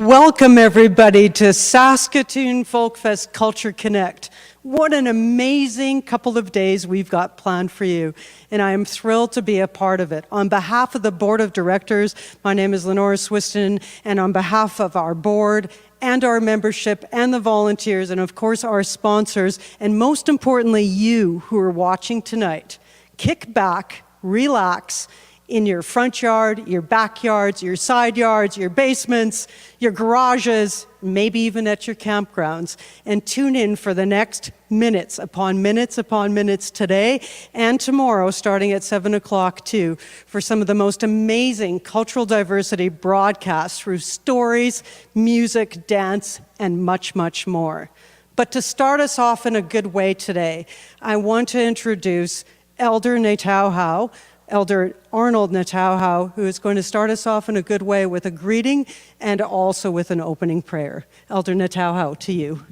Welcome everybody to Saskatoon Folkfest Culture Connect. What an amazing couple of days we've got planned for you, and I am thrilled to be a part of it. On behalf of the Board of Directors, my name is Lenora Swiston, and on behalf of our board and our membership and the volunteers, and of course our sponsors, and most importantly you who are watching tonight, kick back, relax, in your front yard, your backyards, your side yards, your basements, your garages, maybe even at your campgrounds, and tune in for the next minutes upon minutes today and tomorrow, starting at 7 o'clock too, for some of the most amazing cultural diversity broadcasts through stories, music, dance, and much, much more. But to start us off in a good way today, I want to introduce Elder Natauhau, Elder Arnold Natauhau, who is going to start us off in a good way with a greeting and also with an opening prayer. Elder Natauhau, to you.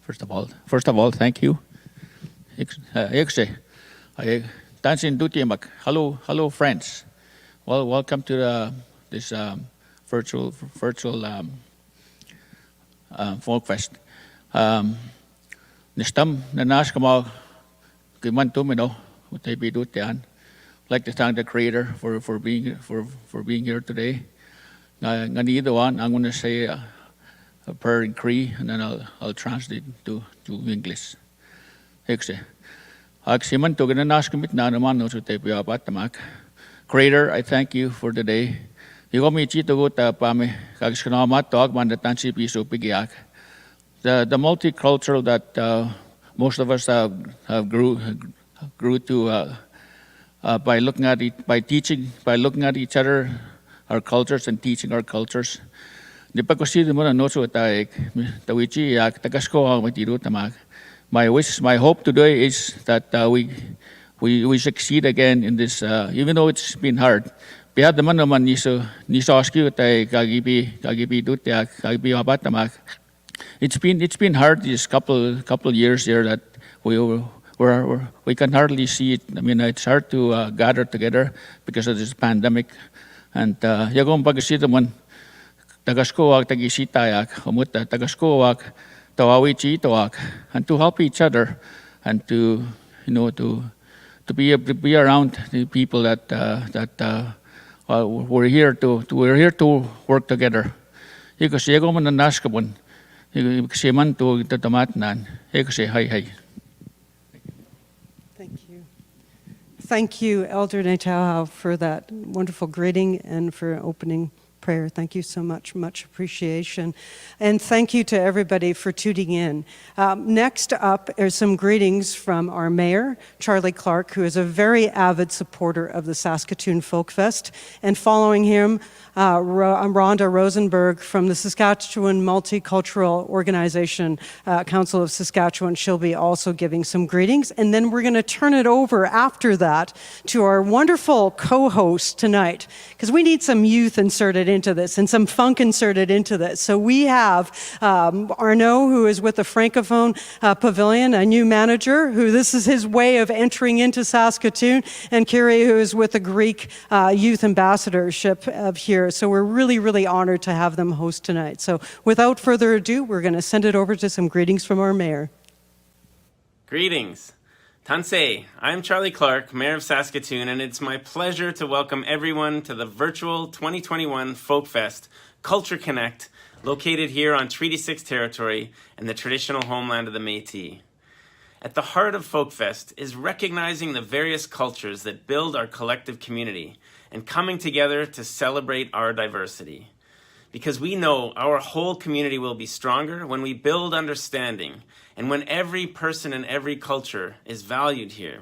First of all, thank you. Hello, friends. Well, welcome to this virtual folk fest. Nistam nanashkamal kimantumino. I'd like to thank the Creator for being here today. I'm going to say a prayer in Cree, and then I'll translate to English. Creator, I thank you for the day. The multicultural that most of us have grew to by looking at each other, our cultures, and teaching our cultures. My hope today is that we succeed again in this, even though it's been hard. It's been hard these couple of years here that we can hardly see it. I mean, it's hard to gather together because of this pandemic. And yagong pagkasitaman tagaskoak tagisitayak umuta tagaskoak tawawichi toak, and to help each other and to be around the people that we're here to work together. Because yagong mananaskabon siman to tatamatnan ekase hi. Thank you, Elder Natauhau, for that wonderful greeting and for opening prayer. Thank you so much, much appreciation. And thank you to everybody for tuning in. Next up are some greetings from our mayor, Charlie Clark, who is a very avid supporter of the Saskatoon Folk Fest. And following him, Rhonda Rosenberg from the Saskatchewan Multicultural Organization, Council of Saskatchewan. She'll be also giving some greetings. And then we're going to turn it over after that to our wonderful co-host tonight, because we need some youth inserted into this and some funk inserted into this. So we have Arnaud, who is with the Francophone Pavilion, a new manager, who this is his way of entering into Saskatoon, and Kiri, who is with the Greek Youth Ambassadorship of here. So we're really, really honored to have them host tonight. So without further ado, we're going to send it over to some greetings from our mayor. Greetings. Tansei, I'm Charlie Clark, Mayor of Saskatoon, and it's my pleasure to welcome everyone to the virtual 2021 Folk Fest Culture Connect, located here on Treaty 6 territory and the traditional homeland of the Métis. At the heart of Folk Fest is recognizing the various cultures that build our collective community and coming together to celebrate our diversity. Because we know our whole community will be stronger when we build understanding and when every person and every culture is valued here.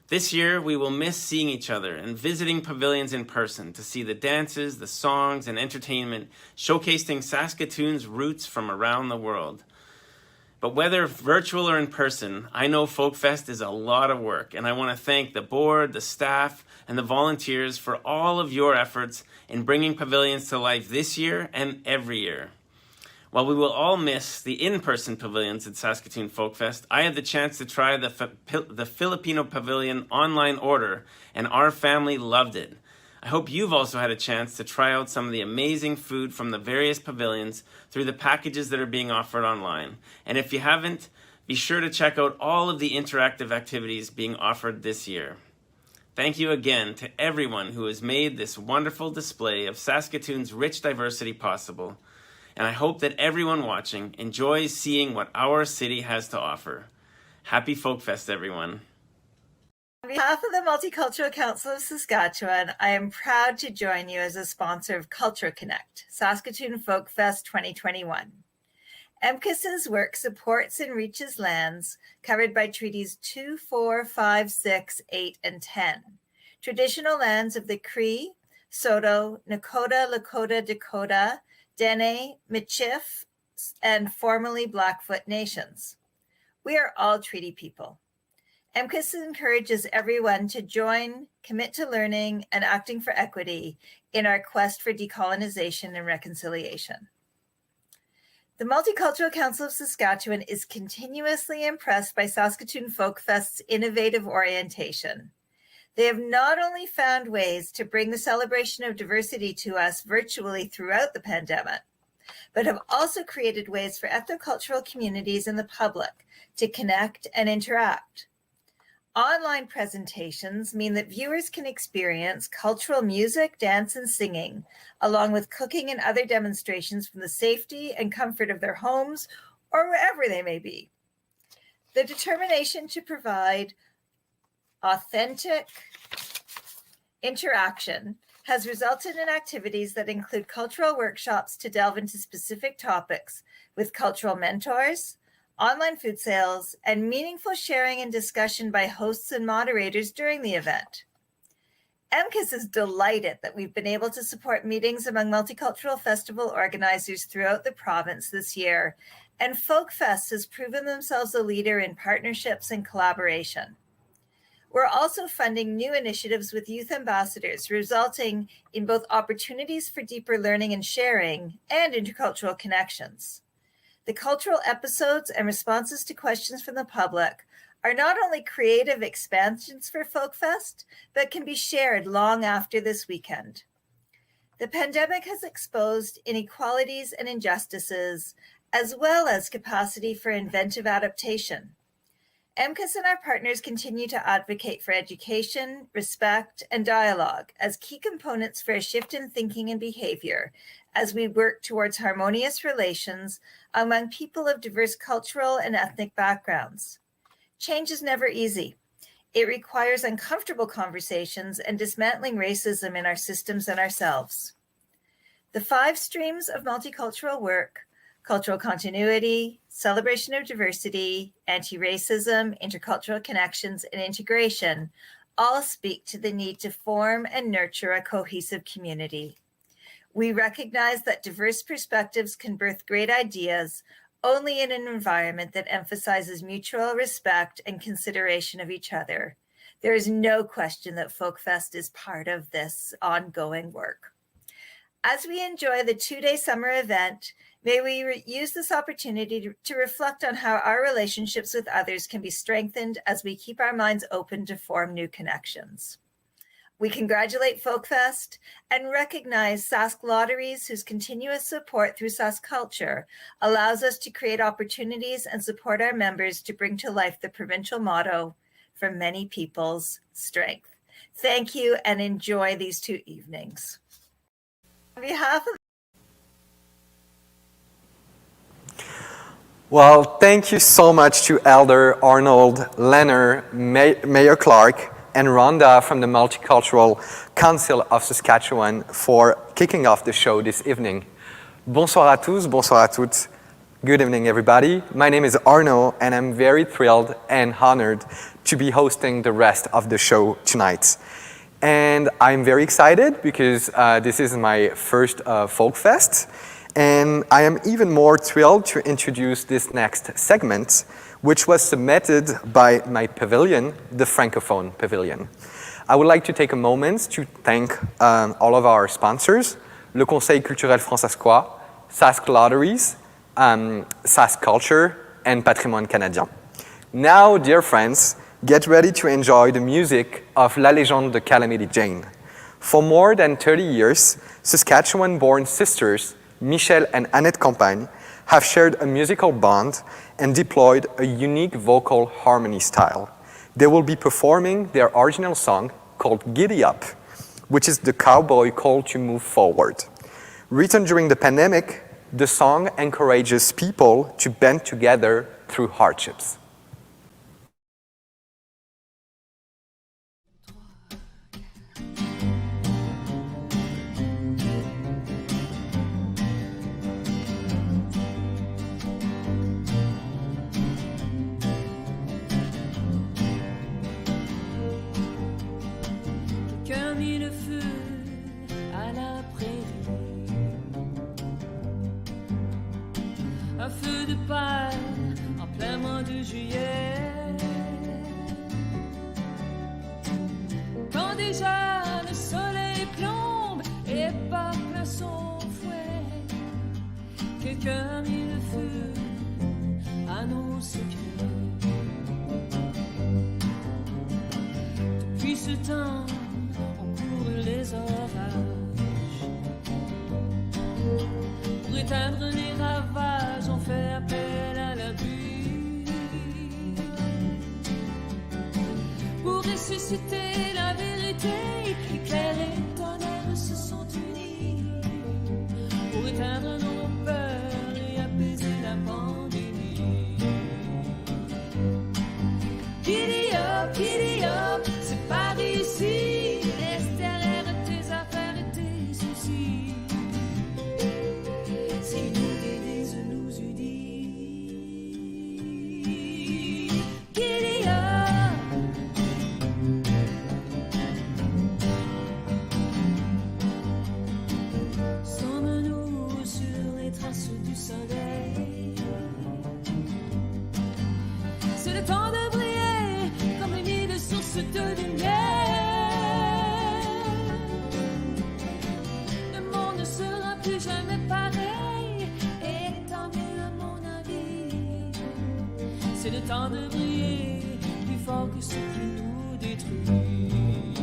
This year, we will miss seeing each other and visiting pavilions in person to see the dances, the songs, and entertainment showcasing Saskatoon's roots from around the world. But whether virtual or in person, I know Folk Fest is a lot of work, and I want to thank the board, the staff, and the volunteers for all of your efforts in bringing pavilions to life this year and every year. While we will all miss the in-person pavilions at Saskatoon Folk Fest, I had the chance to try the Filipino Pavilion online order, and our family loved it. I hope you've also had a chance to try out some of the amazing food from the various pavilions through the packages that are being offered online. And if you haven't, be sure to check out all of the interactive activities being offered this year. Thank you again to everyone who has made this wonderful display of Saskatoon's rich diversity possible. And I hope that everyone watching enjoys seeing what our city has to offer. Happy Folkfest, everyone. On behalf of the Multicultural Council of Saskatchewan, I am proud to join you as a sponsor of Culture Connect, Saskatoon Folk Fest 2021. MCAS's work supports and reaches lands covered by Treaties 2, 4, 5, 6, 8, and 10, traditional lands of the Cree, Saulteaux, Nakota, Lakota, Dakota, Dene, Michif, and formerly Blackfoot nations. We are all treaty people. MCAS encourages everyone to join, commit to learning, and acting for equity in our quest for decolonization and reconciliation. The Multicultural Council of Saskatchewan is continuously impressed by Saskatoon Folk Fest's innovative orientation. They have not only found ways to bring the celebration of diversity to us virtually throughout the pandemic, but have also created ways for ethnocultural communities and the public to connect and interact. Online presentations mean that viewers can experience cultural music, dance, and singing, along with cooking and other demonstrations from the safety and comfort of their homes or wherever they may be. The determination to provide authentic interaction has resulted in activities that include cultural workshops to delve into specific topics with cultural mentors, online food sales, and meaningful sharing and discussion by hosts and moderators during the event. MCAS is delighted that we've been able to support meetings among multicultural festival organizers throughout the province this year, and FolkFest has proven themselves a leader in partnerships and collaboration. We're also funding new initiatives with youth ambassadors, resulting in both opportunities for deeper learning and sharing and intercultural connections. The cultural episodes and responses to questions from the public are not only creative expansions for FolkFest, but can be shared long after this weekend. The pandemic has exposed inequalities and injustices, as well as capacity for inventive adaptation. MCAS and our partners continue to advocate for education, respect, and dialogue as key components for a shift in thinking and behavior as we work towards harmonious relations among people of diverse cultural and ethnic backgrounds. Change is never easy. It requires uncomfortable conversations and dismantling racism in our systems and ourselves. The 5 streams of multicultural work, cultural continuity, celebration of diversity, anti-racism, intercultural connections, and integration all speak to the need to form and nurture a cohesive community. We recognize that diverse perspectives can birth great ideas only in an environment that emphasizes mutual respect and consideration of each other. There is no question that FolkFest is part of this ongoing work. As we enjoy the 2-day summer event, may we use this opportunity to reflect on how our relationships with others can be strengthened as we keep our minds open to form new connections. We congratulate FolkFest and recognize Sask Lotteries, whose continuous support through Sask Culture allows us to create opportunities and support our members to bring to life the provincial motto, "For many people's strength." Thank you and enjoy these 2 evenings. On behalf of Well, thank you so much to Elder Arnold, Leonard, Mayor Clark, and Rhonda from the Multicultural Council of Saskatchewan for kicking off the show this evening. Bonsoir à tous, bonsoir à toutes. Good evening, everybody. My name is Arno, and I'm very thrilled and honored to be hosting the rest of the show tonight. And I'm very excited because this is my first Folk Fest. And I am even more thrilled to introduce this next segment, which was submitted by my pavilion, the Francophone Pavilion. I would like to take a moment to thank all of our sponsors, le Conseil culturel franc-saskois, Sask Lotteries, Sask Culture, and Patrimoine Canadien. Now, dear friends, get ready to enjoy the music of La Légende de Calamity Jane. For more than 30 years, Saskatchewan-born sisters Michelle and Annette Campagne have shared a musical bond and deployed a unique vocal harmony style. They will be performing their original song called Giddy Up, which is the cowboy call to move forward. Written during the pandemic, the song encourages people to band together through hardships. Quelqu'un mit le feu à la prairie, un feu de paille en plein mois de juillet, quand déjà le soleil plombe et pas plein son fouet. Quelqu'un mit le feu à nos secrets. Depuis ce temps les orages, pour éteindre les ravages, on fait appel à la pluie, pour ressusciter la vérité. Éclair et tonnerre se sont unis, pour éteindre nos peurs et apaiser la pandémie. Giddy up, c'est par ici. Du soleil, c'est le temps de briller comme une île source de lumière. Le monde ne sera plus jamais pareil, et tant mieux à mon avis. C'est le temps de briller plus fort que ce qui nous détruit.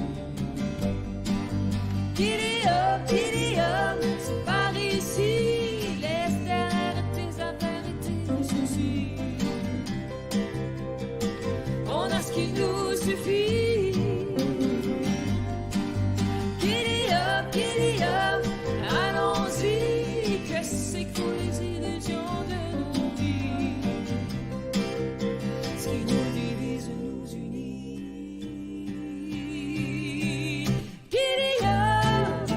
Giddy up, c'est par ici. On a ce qui nous suffit. Giddy up, allons-y. Que c'est que les illusions de nos vies? Ce qui nous divise nous unit. Giddy up.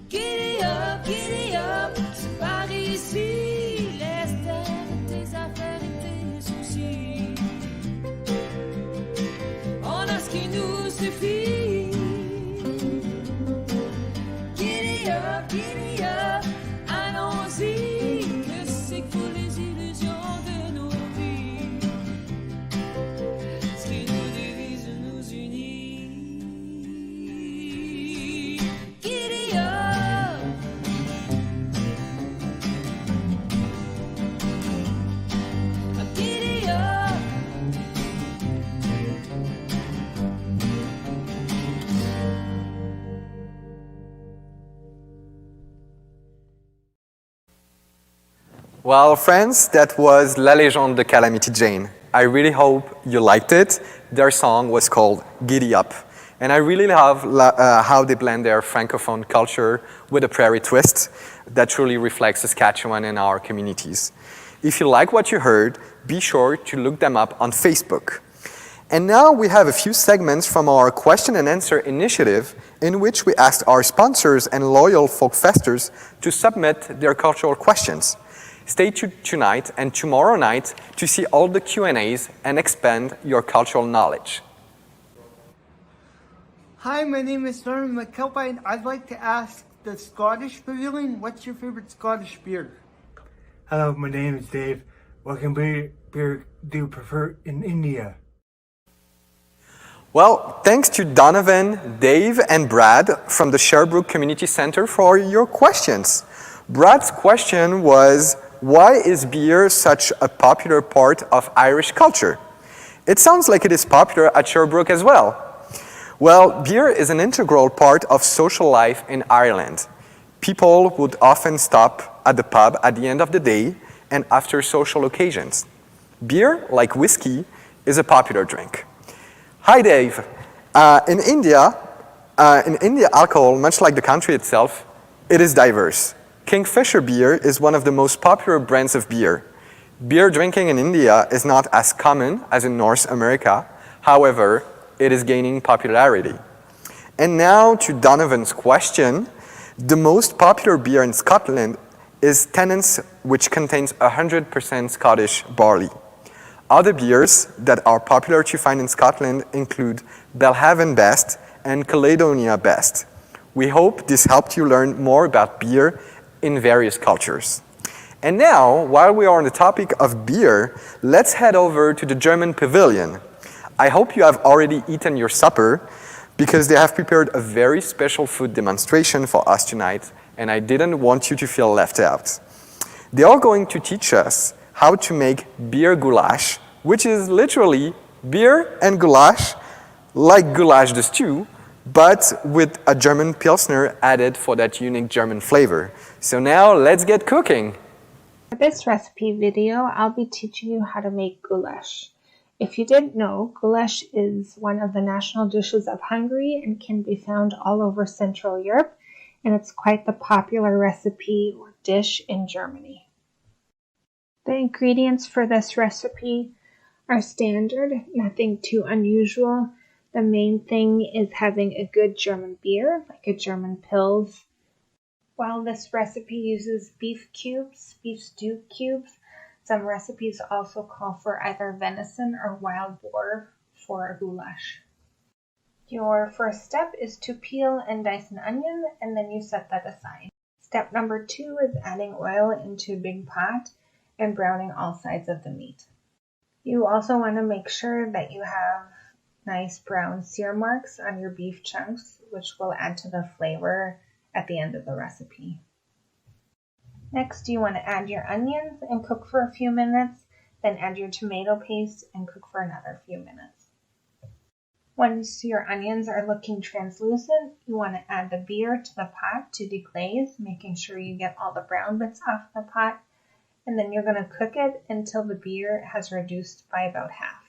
Giddy up. Giddy up, c'est par ici. Laisse derrière tes affaires et tes soucis. On a ce qui nous suffit. Giddy up, allons-y. Que c'est que les illusions de nos vies? Ce qui nous divise nous unit. Giddy up. Giddy up. Well, friends, that was La Légende de Calamity Jane. I really hope you liked it. Their song was called Giddy Up. And I really love how they blend their Francophone culture with a prairie twist that truly reflects Saskatchewan and our communities. If you like what you heard, be sure to look them up on Facebook. And now we have a few segments from our question and answer initiative in which we asked our sponsors and loyal folkfesters to submit their cultural questions. Stay tuned tonight and tomorrow night to see all the Q&As and expand your cultural knowledge. Hi, my name is Norman McKelpie, and I'd like to ask the Scottish Pavilion, what's your favorite Scottish beer? Hello, my name is Dave. What kind of beer do you prefer in India? Well, thanks to Donovan, Dave, and Brad from the Sherbrooke Community Center for your questions. Brad's question was, why is beer such a popular part of Irish culture? It sounds like it is popular at Sherbrooke as well. Well, beer is an integral part of social life in Ireland. People would often stop at the pub at the end of the day and after social occasions. Beer, like whiskey, is a popular drink. Hi, Dave. In India, alcohol, much like the country itself, it is diverse. Kingfisher beer is one of the most popular brands of beer. Beer drinking in India is not as common as in North America. However, it is gaining popularity. And now to Donovan's question. The most popular beer in Scotland is Tennent's, which contains 100% Scottish barley. Other beers that are popular to find in Scotland include Belhaven Best and Caledonia Best. We hope this helped you learn more about beer in various cultures. And now, while we are on the topic of beer, let's head over to the German pavilion. I hope you have already eaten your supper because they have prepared a very special food demonstration for us tonight, and I didn't want you to feel left out. They are going to teach us how to make beer goulash, which is literally beer and goulash, like goulash the stew, but with a German Pilsner added for that unique German flavor. So now let's get cooking. For this recipe video, I'll be teaching you how to make goulash. If you didn't know, goulash is one of the national dishes of Hungary and can be found all over Central Europe, and it's quite the popular recipe or dish in Germany. The ingredients for this recipe are standard, nothing too unusual. The main thing is having a good German beer, like a German Pils. While this recipe uses beef cubes, beef stew cubes, some recipes also call for either venison or wild boar for a goulash. Your first step is to peel and dice an onion, and then you set that aside. Step number 2 is adding oil into a big pot and browning all sides of the meat. You also want to make sure that you have nice brown sear marks on your beef chunks, which will add to the flavor at the end of the recipe. Next, you want to add your onions and cook for a few minutes, then add your tomato paste and cook for another few minutes. Once your onions are looking translucent, you want to add the beer to the pot to deglaze, making sure you get all the brown bits off the pot, and then you're going to cook it until the beer has reduced by about half.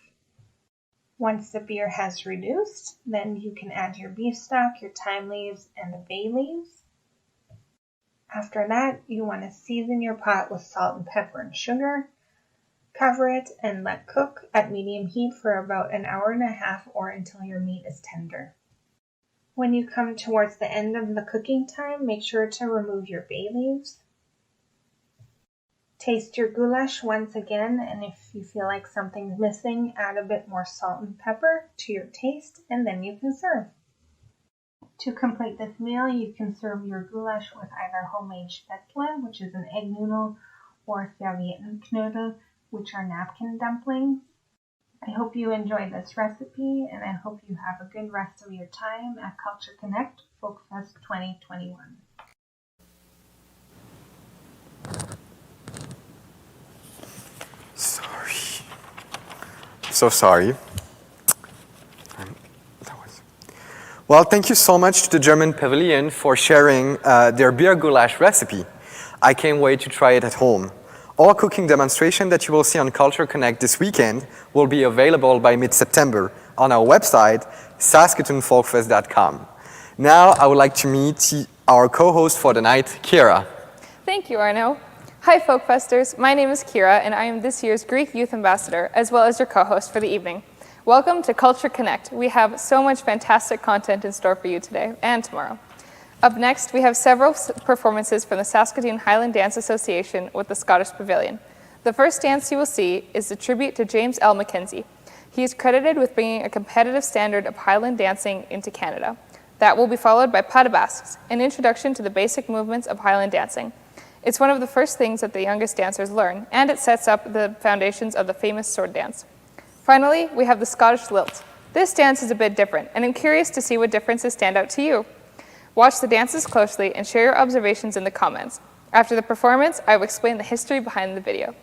Once the beer has reduced, then you can add your beef stock, your thyme leaves, and the bay leaves. After that, you want to season your pot with salt and pepper and sugar. Cover it and let cook at medium heat for about an hour and a half or until your meat is tender. When you come towards the end of the cooking time, make sure to remove your bay leaves. Taste your goulash once again, and if you feel like something's missing, add a bit more salt and pepper to your taste, and then you can serve. To complete this meal, you can serve your goulash with either homemade spätzle, which is an egg noodle, or Serviettenknödel, which are napkin dumplings. I hope you enjoyed this recipe, and I hope you have a good rest of your time at Culture Connect Folkfest 2021. So sorry. Well, thank you so much to the German Pavilion for sharing their beer goulash recipe. I can't wait to try it at home. All cooking demonstrations that you will see on Culture Connect this weekend will be available by mid-September on our website, saskatoonfolkfest.com. Now, I would like to meet our co-host for the night, Kira. Thank you, Arno. Hi, Folkfesters. My name is Kira, and I am this year's Greek Youth Ambassador, as well as your co-host for the evening. Welcome to Culture Connect. We have so much fantastic content in store for you today and tomorrow. Up next, we have several performances from the Saskatoon Highland Dance Association with the Scottish Pavilion. The first dance you will see is a tribute to James L. Mackenzie. He is credited with bringing a competitive standard of Highland dancing into Canada. That will be followed by pas de basques, an introduction to the basic movements of Highland dancing. It's one of the first things that the youngest dancers learn, and it sets up the foundations of the famous sword dance. Finally, we have the Scottish lilt. This dance is a bit different, and I'm curious to see what differences stand out to you. Watch the dances closely and share your observations in the comments. After the performance, I will explain the history behind the video.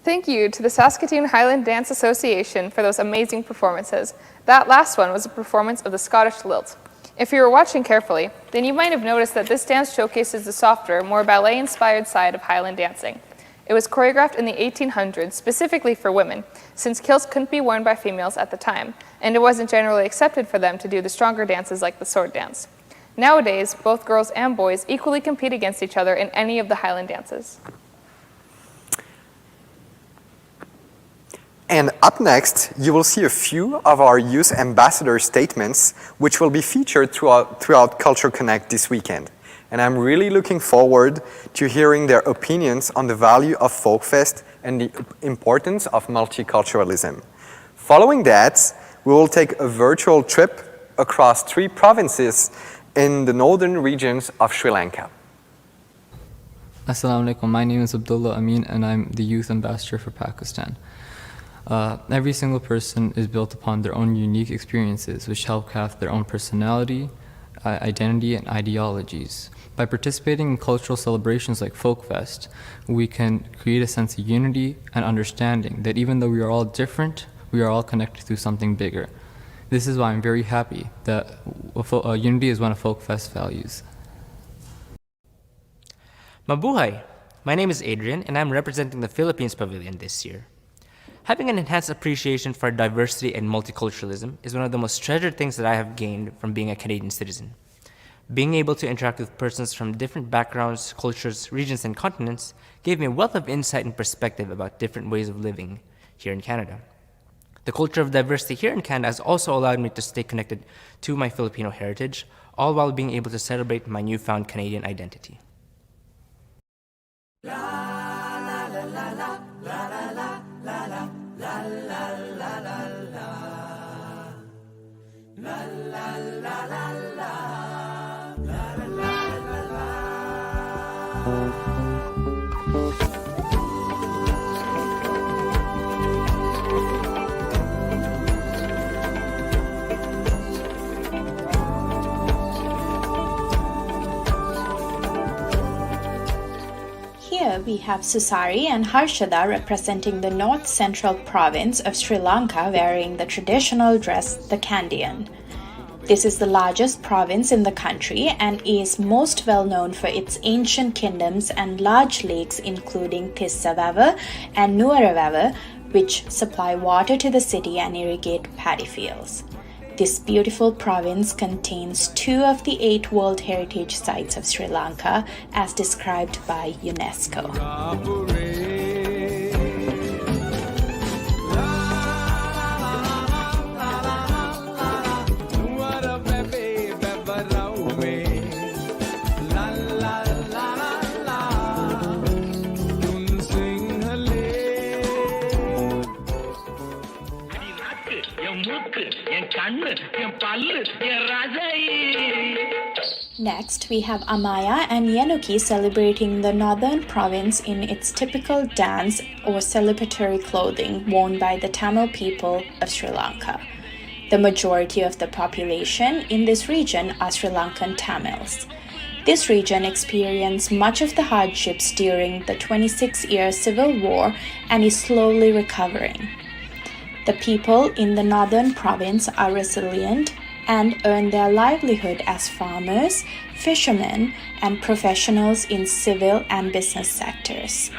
Thank you to the Saskatoon Highland Dance Association for those amazing performances. That last one was a performance of the Scottish lilt. If you were watching carefully, then you might have noticed that this dance showcases the softer, more ballet-inspired side of Highland dancing. It was choreographed in the 1800s specifically for women, since kilts couldn't be worn by females at the time, and it wasn't generally accepted for them to do the stronger dances like the sword dance. Nowadays, both girls and boys equally compete against each other in any of the Highland dances. And up next, you will see a few of our youth ambassador statements, which will be featured throughout Culture Connect this weekend. And I'm really looking forward to hearing their opinions on the value of Folkfest and the importance of multiculturalism. Following that, we will take a virtual trip across 3 provinces in the northern regions of Sri Lanka. Assalamu alaikum. My name is Abdullah Amin and I'm the youth ambassador for Pakistan. Every single person is built upon their own unique experiences, which help craft their own personality, identity, and ideologies. By participating in cultural celebrations like Folkfest, we can create a sense of unity and understanding that even though we are all different, we are all connected through something bigger. This is why I'm very happy that unity is one of Folkfest's values. Mabuhay! My name is Adrian and I'm representing the Philippines Pavilion this year. Having an enhanced appreciation for diversity and multiculturalism is one of the most treasured things that I have gained from being a Canadian citizen. Being able to interact with persons from different backgrounds, cultures, regions, and continents gave me a wealth of insight and perspective about different ways of living here in Canada. The culture of diversity here in Canada has also allowed me to stay connected to my Filipino heritage, all while being able to celebrate my newfound Canadian identity. Here we have Susari and Harshada representing the North Central Province of Sri Lanka wearing the traditional dress, the Kandyan. This is the largest province in the country and is most well known for its ancient kingdoms and large lakes including Tissavaava and Nuwaravaava, which supply water to the city and irrigate paddy fields. This beautiful province contains 2 of the 8 World Heritage Sites of Sri Lanka as described by UNESCO. Next, we have Amaya and Yenuki celebrating the northern province in its typical dance or celebratory clothing worn by the Tamil people of Sri Lanka. The majority of the population in this region are Sri Lankan Tamils. This region experienced much of the hardships during the 26-year civil war and is slowly recovering. The people in the northern province are resilient and earn their livelihood as farmers, fishermen, and professionals in civil and business sectors.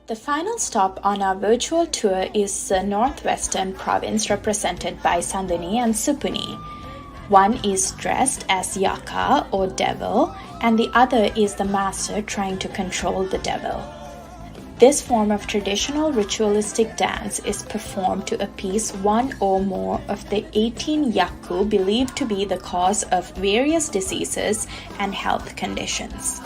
The final stop on our virtual tour is the northwestern province represented by Sandini and Supuni. One is dressed as Yaka or devil, and the other is the master trying to control the devil. This form of traditional ritualistic dance is performed to appease one or more of the 18 Yaku believed to be the cause of various diseases and health conditions.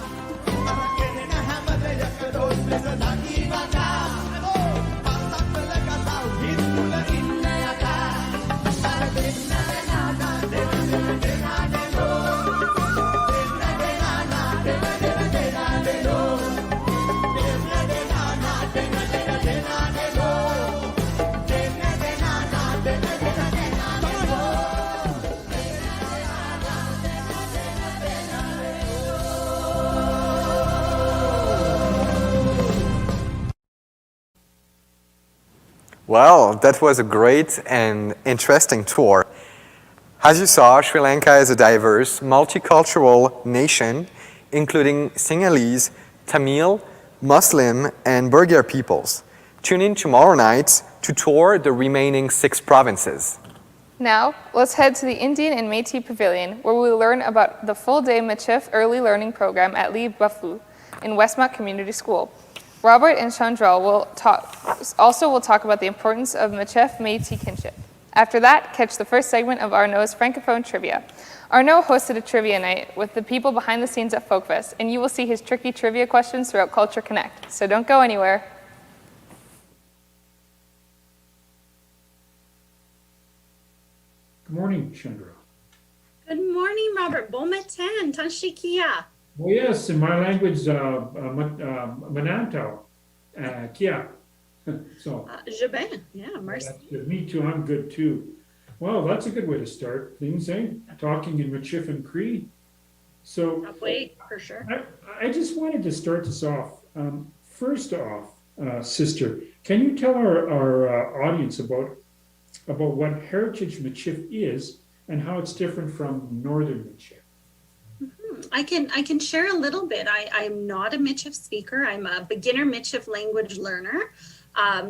Well, that was a great and interesting tour. As you saw, Sri Lanka is a diverse, multicultural nation, including Sinhalese, Tamil, Muslim, and Burgher peoples. Tune in tomorrow night to tour the remaining 6 provinces. Now, let's head to the Indian and Métis Pavilion, where we'll learn about the full-day Michif Early Learning Program at Lee Buffalo in Westmount Community School. Robert and Chandral will talk about the importance of Michif Métis kinship. After that, catch the first segment of Arnaud's Francophone Trivia. Arnaud hosted a trivia night with the people behind the scenes at FolkFest, and you will see his tricky trivia questions throughout Culture Connect. So don't go anywhere. Good morning, Chandra. Good morning, Robert. Bon matin, Tanshikia. Oh yes, in my language, Manantau, Kia. So. Je bien. Yeah, merci. Me too. I'm good too. Well, that's a good way to start things, eh? Talking in Michif and Cree. So. Wait, for sure. I just wanted to start this off. First off, sister, can you tell our audience about what heritage Michif is and how it's different from Northern Michif? I can share a little bit. I'm not a Michif speaker. I'm a beginner Michif language learner.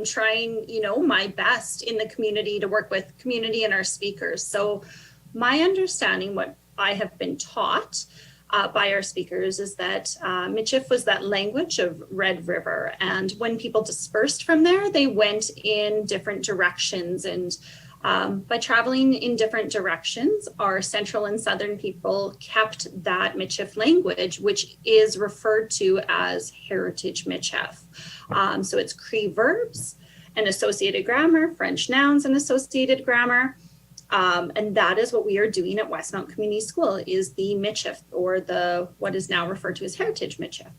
Trying, my best in the community to work with community and our speakers. So my understanding, what I have been taught by our speakers is that Michif was that language of Red River. And when people dispersed from there, they went in different directions. And by traveling in different directions, our central and southern people kept that Michif language, which is referred to as heritage Michif. So it's Cree verbs and associated grammar, French nouns and associated grammar. And that is what we are doing at Westmount Community School, is the Michif, or what is now referred to as heritage Michif.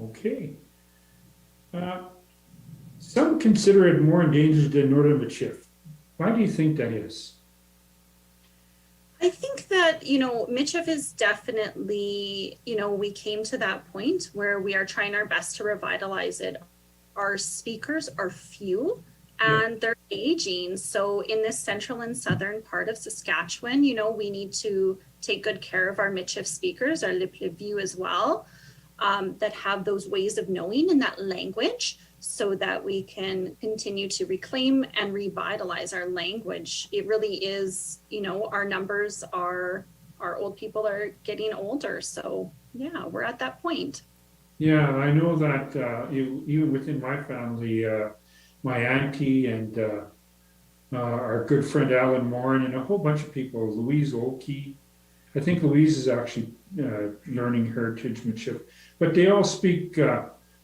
Okay. Some consider it more endangered than Northern Michif. Why do you think that is? I think that, Michif is definitely, we came to that point where we are trying our best to revitalize it. Our speakers are few and they're aging. So in this central and southern part of Saskatchewan, we need to take good care of our Michif speakers, our Liplevu as well, that have those ways of knowing in that language, so that we can continue to reclaim and revitalize our language. It really is, our numbers our old people are getting older. So yeah, we're at that point. Yeah, I know that even within my family, my auntie and our good friend Alan Morin and a whole bunch of people, Louise Olkey. I think Louise is actually learning heritage Michif, but they all speak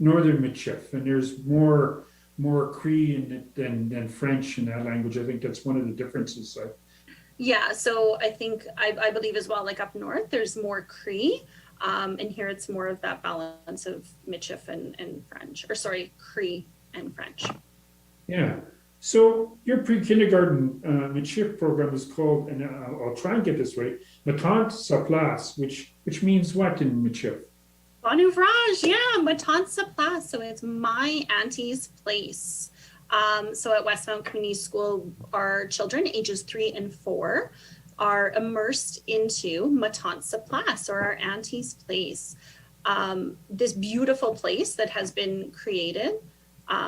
Northern Michif, and there's more Cree in it than French in that language. I think that's one of the differences. Yeah, so I think I believe as well, like up north, there's more Cree, and here it's more of that balance of Michif and French, or sorry, Cree and French. Yeah. So your pre-kindergarten Michif program is called, and I'll try and get this right, Matante sa place, which means what in Michif? Bon ouvrage, yeah, Matante sa place. So it's my auntie's place. So at Westmount Community School, our children ages 3 and 4 are immersed into Matante sa place, or our auntie's place. This beautiful place that has been created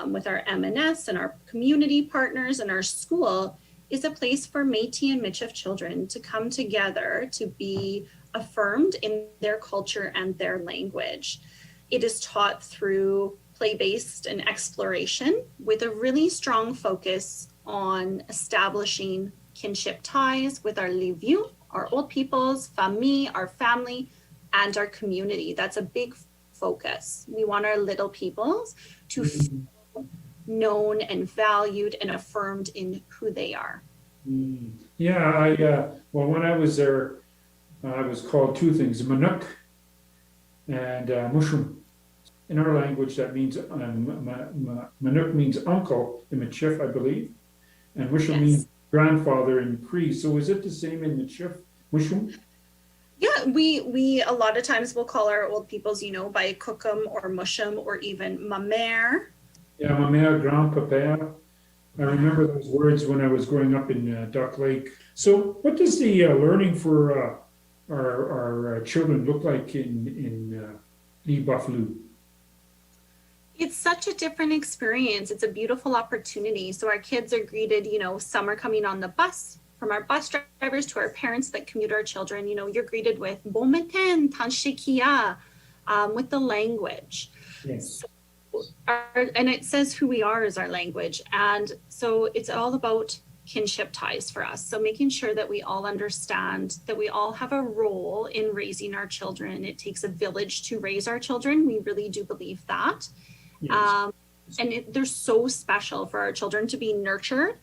with our M&S and our community partners and our school is a place for Métis and Michif children to come together to be affirmed in their culture and their language. It is taught through play-based and exploration with a really strong focus on establishing kinship ties with our Liviu, our old peoples, famille, our family, and our community. That's a big focus. We want our little peoples to feel known and valued and affirmed in who they are. Yeah, well, when I was there, I was called 2 things, Manuk and Mushum. In our language, that means, Manuk means uncle in Michif, I believe, and Mushum means grandfather in Cree. So is it the same in Michif, Mushum? Yeah, we a lot of times will call our old peoples, by Cookum or Mushum or even Mamere. Yeah, Mamere, grandpapa. I remember those words when I was growing up in Duck Lake. So what does the learning for our children look like in Lee Buffalo? It's such a different experience. It's a beautiful opportunity. So our kids are greeted, some are coming on the bus, from our bus drivers to our parents that commute our children. You're greeted with bon matin, tanshikia, with the language. Yes. And it says who we are is our language. And so it's all about kinship ties for us. So making sure that we all understand that we all have a role in raising our children. It takes a village to raise our children. We really do believe that. Yes. They're so special for our children to be nurtured,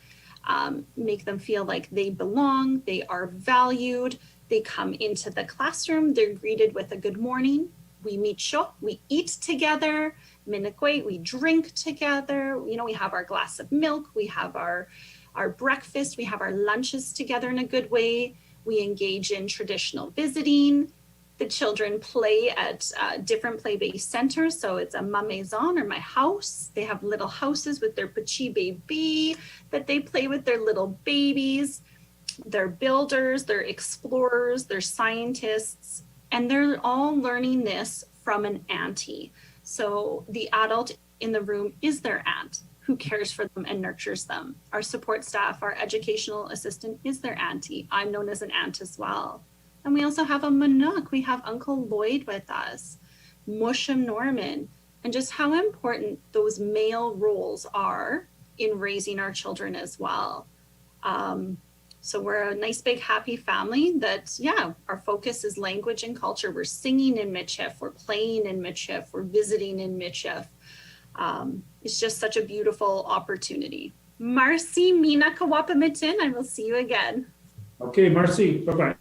make them feel like they belong, they are valued. They come into the classroom, they're greeted with a good morning. We meet show, we eat together, minakwe, we drink together. We have our glass of milk, we have our breakfast, we have our lunches together in a good way. We engage in traditional visiting. The children play at different play-based centers. So it's a ma maison, or my house. They have little houses with their petit baby that they play with their little babies. They're builders, they're explorers, they're scientists, and they're all learning this from an auntie. So the adult in the room is their aunt who cares for them and nurtures them. Our support staff, our educational assistant is their auntie. I'm known as an aunt as well. And we also have a Manook. We have Uncle Lloyd with us, Musham Norman, and just how important those male roles are in raising our children as well. So we're a nice, big, happy family that, our focus is language and culture. We're singing in Michif, we're playing in Michif, we're visiting in Michif. It's just such a beautiful opportunity. Marcy, Mina Kawapamitin, I will see you again. Okay, Marcy, bye-bye.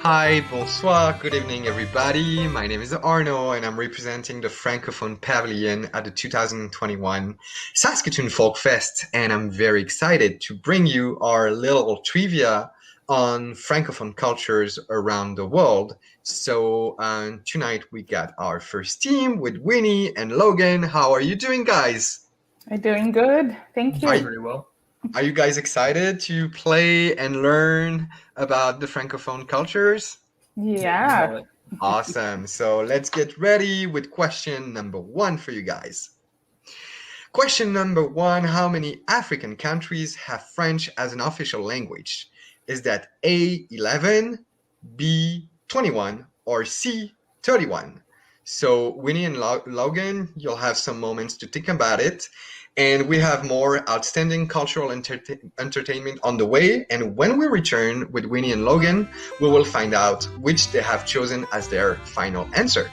Hi, bonsoir, good evening everybody. My name is Arno and I'm representing the Francophone Pavilion at the 2021 Saskatoon Folk Fest, and I'm very excited to bring you our little trivia on Francophone cultures around the world. So tonight we got our first team with Winnie and Logan. How are you doing, guys? I'm doing good, thank you. Very well. Are you guys excited to play and learn about the Francophone cultures? Yeah. Awesome. So let's get ready with question number 1 for you guys. Question number 1, how many African countries have French as an official language? Is that A, 11, B, 21, or C, 31? So Winnie and Logan, you'll have some moments to think about it. And we have more outstanding cultural entertainment on the way. And when we return with Winnie and Logan, we will find out which they have chosen as their final answer.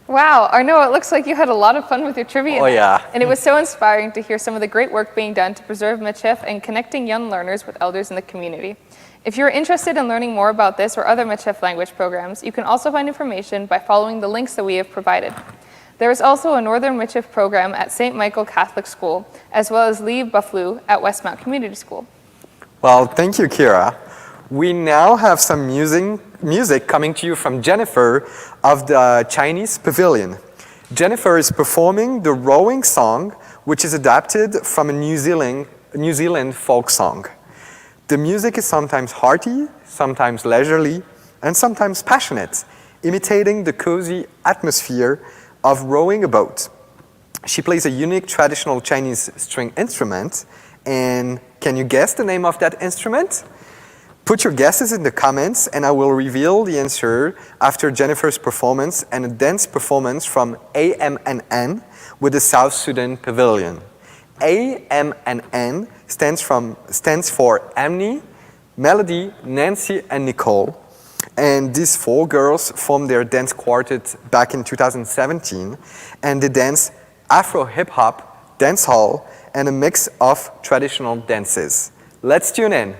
Wow, Arnaud, it looks like you had a lot of fun with your trivia. Oh, yeah. And it was so inspiring to hear some of the great work being done to preserve Michif and connecting young learners with elders in the community. If you're interested in learning more about this or other Michif language programs, you can also find information by following the links that we have provided. There is also a Northern Michif program at St. Michael Catholic School, as well as Lieve Buffalo at Westmount Community School. Well, thank you, Kira. We now have some music coming to you from Jennifer of the Chinese Pavilion. Jennifer is performing the rowing song, which is adapted from a New Zealand folk song. The music is sometimes hearty, sometimes leisurely, and sometimes passionate, imitating the cozy atmosphere of rowing a boat. She plays a unique traditional Chinese string instrument, and can you guess the name of that instrument? Put your guesses in the comments and I will reveal the answer after Jennifer's performance and a dance performance from AMNN with the South Sudan Pavilion. AMNN stands for Amni, Melody, Nancy, and Nicole. And these 4 girls formed their dance quartet back in 2017, and they dance Afro hip-hop, dancehall, and a mix of traditional dances. Let's tune in.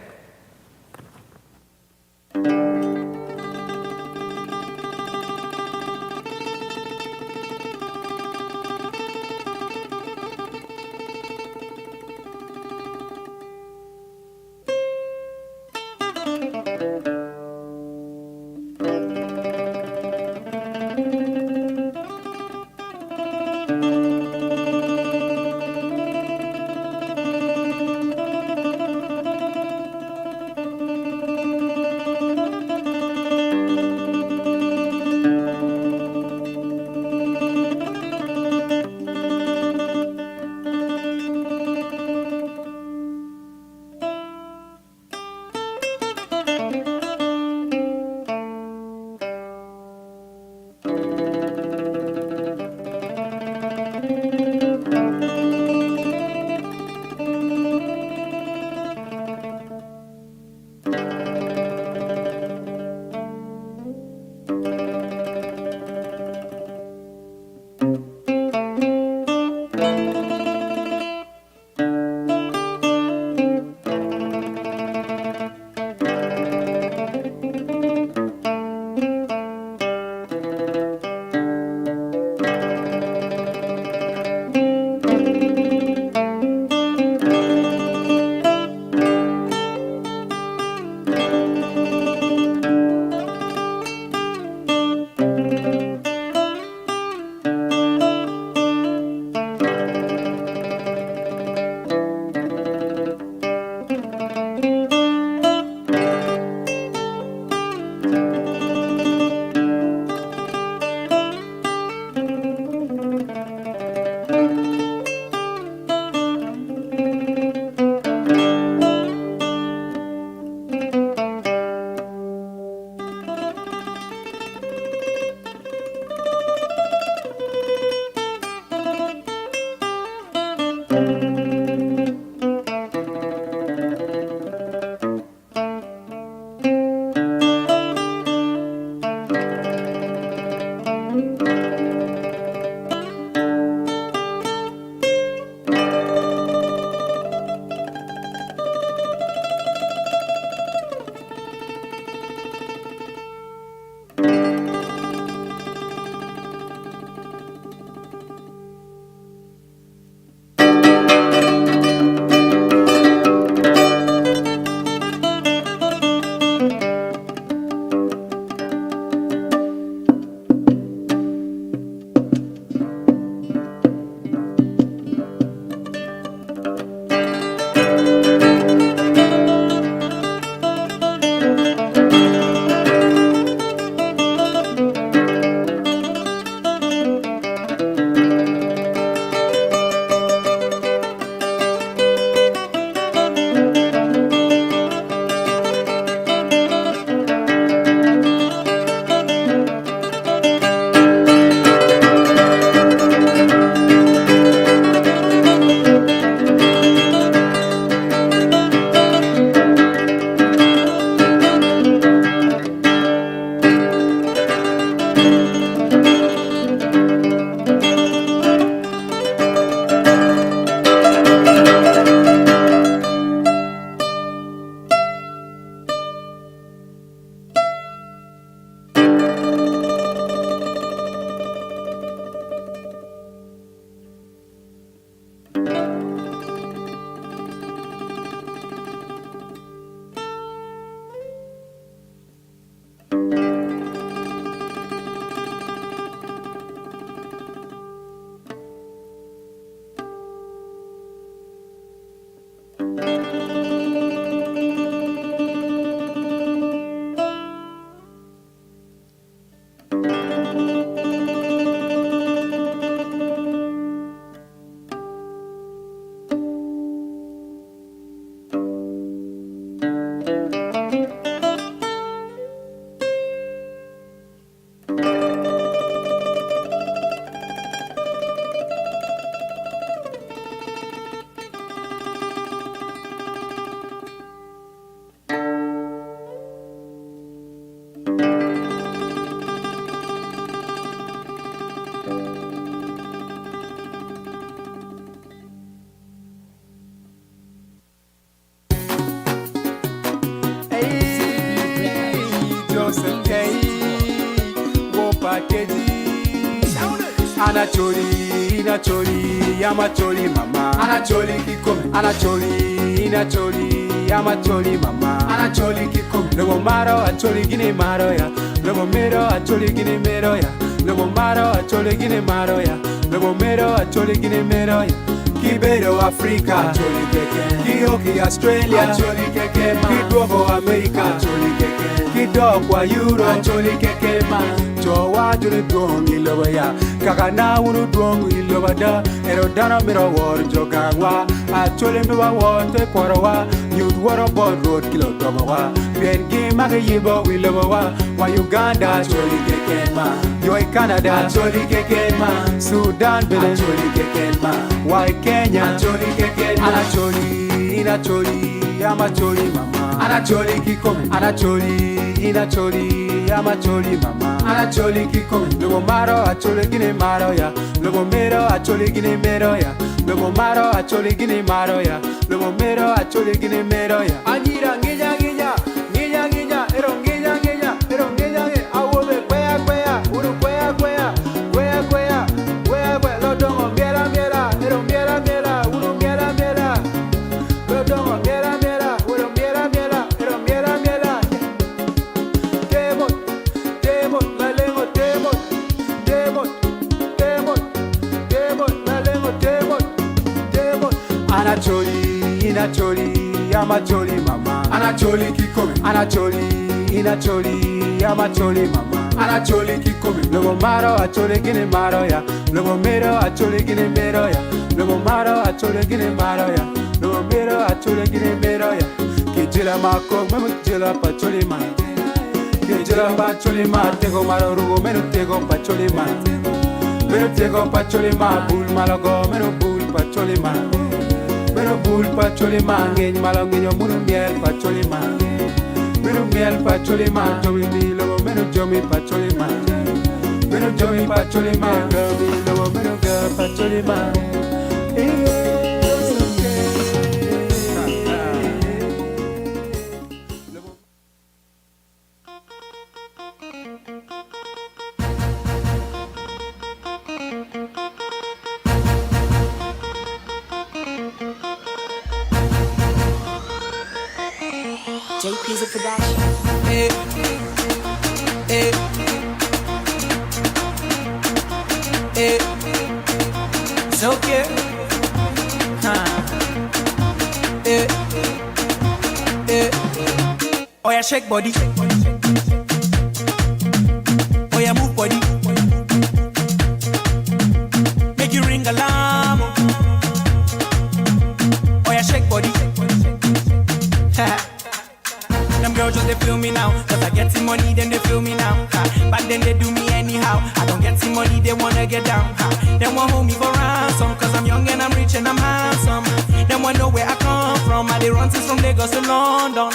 Anacholi, inacholi, amacholi mama. Anacholi kikome. Anacholi, inacholi, amacholi mama. Anacholi kikome. Lobo maro, acholi gine maro ya. Lobo mero, acholi gine mero ya. Lobo maro, acholi gine maro ya. Lobo mero, acholi gine mero ya. Kibero Africa, acholi keke. Kioki Australia, acholi keke ma. Kidogo America, acholi keke. Kidogo Euro, acholi keke ma. Jowa jule duong iloba ya. Kakana unu duong iloba da. Ero dana miro war jogangwa. Acholi miwa wote kwarawa. You'd water board road kilo tomawa. Bien game aga yibo iloba wa. Wa Uganda, acholi keke ma. Yoi Canada, acholi keke ma. Sudan, Benin, acholi keke ma. Why Kenya, acholi keke ma. Anacholi, inacholi, amacholi mama. Anacholi kikome. Anacholi, inacholi, amacholi mama. Anacholi kikome. Lobo maro, acholi gine maro ya. Lobo mero, acholi gine mero ya. Lobo maro, acholi gine maro ya. Lobo mero, acholi gine mero ya. Anira nginya nginya, nginya nginya, ero nginya nginya, ero nginya nginya. Awobe kwea kwea, uru kwea kwea, kwea kwea, kwea kwea. Lodongo miera miera, ero miera miera, uru miera miera. Lodongo miera miera, uru miera miera, ero miera miera. Demon, demon, la lengua demon, demon, demon, demon, la lengua demon, demon. Anacholi, inacholi, amacholi mama. Anacholi kikome. Anacholi, inacholi, amacholi mama. Anacholi kikome. Lobo maro, acholi gine maro ya. Lobo mero, acholi gine mero ya. Lobo maro, acholi gine maro ya. Lobo mero, acholi gine mero ya. Kijila mako, memu jila pacholi ma. Kijila pacholi ma. Tego maro rugo, menu tego pacholi ma. Menu tego pacholi ma. Bul malago, menu bul pacholi ma. Menu bul pacholi ma. Ngeny malo ngenyo munu miel pacholi ma. Menu miel pacholi ma. Jomi mi lobo, menu jomi pacholi ma. Menu jomi pacholi ma. Girl mi lobo, menu girl pacholi ma. JP's a production. Eh, eh, eh. It's okay. Eh, eh. Oh yeah, shake body. Oh yeah, move body. Make you ring alarm. Oh yeah, shake body. Them girls just they feel me now. Cause I get some money, then they feel me now. Back then they do me anyhow. I don't get some money, they wanna get down. They want hold me for ransom. Cause I'm young and I'm rich and I'm handsome. They want know where I come from. I they run since from Lagos to London.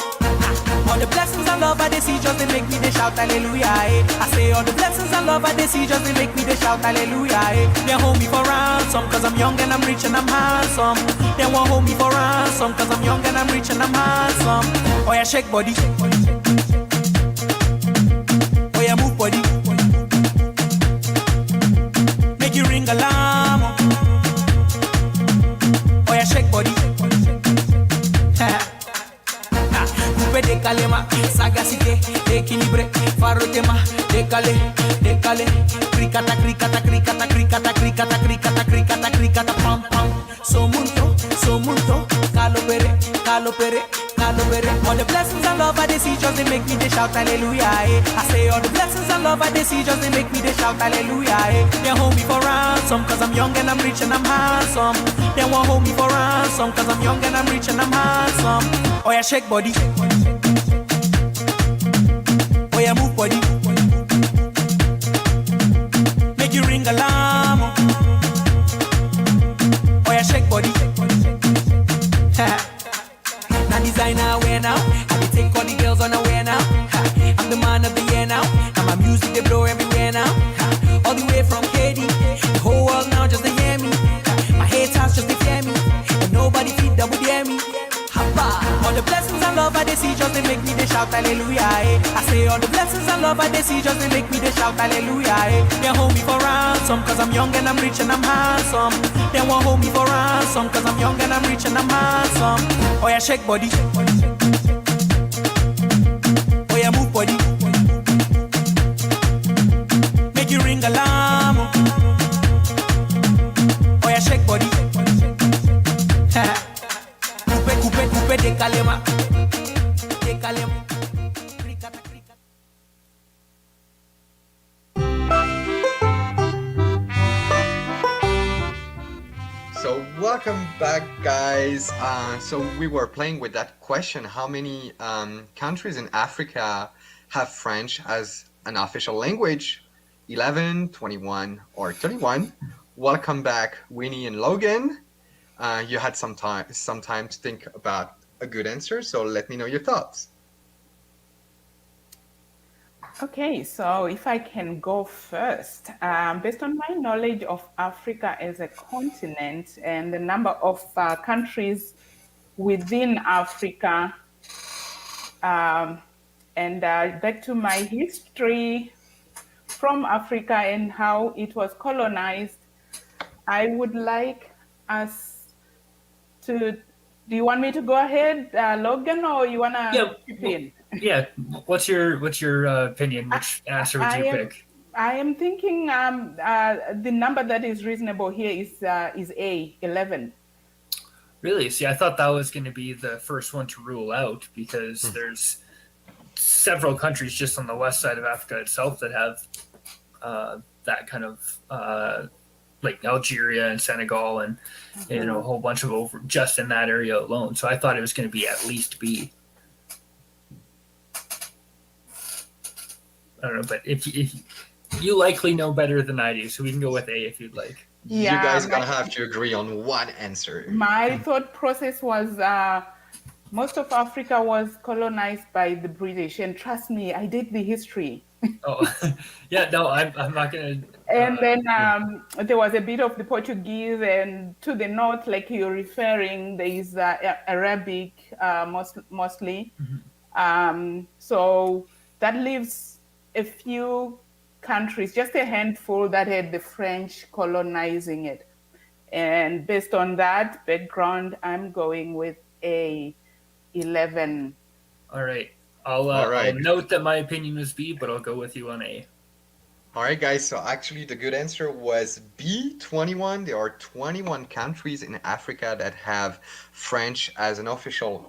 All the blessings and love I they see just they make me they shout hallelujah. I say all the blessings and love I they see just they make me they shout hallelujah. They hold me for ransom cause I'm young and I'm rich and I'm handsome. They won't hold me for ransom cause I'm young and I'm rich and I'm handsome. Oh yeah, shake body. Oh yeah, move body. Make you ring alarm. Oh yeah, shake body. De calema, sagacité, équilibré, farotema, décalé, décalé, cricata, cricata, cricata, cricata, cricata, cricata, cricata, cricata, pam pam, somunto, calopere, calopere, calopere. All the blessings and love I they see just they make me they shout hallelujah. I say all the blessings and love I they see just they make me they shout hallelujah. They hold me for ransom cause I'm young and I'm rich and I'm handsome. They won't hold me for ransom cause I'm young and I'm rich and I'm handsome. Oh yeah, shake body. Oh yeah, move body. Make you ring alarm. Oh yeah, shake body. Now designer wear now. I be take all the girls on the wear now. I'm the man of the year now. And my music they blow everywhere now. All the way from KD. The whole world now just to hear me. My haters just to fear me. And nobody feed double dare me. All the blessings and love I they see just they make me they shout shout hallelujah, eh. I say all the blessings and love I they see just they make me they shout hallelujah, eh. They hold me for ransom cause I'm young and I'm rich and I'm handsome. They won't hold me for ransom cause I'm young and I'm rich and I'm handsome. Oh yeah, shake body. Oh yeah, move body. Make you ring alarm. Oh yeah, shake body. Coupe de calema. De calema. So welcome back, guys. So we were playing with that question: how many countries in Africa have French as an official language? 11, 21, or 31? Welcome back, Winnie and Logan. You had some time to think about a good answer, so let me know your thoughts. Okay, so if I can go first, based on my knowledge of Africa as a continent and the number of countries within Africa, and back to my history from Africa and how it was colonized, I would like us to. Do you want me to go ahead, Logan, or you wanna chip in? Yeah. What's your opinion? Which answer would you pick? I am thinking the number that is reasonable here is A, 11. Really? See, I thought that was going to be the first one to rule out because there's several countries just on the west side of Africa itself that have that kind of like Algeria and Senegal and a whole bunch of over just in that area alone. So I thought it was going to be at least B. I don't know, but if you likely know better than I do, so we can go with A if you'd like. You guys are gonna have to agree on one answer. My thought process was most of Africa was colonized by the British, and trust me, I did the history. Oh, yeah, no, I'm not gonna. And then there was a bit of the Portuguese, and to the north, like you're referring, there is Arabic mostly. So that leaves a few countries, just a handful that had the French colonizing it. And based on that background, I'm going with A, 11. All right. I'll note that my opinion was B, but I'll go with you on A. All right, guys. So actually, the good answer was B, 21. There are 21 countries in Africa that have French as an official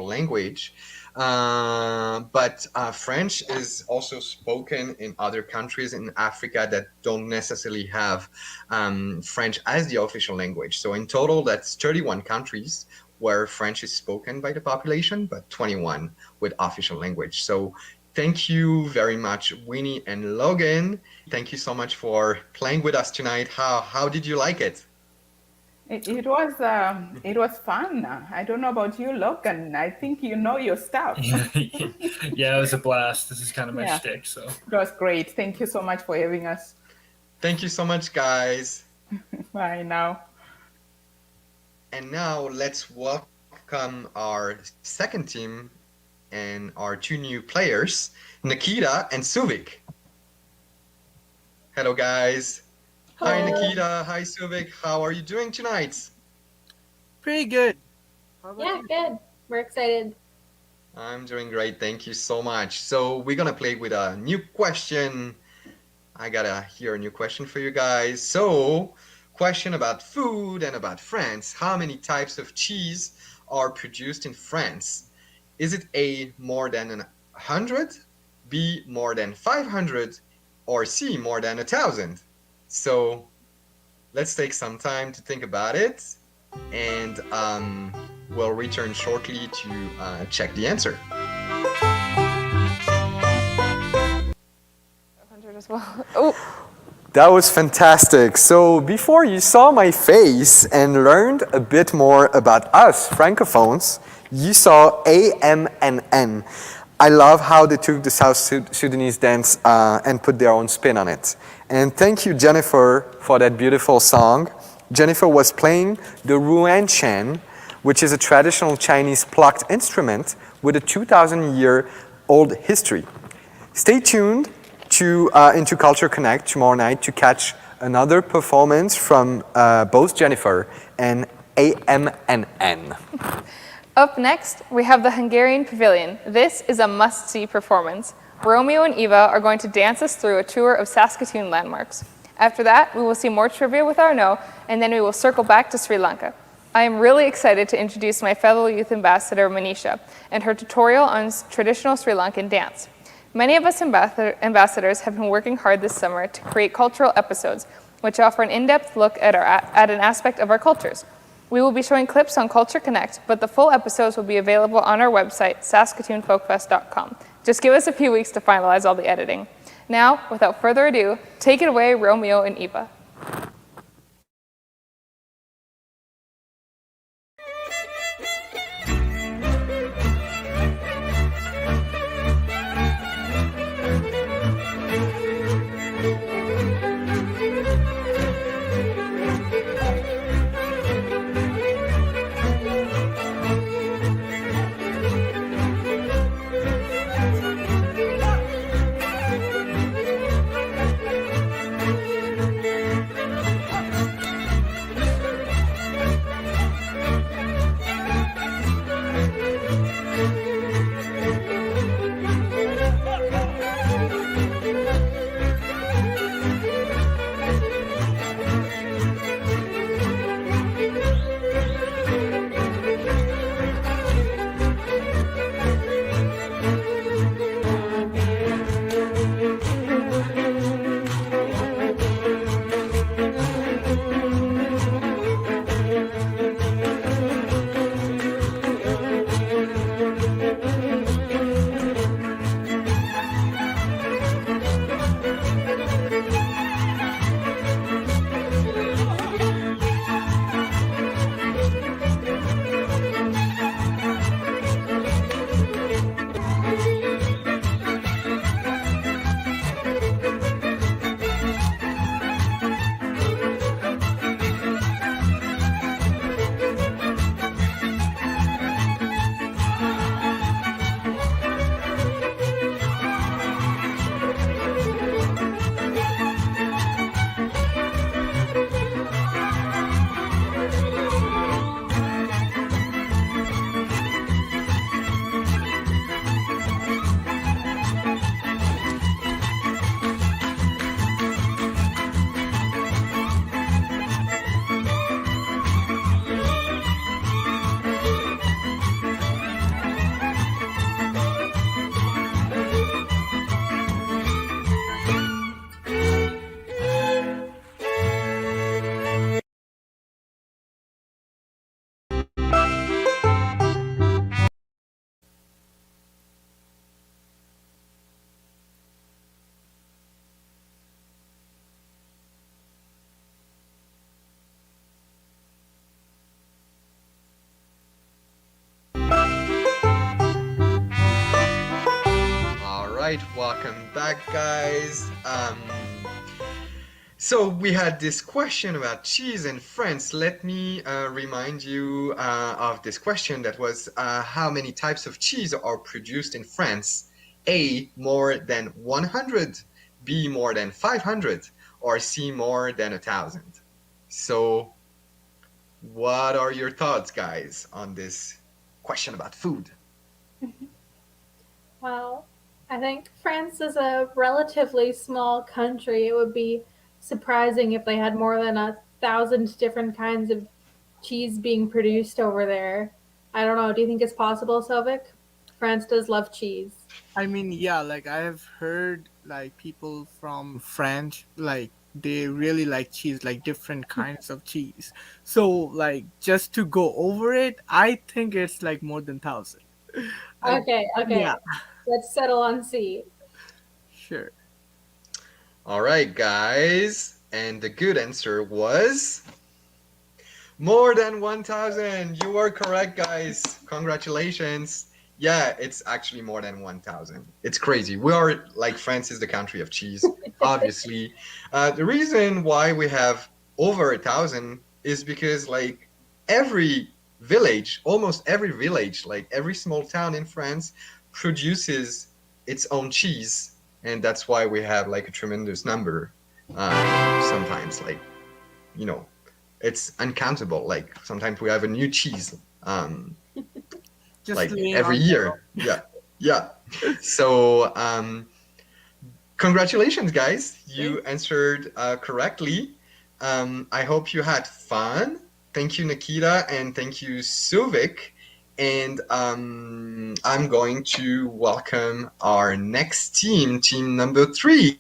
language. But French is also spoken in other countries in Africa that don't necessarily have French as the official language. So in total, that's 31 countries where French is spoken by the population, but 21 with official language. So thank you very much, Winnie and Logan. Thank you so much for playing with us tonight. How did you like it? It was fun. I don't know about you, Logan. I think you know your stuff. Yeah, it was a blast. This is kind of my shtick. So it was great. Thank you so much for having us. Thank you so much, guys. Bye now. And now let's welcome our second team and our two new players, Nikita and Suvik. Hello, guys. Hi, Nikita. Hi, Suvik. How are you doing tonight? Pretty good. Yeah, good. We're excited. I'm doing great. Thank you so much. So we're going to play with a new question. I got to hear a new question for you guys. So question about food and about France. How many types of cheese are produced in France? Is it A, more than 100, B, more than 500, or C, more than 1,000? So let's take some time to think about it, and we'll return shortly to check the answer. 500 as well. Oh. That was fantastic. So before you saw my face and learned a bit more about us Francophones, you saw A, M, and N. I love how they took the South Sudanese dance and put their own spin on it. And thank you, Jennifer, for that beautiful song. Jennifer was playing the ruanshan, which is a traditional Chinese plucked instrument with a 2,000-year old history. Stay tuned to into Culture Connect tomorrow night to catch another performance from both Jennifer and AMNN. Up next, we have the Hungarian Pavilion. This is a must-see performance. Romeo and Eva are going to dance us through a tour of Saskatoon landmarks. After that, we will see more trivia with Arnaud, and then we will circle back to Sri Lanka. I am really excited to introduce my fellow youth ambassador, Manisha, and her tutorial on traditional Sri Lankan dance. Many of us ambassadors have been working hard this summer to create cultural episodes, which offer an in-depth look at an aspect of our cultures. We will be showing clips on Culture Connect, but the full episodes will be available on our website, saskatoonfolkfest.com. Just give us a few weeks to finalize all the editing. Now, without further ado, take it away, Romeo and Eva. Welcome back, guys. So we had this question about cheese in France. Let me remind you of this question that was how many types of cheese are produced in France? A, more than 100, B, more than 500, or C, more than 1,000. So what are your thoughts, guys, on this question about food? Well, I think France is a relatively small country. It would be surprising if they had more than 1,000 different kinds of cheese being produced over there. I don't know. Do you think it's possible, Selvik? France does love cheese. I mean, yeah, like I have heard like people from France, like they really like cheese, like different kinds of cheese. So like just to go over it, I think it's like more than 1,000. Okay. Yeah. Let's settle on C. Sure. All right, guys. And the good answer was more than 1,000. You are correct, guys. Congratulations. Yeah, it's actually more than 1,000. It's crazy. We are like France is the country of cheese, obviously. The reason why we have over 1,000 is because like every village, almost every village, like every small town in France produces its own cheese, and that's why we have like a tremendous number. Sometimes, like, you know, it's uncountable. Like sometimes we have a new cheese, Just like laying every on year. Yeah. So congratulations, guys! You answered correctly. I hope you had fun. Thank you, Nikita, and thank you, Suvik. And I'm going to welcome our next team, team number 3,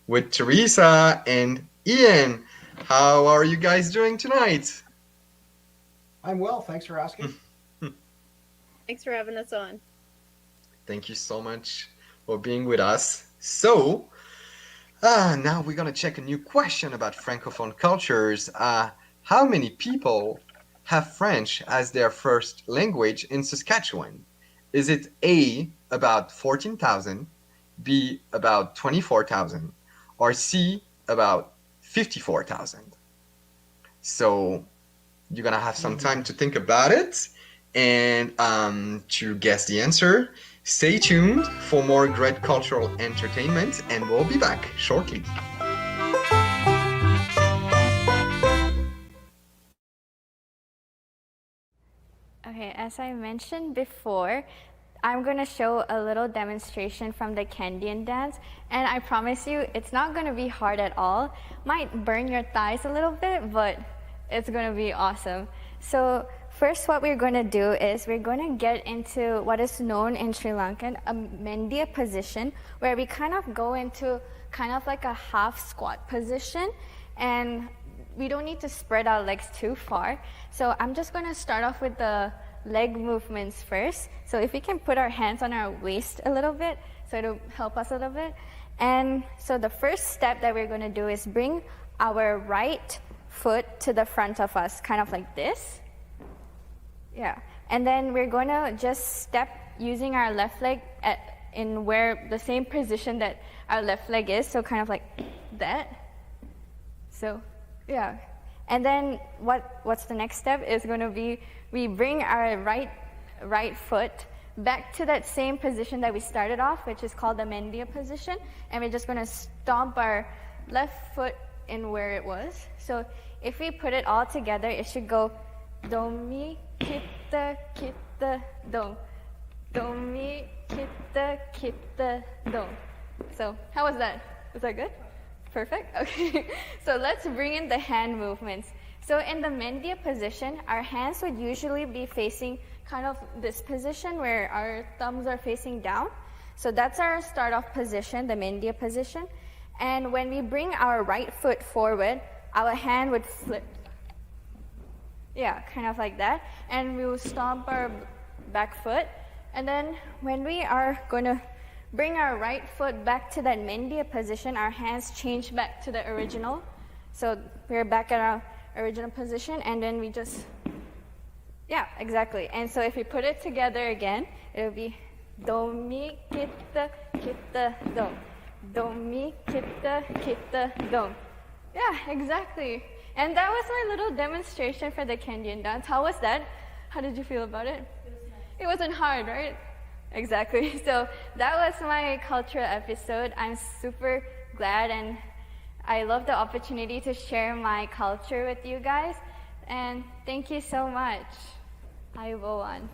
with Teresa and Ian. How are you guys doing tonight? I'm well, thanks for asking. Thanks for having us on. Thank you so much for being with us. So, now we're going to check a new question about Francophone cultures. How many people have French as their first language in Saskatchewan? Is it A, about 14,000, B, about 24,000, or C, about 54,000? So you're going to have some time to think about it and to guess the answer. Stay tuned for more great cultural entertainment, and we'll be back shortly. Okay, as I mentioned before, I'm going to show a little demonstration from the Canadian dance, and I promise you it's not going to be hard at all. Might burn your thighs a little bit, but it's going to be awesome. So first what we're going to do is we're going to get into what is known in Sri Lankan a Mendia position, where we kind of go into kind of like a half squat position, and we don't need to spread our legs too far. So I'm just going to start off with the leg movements first. So if we can put our hands on our waist a little bit, so it'll help us a little bit. And so the first step that we're going to do is bring our right foot to the front of us, kind of like this. Yeah. And then we're going to just step using our left leg in where the same position that our left leg is, so kind of like that. So yeah. And then what's the next step is going to be we bring our right foot back to that same position that we started off, which is called the Mendia position, and we're just going to stomp our left foot in where it was. So if we put it all together, it should go do mi kita kita do, do mi kita kita do. So how was that? Was that good? Perfect. Okay. So let's bring in the hand movements. So in the Mendia position, our hands would usually be facing kind of this position where our thumbs are facing down. So that's our start off position, the Mendia position. And when we bring our right foot forward, our hand would flip. Yeah, kind of like that. And we will stomp our back foot. And then when we are going to bring our right foot back to that Mendia position, our hands change back to the original. So we're back at our original position, and then we just, yeah, exactly. And so if we put it together again, it'll be do mi kita kita do, do mi kita kita do. Yeah, exactly. And that was my little demonstration for the Canadian dance. How was that? How did you feel about it? It wasn't hard, right? Exactly. So that was my cultural episode. I'm super glad, and I love the opportunity to share my culture with you guys. And thank you so much. Ayubowan.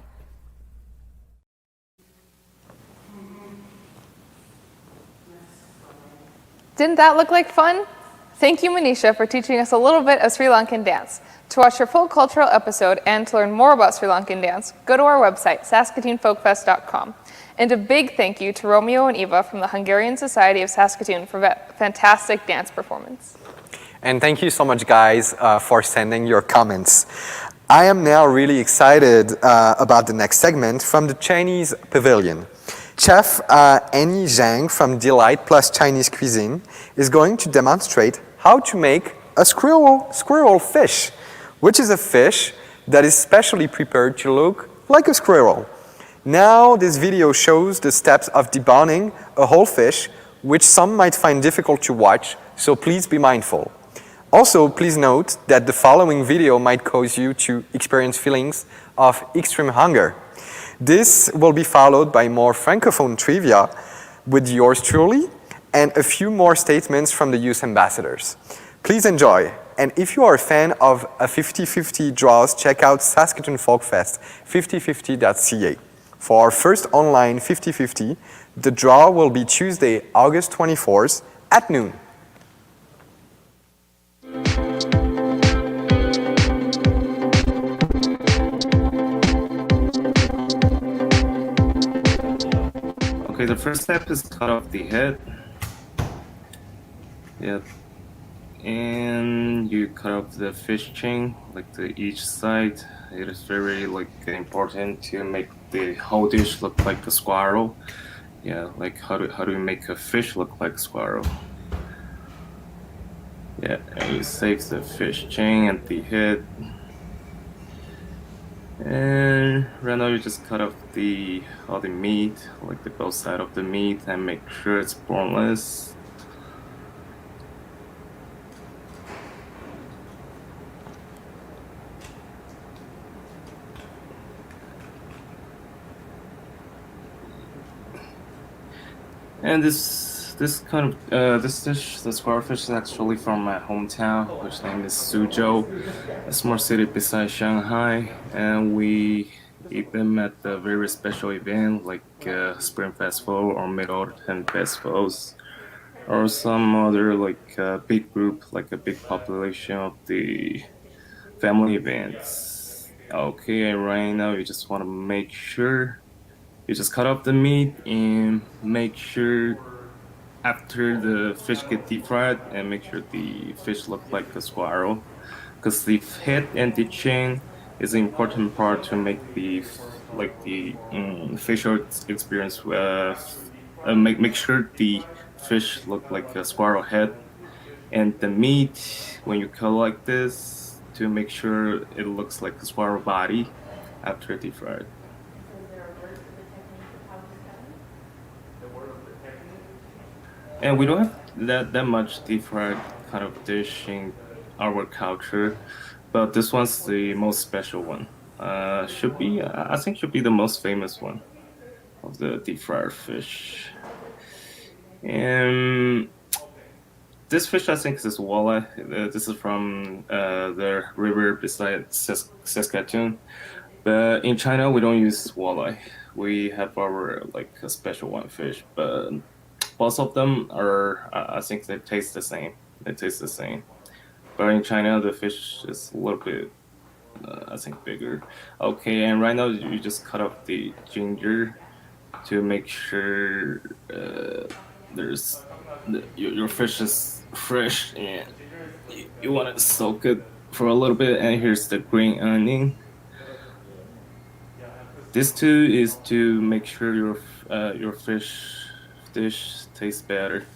Didn't that look like fun? Thank you, Manisha, for teaching us a little bit of Sri Lankan dance. To watch your full cultural episode and to learn more about Sri Lankan dance, go to our website, saskatoonfolkfest.com. And a big thank you to Romeo and Eva from the Hungarian Society of Saskatoon for that fantastic dance performance. And thank you so much, guys, for sending your comments. I am now really excited about the next segment from the Chinese Pavilion. Chef Annie Zhang from Delight Plus Chinese Cuisine is going to demonstrate how to make a squirrel fish, which is a fish that is specially prepared to look like a squirrel. Now this video shows the steps of deboning a whole fish, which some might find difficult to watch, so please be mindful. Also, please note that the following video might cause you to experience feelings of extreme hunger. This will be followed by more francophone trivia with yours truly and a few more statements from the youth ambassadors. Please enjoy. And if you are a fan of a 50-50 draws, check out Saskatoon Folk Fest, 5050.ca. For our first online 50-50, the draw will be Tuesday, August 24th at noon. Okay, the first step is cut off the head. Yeah. And you cut off the fish chain, like to each side. It is very important to make the whole dish look like a squirrel. Yeah, like how do you make a fish look like squirrel? Yeah, and you save the fish chain and the head. And right now you just cut off all the meat, like the both side of the meat, and make sure it's boneless. And this dish, the squirrelfish, is actually from my hometown, which name is Suzhou, a small city beside Shanghai, and we eat them at a very special event like Spring Festival or Mid-Autumn Festivals, or some other big group, like a big population of the family events. Okay, right now you just want to make sure you just cut off the meat and make sure after the fish get deep fried and make sure the fish look like a squirrel, because the head and the chain is an important part to make the facial experience. Make sure the fish look like a squirrel head, and the meat when you cut like this to make sure it looks like a squirrel body after deep fried. And we don't have that much deep fried kind of dish in our culture, but this one's the most special one. I think should be the most famous one of the deep fried fish. And this fish, I think, is walleye. This is from the river beside Saskatoon. But in China, we don't use walleye. We have our a special one fish, but both of them are, I think they taste the same. They taste the same. But in China, the fish is a little bit, I think, bigger. Okay, and right now you just cut off the ginger to make sure your fish is fresh and you want to soak it for a little bit. And here's the green onion. This too is to make sure your fish dish tastes better.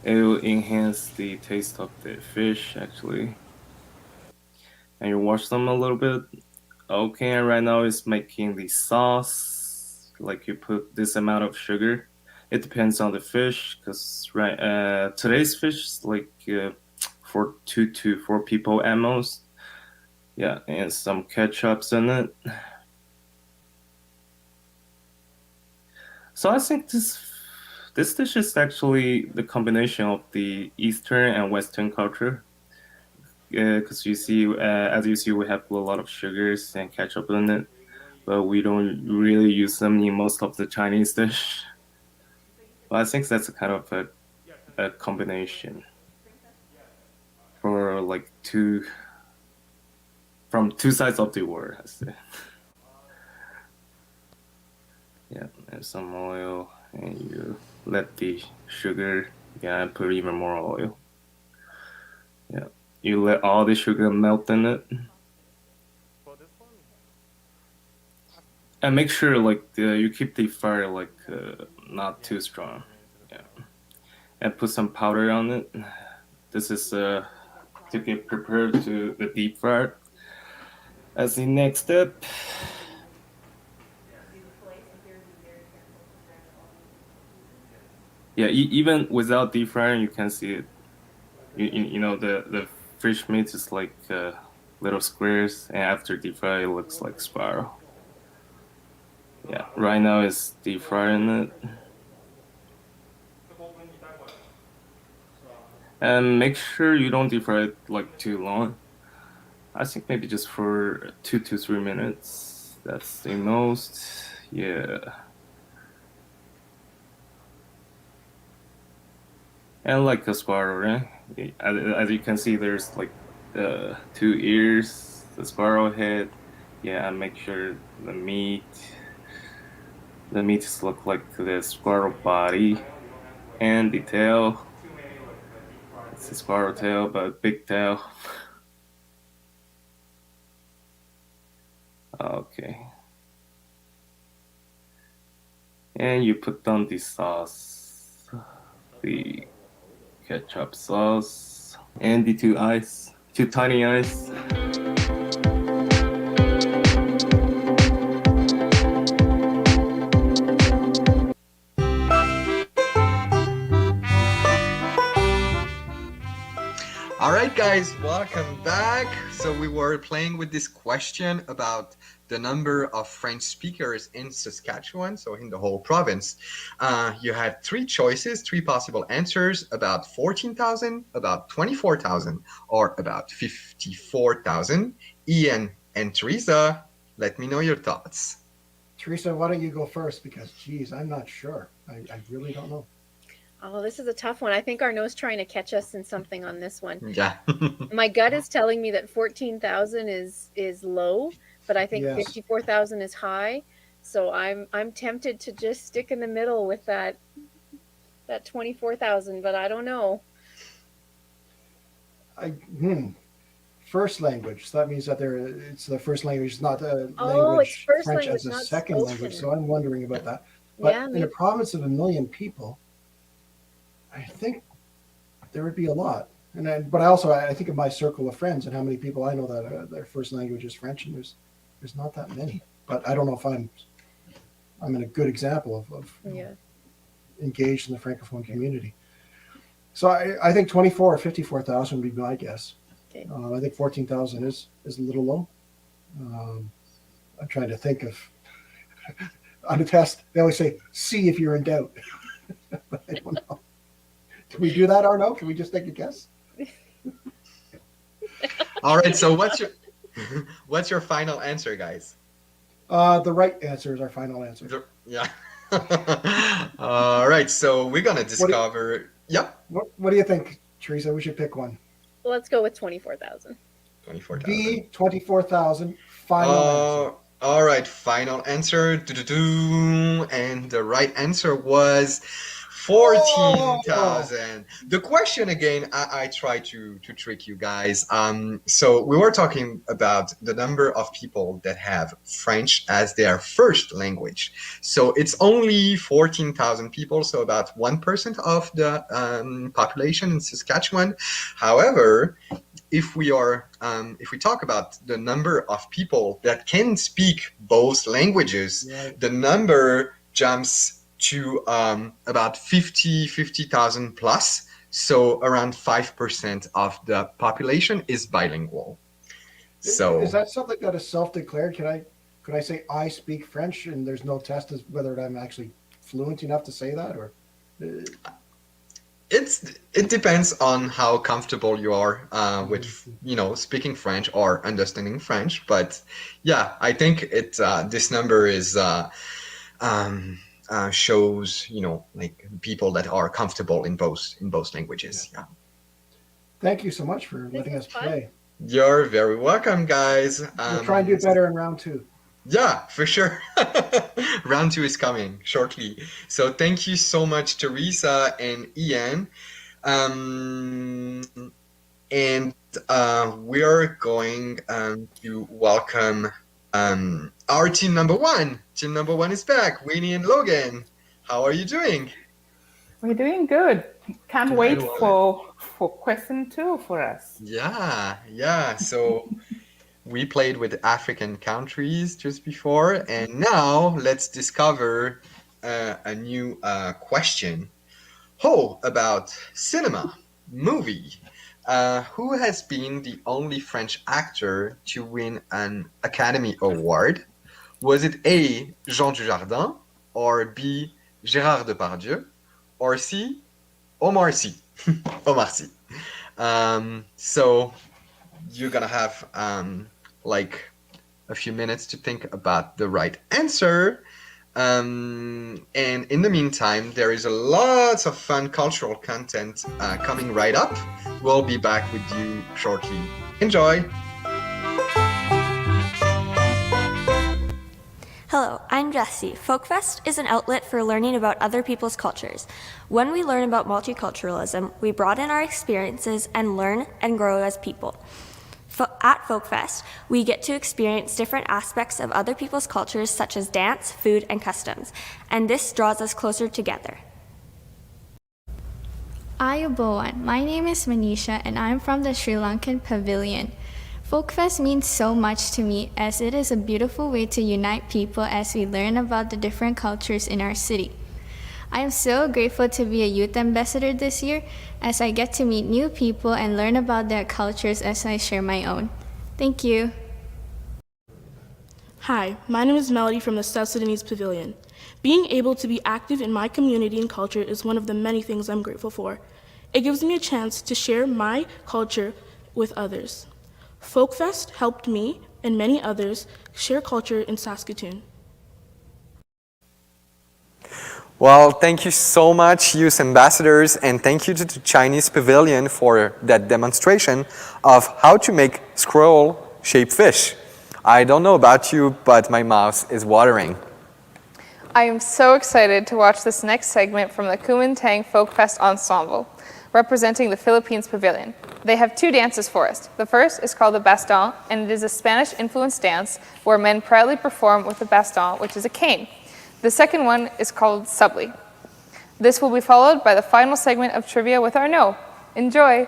It will enhance the taste of the fish actually. And you wash them a little bit. Okay, and right now it's making the sauce. Like you put this amount of sugar. It depends on the fish, because today's fish is for 2 to 4 people at most. Yeah, and some ketchups in it. So I think this dish is actually the combination of the Eastern and Western culture. Because as you see, we have a lot of sugars and ketchup in it, but we don't really use them in most of the Chinese dish. But I think that's a kind of a combination for from two sides of the world, I say. Yeah, and some oil, and you let the sugar, put even more oil. Yeah, you let all the sugar melt in it. And make sure you keep the fire not too strong. Yeah, and put some powder on it. This is to get prepared to the deep fry. As the next step. Yeah, even without deep frying, you can see it. You know the fish meat is like little squares, and after deep fry, it looks like spiral. Yeah, right now it's deep frying it. And make sure you don't deep fry it like too long. I think maybe just for 2 to 3 minutes. That's the most. Yeah. And like a squirrel, right? As you can see, there's like 2 ears, the squirrel head. Yeah, and make sure the meat look like the squirrel body, and the tail. It's a squirrel tail, but big tail. Okay. And you put on the sauce, the ketchup sauce, and the 2 tiny eyes. All right, guys, welcome back. So we were playing with this question about the number of French speakers in Saskatchewan, so in the whole province. You had 3 choices, 3 possible answers: about 14,000, about 24,000, or about 54,000. Ian and Teresa, let me know your thoughts. Teresa, why don't you go first? Because, geez, I'm not sure. I really don't know. Oh, this is a tough one. I think Arnaud's trying to catch us in something on this one. Yeah. My gut is telling me that 14,000 is low, but I think Yes. 54,000 is high. So I'm tempted to just stick in the middle with that 24,000, but I don't know. First language. So that means that it's the first language, not a Oh, language it's first French language, as a not second spoken. language. So I'm wondering about that. But Yeah, in a maybe. province of 1 million people, I think there would be a lot. But I think of my circle of friends and how many people I know that their first language is French, and there's not that many. But I don't know if I'm in a good example of Yeah. engaged in the Francophone community. So I think 24 or 54,000 would be my guess. Okay. I think 14,000 is a little low. I'm trying to think of on a test. They always say, "See if you're in doubt." But I don't know. Can we do that, Arnaud? Can we just take a guess? All right, so what's your final answer, guys? The right answer is our final answer. Yeah. All right, so we're gonna discover. Yep. What do you think, Teresa? We should pick one. Well, let's go with 24,000. 24,000. B, 24,000. Final answer. All right, final answer. Do-do-do. And the right answer was 14,000. The question again, I try to trick you guys. So we were talking about the number of people that have French as their first language. So it's only 14,000 people, so about 1% of the population in Saskatchewan. However, if we talk about the number of people that can speak both languages, Right. the number jumps to about 50,000 plus. So around 5% of the population is bilingual. So Is that something that is self-declared? Could I say I speak French and there's no test as whether I'm actually fluent enough to say that, or? it depends on how comfortable you are with speaking French or understanding French. But yeah, I think this number is shows like people that are comfortable in both languages. Yeah. Thank you so much for letting us play. You're very welcome, guys. We'll try and do better in round 2. Yeah, for sure. Round 2 is coming shortly. So thank you so much, Teresa and Ian. And we are going to welcome our team number 1. Team number 1 is back. Winnie and Logan. How are you doing? We're doing good. Can't wait for question 2 for us. Yeah. So we played with African countries just before, and now let's discover a new question. About cinema, movie. Who has been the only French actor to win an Academy Award? Was it A, Jean Dujardin, or B, Gérard Depardieu, or C, Omar Sy? Omar Sy. So you're gonna have like a few minutes to think about the right answer. And in the meantime, there is a lots of fun cultural content coming right up. We'll be back with you shortly. Enjoy! Hello, I'm Jessie. Folkfest is an outlet for learning about other people's cultures. When we learn about multiculturalism, we broaden our experiences and learn and grow as people. At Folkfest, we get to experience different aspects of other people's cultures such as dance, food, and customs, and this draws us closer together. Ayubowan, my name is Manisha and I'm from the Sri Lankan Pavilion. Folkfest means so much to me as it is a beautiful way to unite people as we learn about the different cultures in our city. I am so grateful to be a youth ambassador this year as I get to meet new people and learn about their cultures as I share my own. Thank you. Hi, my name is Melody from the South Sudanese Pavilion. Being able to be active in my community and culture is one of the many things I'm grateful for. It gives me a chance to share my culture with others. Folkfest helped me and many others share culture in Saskatoon. Well, thank you so much, youth ambassadors, and thank you to the Chinese Pavilion for that demonstration of how to make scroll-shaped fish. I don't know about you, but my mouth is watering. I am so excited to watch this next segment from the Kumintang Folkfest Ensemble, representing the Philippines Pavilion. They have two dances for us. The first is called the baston, and it is a Spanish-influenced dance where men proudly perform with the baston, which is a cane. The second one is called subli. This will be followed by the final segment of trivia with our No. Enjoy!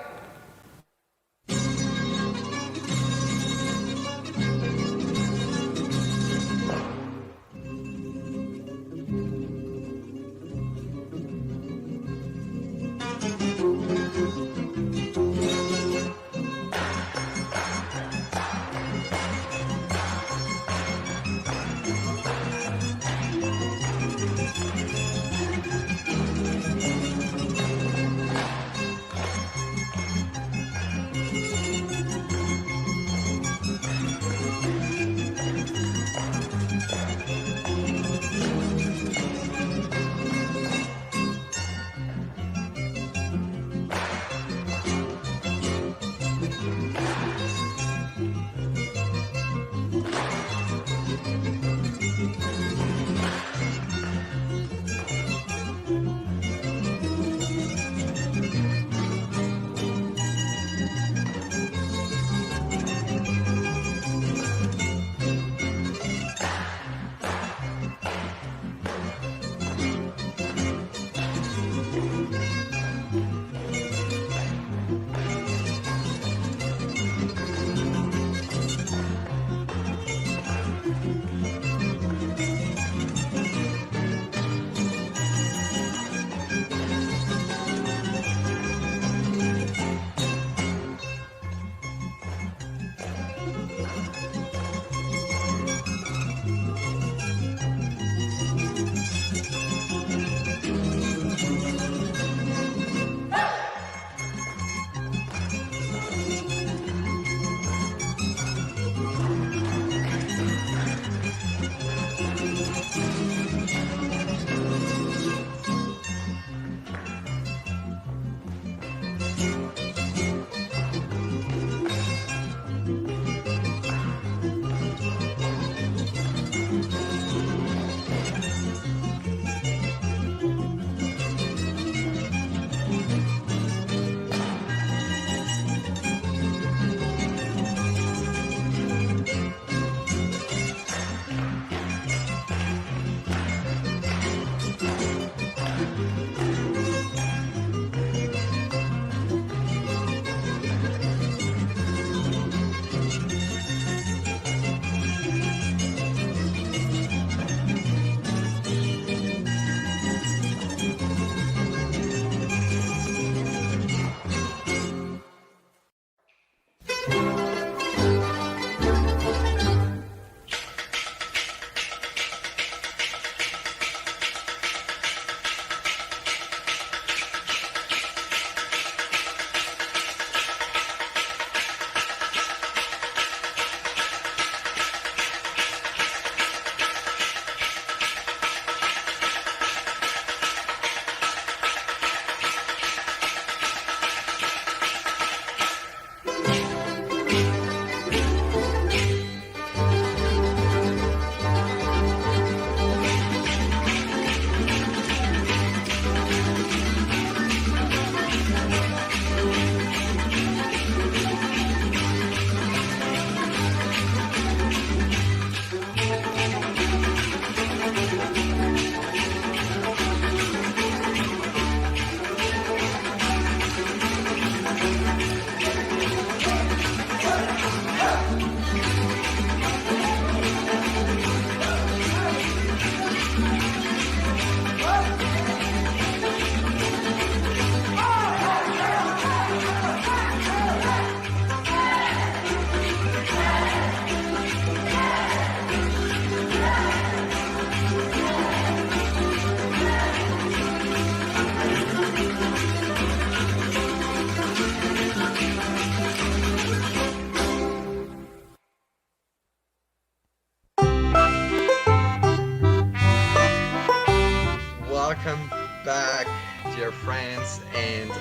France, and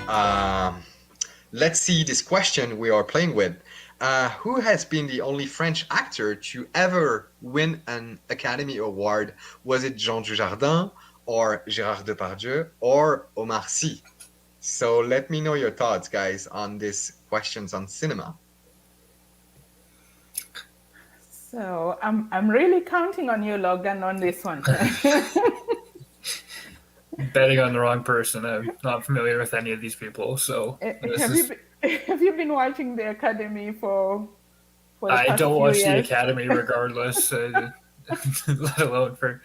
let's see this question we are playing with. Who has been the only French actor to ever win an Academy Award? Was it Jean Dujardin, or Gérard Depardieu, or Omar Sy? So let me know your thoughts, guys, on these questions on cinema. So I'm really counting on you, Logan, on this one. Betting on the wrong person. I'm not familiar with any of these people, so Have you been watching the Academy for the I past don't few watch the years? Academy regardless, let alone for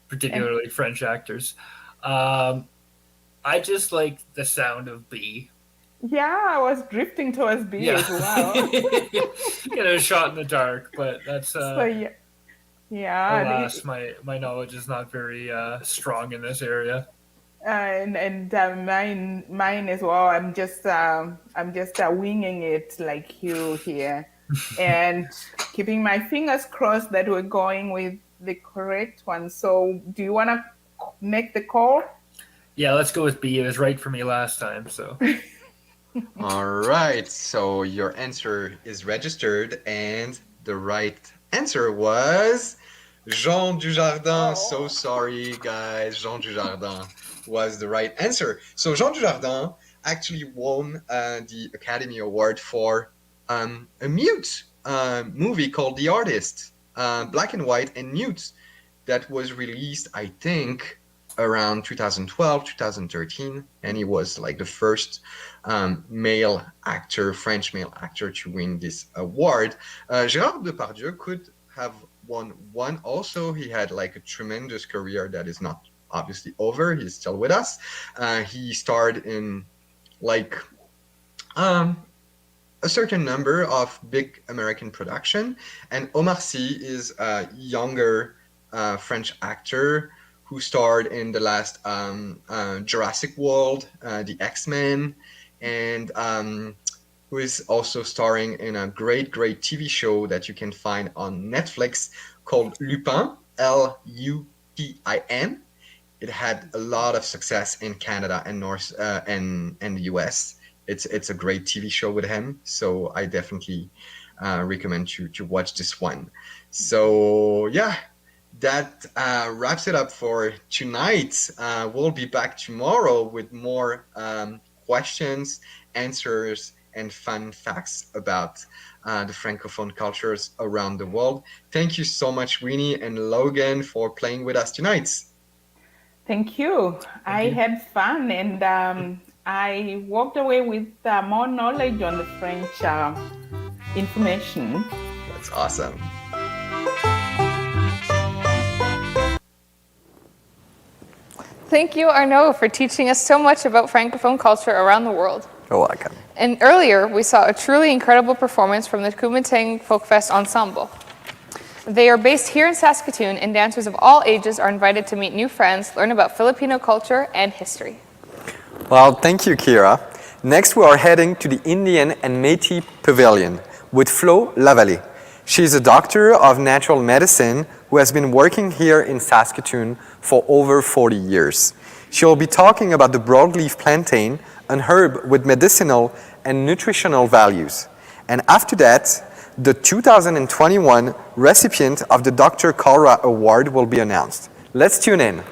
particularly French actors. I just like the sound of B. Yeah, I was drifting towards B as well. Get a shot in the dark, but that's So yeah, alas, my knowledge is not very strong in this area. and mine as well. I'm just winging it like you here, and keeping my fingers crossed that we're going with the correct one. So, do you want to make the call? Yeah, let's go with B. It was right for me last time, so. All right, so your answer is registered, and the right answer was Jean Dujardin. So sorry, guys. Jean Dujardin was the right answer. So Jean Dujardin actually won the Academy Award for a mute movie called The Artist, black and white and mute, that was released, I think, around 2012, 2013, and he was like the first male actor, French male actor, to win this award. Gérard Depardieu could have won one also. He had like a tremendous career that is not obviously over. He's still with us. He starred in like a certain number of big American production, and Omar Sy is a younger French actor who starred in the last Jurassic World, the X-Men, and who is also starring in a great TV show that you can find on Netflix called Lupin, Lupin. It had a lot of success in Canada and and the US. It's a great TV show with him, so I definitely recommend you to watch this one. So yeah, that wraps it up for tonight. We'll be back tomorrow with more questions, answers, and fun facts about the Francophone cultures around the world. Thank you so much, Winnie and Logan, for playing with us tonight. Thank you. I had fun, and I walked away with more knowledge on the French information. That's awesome. Thank you, Arnaud, for teaching us so much about Francophone culture around the world. You're welcome. And earlier, we saw a truly incredible performance from the Kumatang Folkfest Ensemble. They are based here in Saskatoon, and dancers of all ages are invited to meet new friends, learn about Filipino culture and history. Well, thank you, Kira. Next, we are heading to the Indian and Métis Pavilion with Flo Lavallée. She's a doctor of natural medicine who has been working here in Saskatoon for over 40 years. She'll be talking about the broadleaf plantain, an herb with medicinal and nutritional values. And after that, the 2021 recipient of the Dr. Kalra Award will be announced. Let's tune in.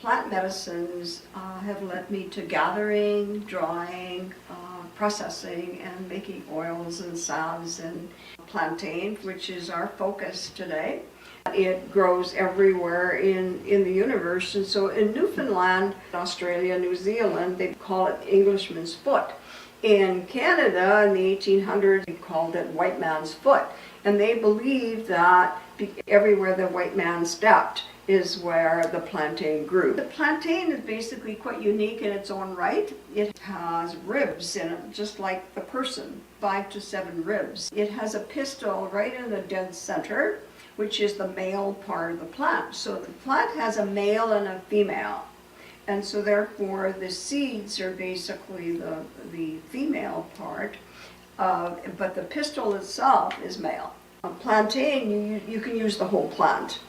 Plant medicines have led me to gathering, drying, processing, and making oils and salves and plantain, which is our focus today. It grows everywhere in the universe, and so in Newfoundland, Australia, New Zealand, they call it Englishman's foot. In Canada, in the 1800s, they called it white man's foot, and they believed that everywhere the white man stepped is where the plantain grew. The plantain is basically quite unique in its own right. It has ribs in it, just like the person, 5 to 7 ribs. It has a pistil right in the dead center, which is the male part of the plant. So the plant has a male and a female. And so therefore the seeds are basically the female part, but the pistil itself is male. A plantain, you can use the whole plant.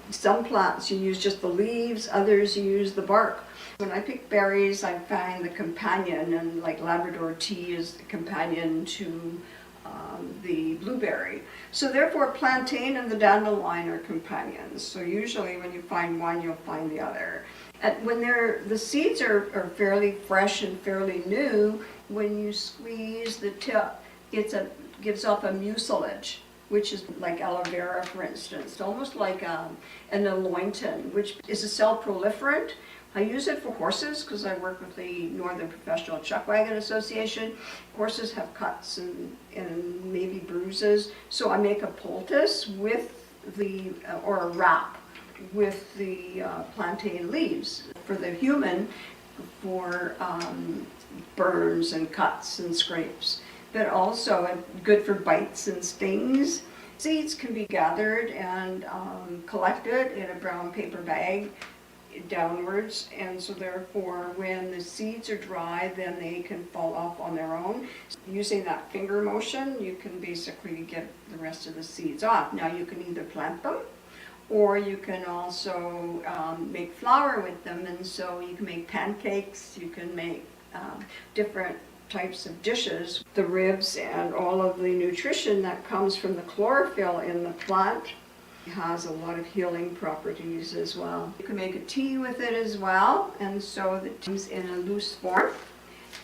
Some plants you use just the leaves, others you use the bark. When I pick berries, I find the companion, and like Labrador tea is the companion to the blueberry. So therefore plantain and the dandelion are companions. So usually when you find one, you'll find the other. And when the seeds are fairly fresh and fairly new, when you squeeze the tip, gives off a mucilage, which is like aloe vera, for instance, almost like an alointin, which is a cell proliferant. I use it for horses because I work with the Northern Professional Chuck Wagon Association. Horses have cuts and maybe bruises, so I make a poultice with or a wrap with the plantain leaves for the human for burns and cuts and scrapes, but also good for bites and stings. Seeds can be gathered and collected in a brown paper bag downwards, and so therefore when the seeds are dry, then they can fall off on their own. Using that finger motion, you can basically get the rest of the seeds off. Now you can either plant them, or you can also make flour with them, and so you can make pancakes, you can make different types of dishes. The ribs and all of the nutrition that comes from the chlorophyll in the plant has a lot of healing properties as well. You can make a tea with it as well, and so the tea's in a loose form,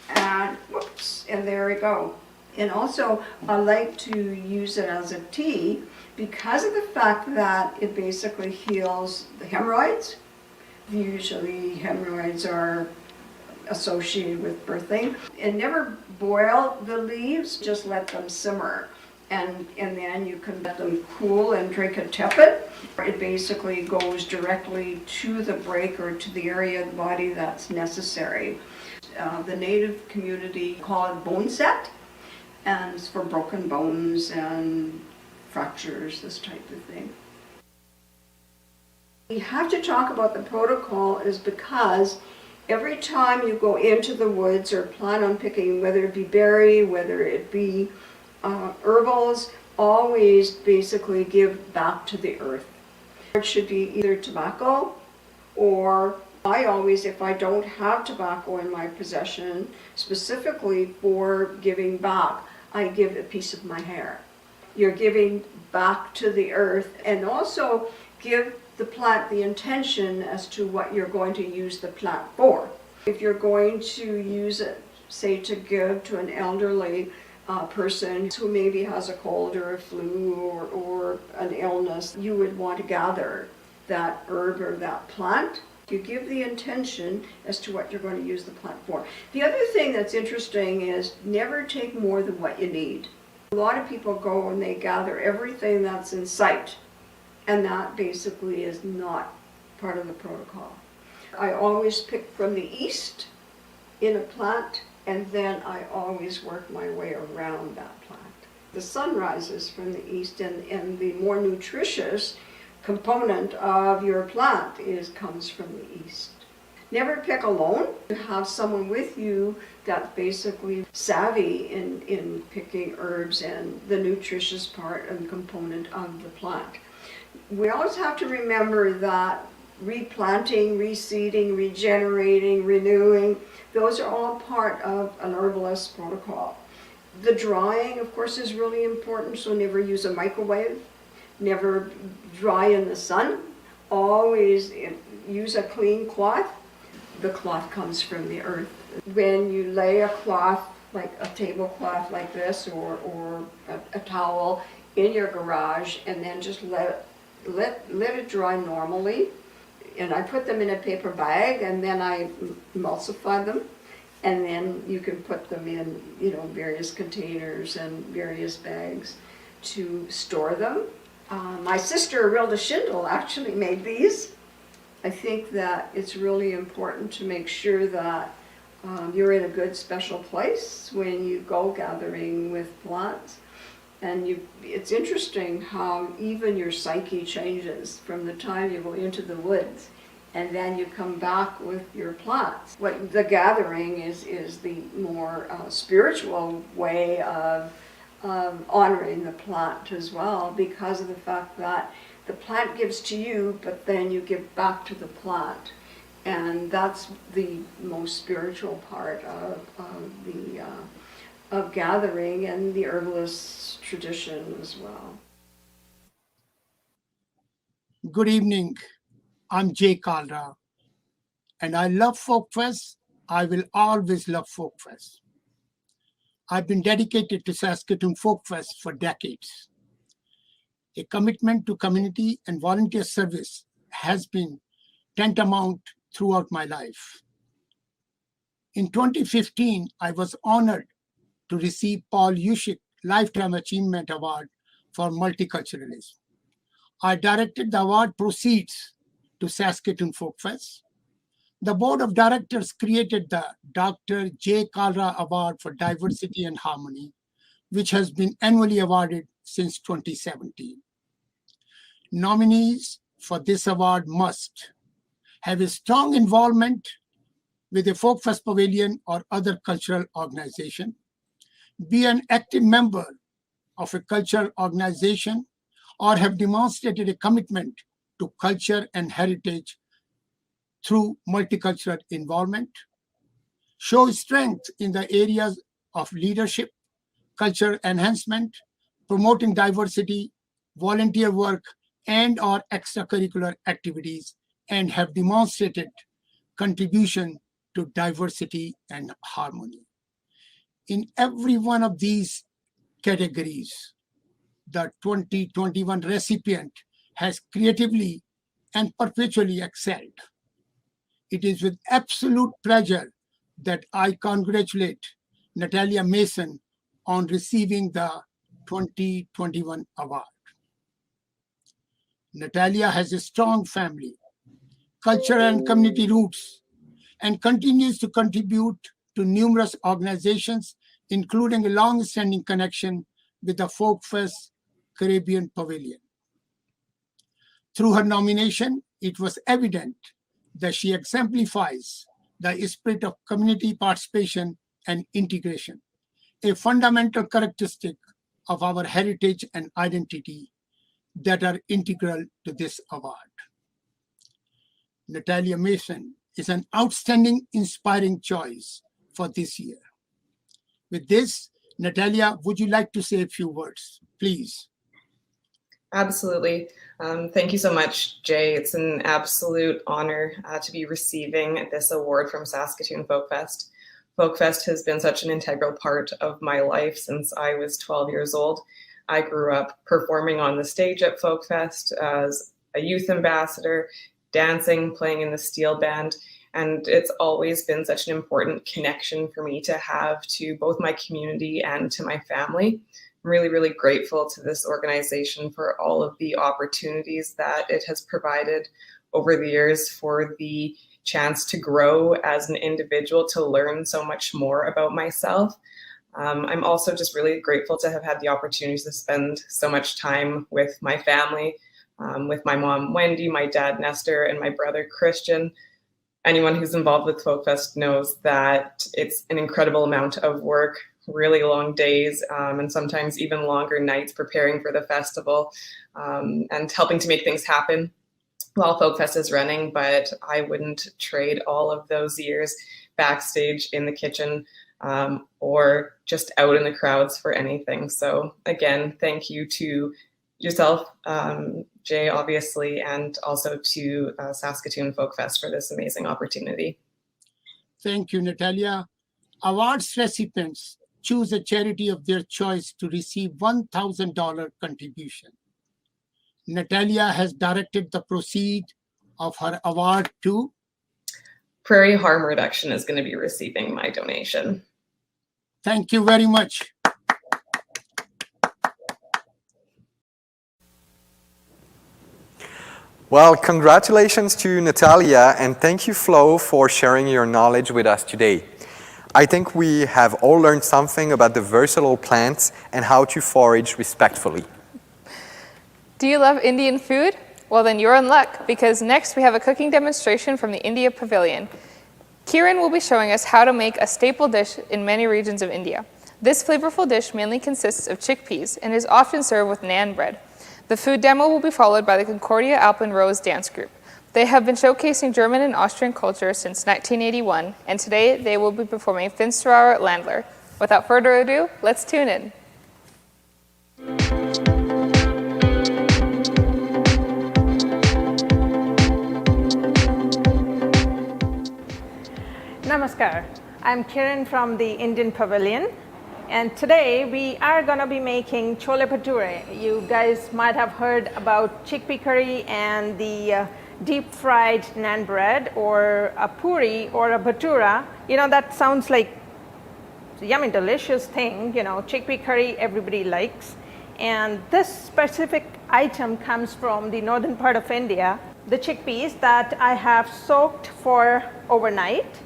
and whoops, and there we go. And also I like to use it as a tea because of the fact that it basically heals the hemorrhoids. Usually hemorrhoids are associated with birthing. And never boil the leaves, just let them simmer. And then you can let them cool and drink it tepid. It basically goes directly to the break or to the area of the body that's necessary. The native community call it bone set, and it's for broken bones and fractures, this type of thing. We have to talk about the protocol is because every time you go into the woods or plan on picking, whether it be berry, whether it be herbals, always basically give back to the earth. It should be either tobacco, or I always, if I don't have tobacco in my possession, specifically for giving back, I give a piece of my hair. You're giving back to the earth, and also give the plant the intention as to what you're going to use the plant for. If you're going to use it, say to give to an elderly person who maybe has a cold or a flu or an illness, you would want to gather that herb or that plant. You give the intention as to what you're going to use the plant for. The other thing that's interesting is never take more than what you need. A lot of people go and they gather everything that's in sight, and that basically is not part of the protocol. I always pick from the east in a plant, and then I always work my way around that plant. The sun rises from the east, and the more nutritious component of your plant comes from the east. Never pick alone. Have someone with you that's basically savvy in picking herbs and the nutritious part and component of the plant. We always have to remember that replanting, reseeding, regenerating, renewing, those are all part of an herbalist protocol. The drying, of course, is really important, so never use a microwave, never dry in the sun, always use a clean cloth. The cloth comes from the earth. When you lay a cloth, like a tablecloth like this, or a towel in your garage, and then just let it dry normally, and I put them in a paper bag, and then I emulsify them, and then you can put them in, various containers and various bags to store them. My sister, Rilda Schindel, actually made these. I think that it's really important to make sure that you're in a good special place when you go gathering with plants. And it's interesting how even your psyche changes from the time you go into the woods and then you come back with your plants. What the gathering is the more spiritual way of honoring the plant as well, because of the fact that the plant gives to you, but then you give back to the plant. And that's the most spiritual part of gathering and the herbalist tradition as well. Good evening. I'm Jay Kalra, and I love Folkfest. I will always love Folkfest. I've been dedicated to Saskatoon Folkfest for decades. A commitment to community and volunteer service has been tantamount throughout my life. In 2015, I was honored to receive Paul Yushik Lifetime Achievement Award for Multiculturalism. I directed the award proceeds to Saskatoon Folkfest. The board of directors created the Dr. J. Kalra Award for Diversity and Harmony, which has been annually awarded since 2017. Nominees for this award must have a strong involvement with a Folkfest pavilion or other cultural organization, be an active member of a cultural organization, or have demonstrated a commitment to culture and heritage through multicultural involvement, show strength in the areas of leadership, culture enhancement, promoting diversity, volunteer work, and/or extracurricular activities, and have demonstrated contribution to diversity and harmony. In every one of these categories, the 2021 recipient has creatively and perpetually excelled. It is with absolute pleasure that I congratulate Natalia Mason on receiving the 2021 award. Natalia has a strong family, cultural and community roots, and continues to contribute to numerous organizations, including a long-standing connection with the Folkfest Caribbean Pavilion. Through her nomination, it was evident that she exemplifies the spirit of community participation and integration, a fundamental characteristic of our heritage and identity that are integral to this award. Natalia Mason is an outstanding, inspiring choice for this year. With this, Natalia, would you like to say a few words, please? Absolutely. Thank you so much, Jay. It's an absolute honor to be receiving this award from Saskatoon Folkfest. Folkfest has been such an integral part of my life since I was 12 years old. I grew up performing on the stage at Folkfest as a youth ambassador, dancing, playing in the steel band, and it's always been such an important connection for me to have to both my community and to my family. I'm really, really grateful to this organization for all of the opportunities that it has provided over the years, for the chance to grow as an individual, to learn so much more about myself. I'm also just really grateful to have had the opportunity to spend so much time with my family, with my mom, Wendy, my dad, Nestor, and my brother, Christian. Anyone who's involved with Folkfest knows that it's an incredible amount of work, really long days, and sometimes even longer nights preparing for the festival and helping to make things happen while Folkfest is running. But I wouldn't trade all of those years backstage in the kitchen or just out in the crowds for anything. So again, thank you to yourself, Jay, obviously, and also to Saskatoon Folkfest for this amazing opportunity. Thank you, Natalia. Awards recipients choose a charity of their choice to receive $1,000 contribution. Natalia has directed the proceed of her award to Prairie Harm Reduction is going to be receiving my donation. Thank you very much. Well, congratulations to Natalia, and thank you, Flo, for sharing your knowledge with us today. I think we have all learned something about the versatile plants and how to forage respectfully. Do you love Indian food? Well, then you're in luck, because next we have a cooking demonstration from the India Pavilion. Kiran will be showing us how to make a staple dish in many regions of India. This flavorful dish mainly consists of chickpeas and is often served with naan bread. The food demo will be followed by the Concordia Alpen Rose dance group. They have been showcasing German and Austrian culture since 1981, and today they will be performing Finsterauer Landler. Without further ado, let's tune in. Namaskar. I'm Kiran from the Indian Pavilion, and today we are going to be making chole bhature. You guys might have heard about chickpea curry and the deep fried naan bread, or a puri or a bhatura. You know, that sounds like a yummy, delicious thing. You know, chickpea curry everybody likes. And this specific item comes from the northern part of India. The chickpeas that I have soaked for overnight.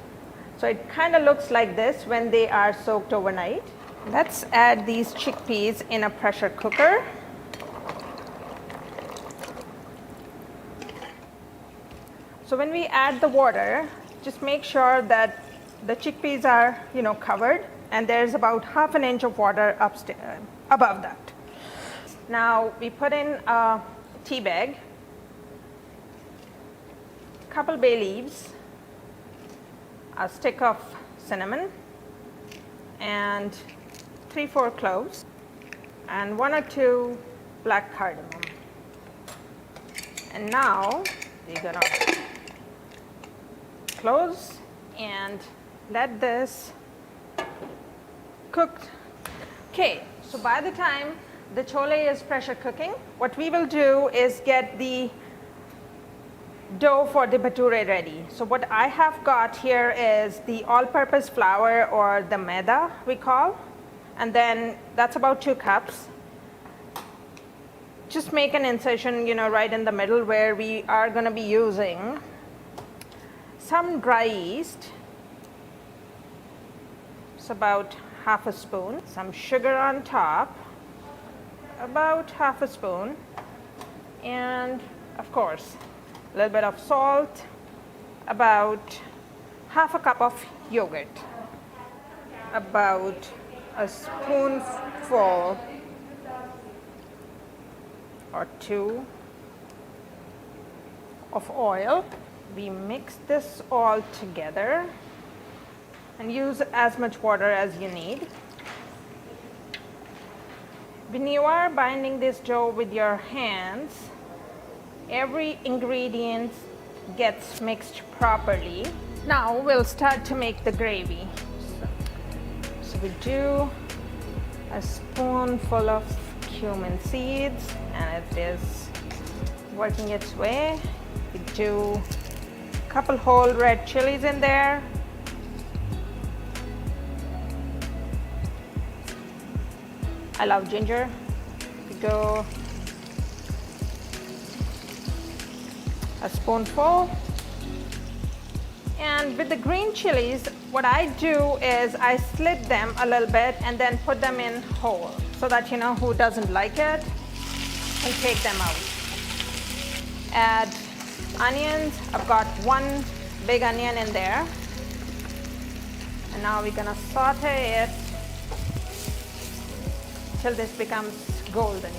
So it kind of looks like this when they are soaked overnight. Let's add these chickpeas in a pressure cooker. So when we add the water, just make sure that the chickpeas are, covered, and there's about ½ an inch of water upstairs, above that. Now we put in a tea bag, couple bay leaves, a stick of cinnamon, and 3-4 cloves, and 1 or 2 black cardamom. And now we're gonna close and let this cook. Okay, so by the time the chole is pressure cooking, what we will do is get the dough for the bhature ready. So what I have got here is the all-purpose flour, or the maida we call, and then that's about 2 cups. Just make an incision, right in the middle, where we are going to be using some dry yeast. It's about ½ a spoon. Some sugar on top, about ½ a spoon, and of course a little bit of salt, about ½ a cup of yogurt, about a spoonful or 2 of oil. We mix this all together and use as much water as you need. When you are binding this dough with your hands, every ingredient gets mixed properly. Now we'll start to make the gravy. So we do a spoonful of cumin seeds, and it is working its way. We do a couple whole red chilies in there. I love ginger. We go a spoonful. And with the green chilies, what I do is I slit them a little bit and then put them in whole, so that who doesn't like it can take them out. Add onions. I've got 1 big onion in there. And now we're gonna saute it till this becomes golden.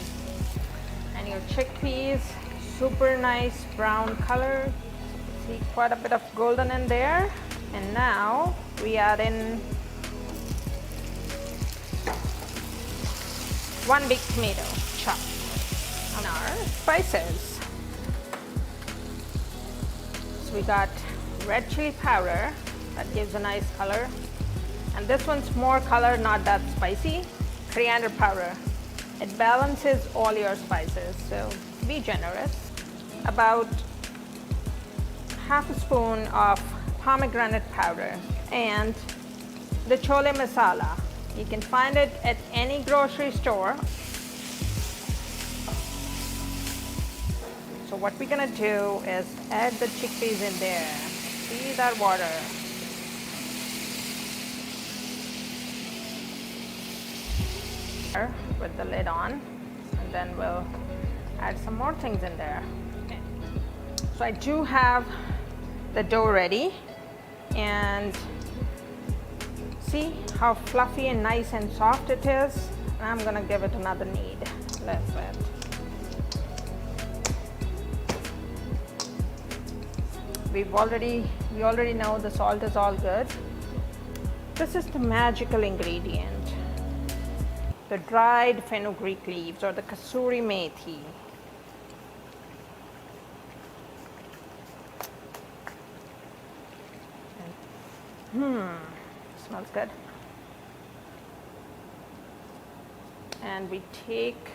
And your chickpeas, super nice brown color. See quite a bit of golden in there. And now we add in 1 big tomato chopped. And our spices. So we got red chili powder, that gives a nice color. And this one's more color, not that spicy. Coriander powder. It balances all your spices, so be generous. About ½ a spoon of pomegranate powder, and the chole masala. You can find it at any grocery store. So what we're gonna do is add the chickpeas in there. See that water. With the lid on, and then we'll add some more things in there. So I do have the dough ready, and see how fluffy and nice and soft it is. I'm gonna give it another knead. Let's we already know the salt is all good. This is the magical ingredient, the dried fenugreek leaves or the kasuri methi. Smells good. And we take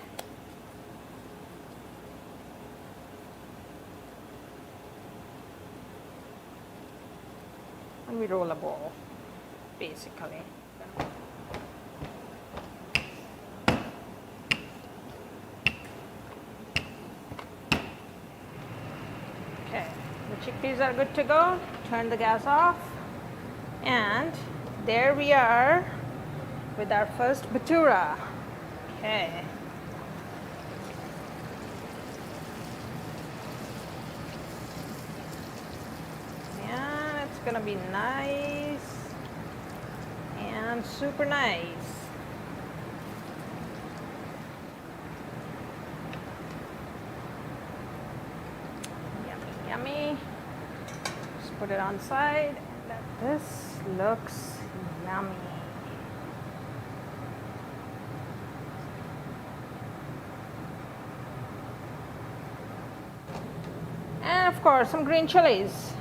and we roll a ball, basically. Okay, the chickpeas are good to go. Turn the gas off. And there we are with our first bhatura. Okay. And it's gonna be nice and super nice. Yummy, yummy. Just put it on side. This looks yummy. And of course, some green chilies.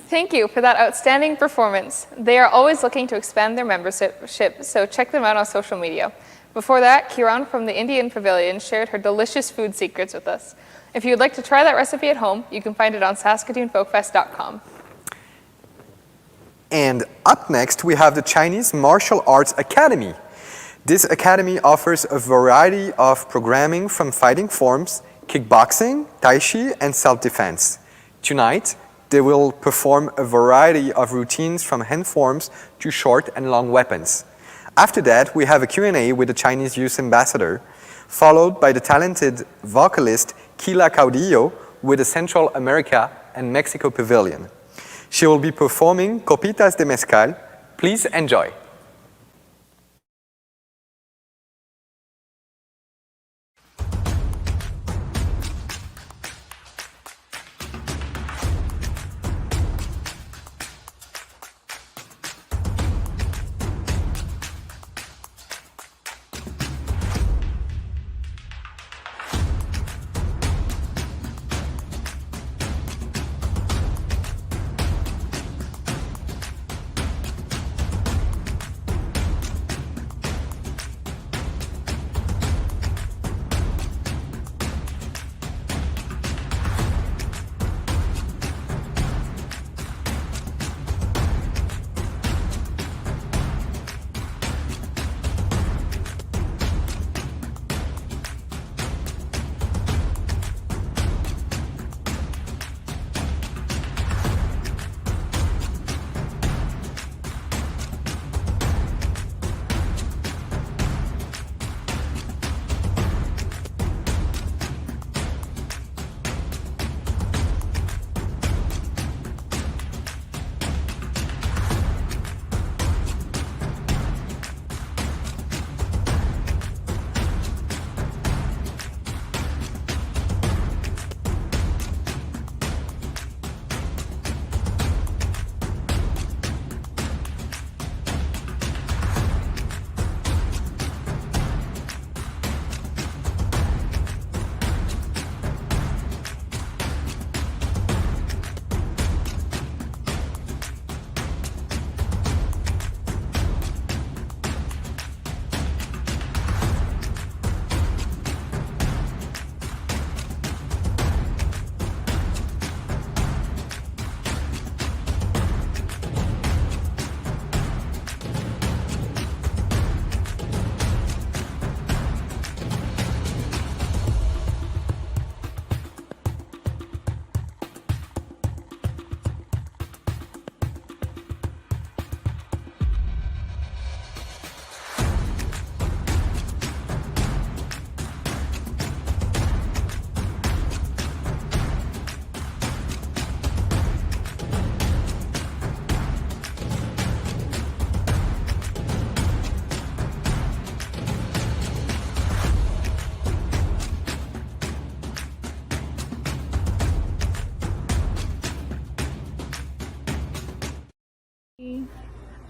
Thank you for that outstanding performance. They are always looking to expand their membership, so check them out on social media. Before that, Kiran from the Indian Pavilion shared her delicious food secrets with us. If you'd like to try that recipe at home, you can find it on saskatoonfolkfest.com. And up next, we have the Chinese Martial Arts Academy. This academy offers a variety of programming from fighting forms, kickboxing, tai chi, and self-defense. Tonight, they will perform a variety of routines from hand forms to short and long weapons. After that, we have a Q&A with the Chinese Youth Ambassador, followed by the talented vocalist Kila Caudillo with the Central America and Mexico Pavilion. She will be performing Copitas de Mezcal, Please enjoy.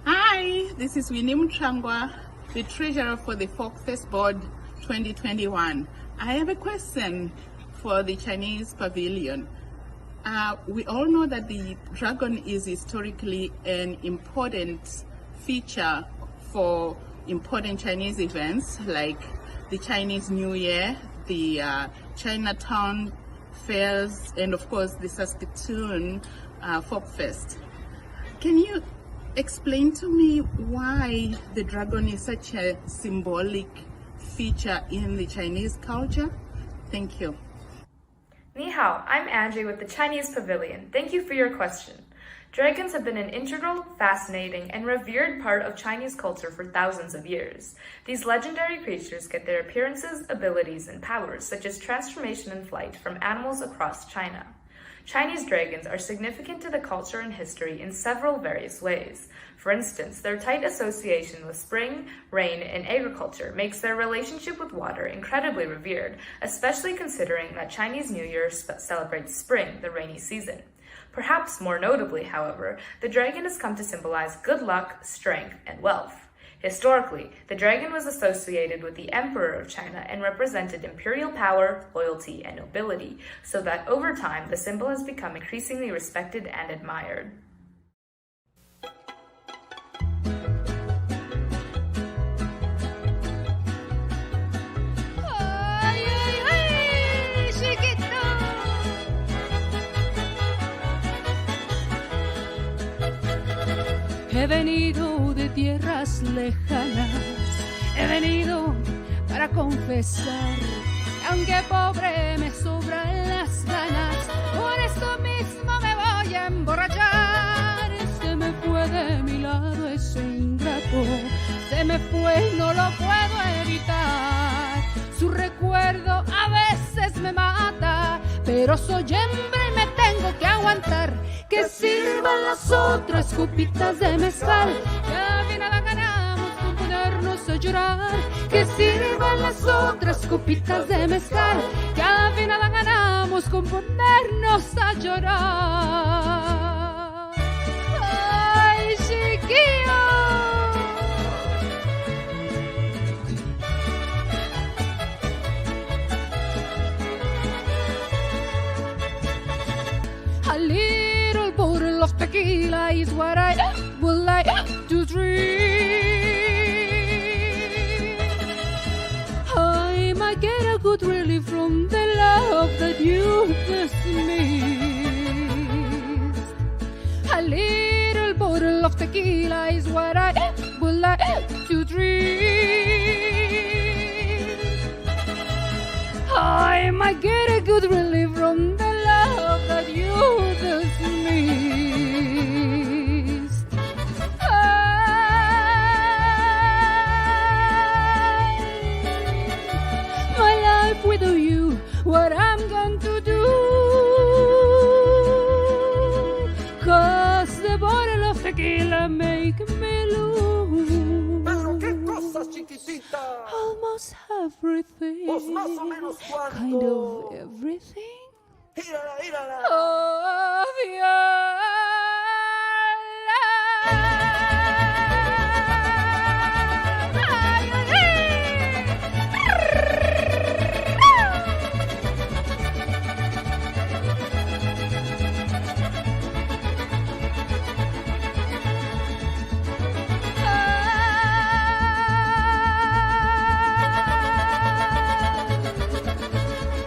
Hi, this is Winnie Mchangwa, the treasurer for the Folkfest Board 2021. I have a question for the Chinese Pavilion. We all know that the dragon is historically an important feature for important Chinese events like the Chinese New Year, the Chinatown fairs, and of course the Saskatoon Folkfest. Can you explain to me why the dragon is such a symbolic feature in the Chinese culture? Thank you. Ni hao, I'm Angie with the Chinese Pavilion. Thank you for your question. Dragons have been an integral, fascinating, and revered part of Chinese culture for thousands of years. These legendary creatures get their appearances, abilities, and powers, such as transformation and flight, from animals across China. Chinese dragons are significant to the culture and history in several various ways. For instance, their tight association with spring, rain, and agriculture makes their relationship with water incredibly revered, especially considering that Chinese New Year celebrates spring, the rainy season. Perhaps more notably, however, the dragon has come to symbolize good luck, strength, and wealth. Historically, the dragon was associated with the Emperor of China and represented imperial power, loyalty, and nobility, so that over time the symbol has become increasingly respected and admired. He venido de tierras lejanas, he venido para confesar, aunque pobre me sobran las ganas, por esto mismo me voy a emborrachar. Se me fue de mi lado ese ingrato, se me fue y no lo puedo evitar. Su recuerdo a veces me mata, pero soy hembra y me tengo que aguantar. que sirvan las otras copitas de mezcal, que al final la ganamos con ponernos a llorar. Que sirvan las otras copitas de mezcal, que al final la ganamos con ponernos a llorar. ¡Ay, chiquillo! A little bottle of tequila is what I would like to drink. I might get a good relief from the love that you dismissed. A little bottle of tequila is what I would like to drink. I might get a good relief from the love that you dismissed. My life without you, what I'm going to do? 'Cause the bottle of tequila make me lose almost everything. Pues más o menos cuánto. Kind of everything. Írala, írala. Oh,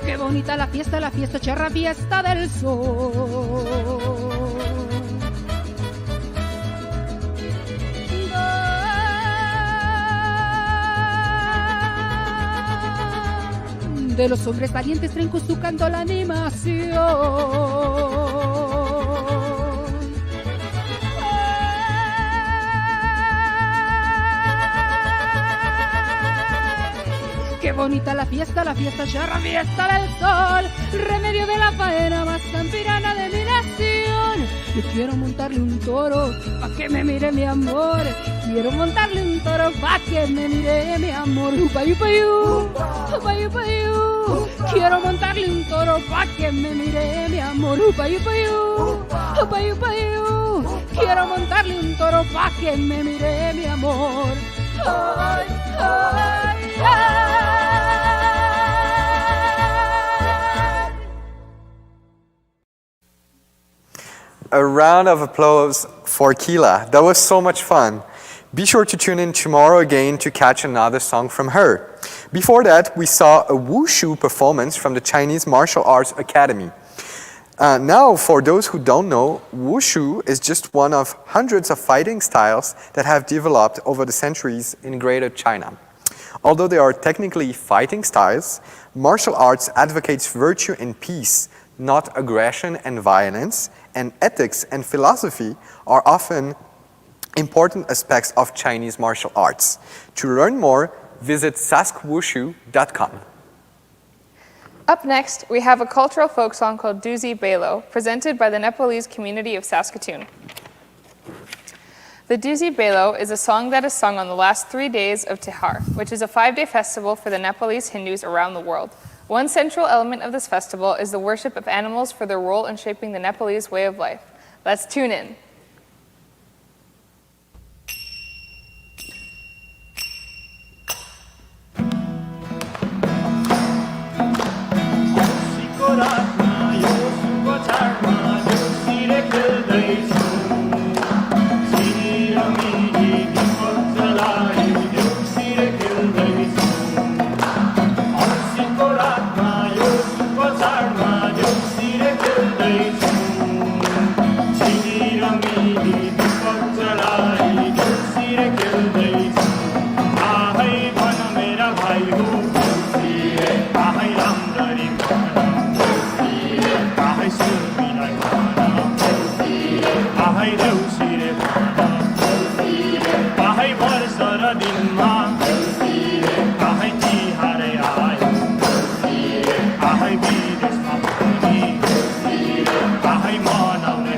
qué bonita la fiesta, charra fiesta del sol. De los hombres valientes traen con su canto la animación. Qué bonita la fiesta, charra fiesta del sol, remedio de la faena más campirana de mi nación. Yo quiero montarle un toro pa' que me mire mi amor, quiero montarle un toro pa' que me mire mi amor. Upayupayú, upayupayú, quiero montarle un toro pa' que me mire mi amor. Upayupayú, upayupayú, quiero montarle un toro pa' que me mire mi amor. Ay, ay, ay. A round of applause for Keela. That was so much fun. Be sure to tune in tomorrow again to catch another song from her. Before that, we saw a wushu performance from the Chinese Martial Arts Academy. Now, for those who don't know, wushu is just one of hundreds of fighting styles that have developed over the centuries in Greater China. Although they are technically fighting styles, martial arts advocates virtue and peace, not aggression and violence, and ethics and philosophy are often important aspects of Chinese martial arts. To learn more, visit saskwushu.com. Up next, we have a cultural folk song called Duzi Belo, presented by the Nepalese community of Saskatoon. The Duzi Belo is a song that is sung on the last 3 days of Tihar, which is a 5-day festival for the Nepalese Hindus around the world. One central element of this festival is the worship of animals for their role in shaping the Nepalese way of life. Let's tune in. Ahai manaune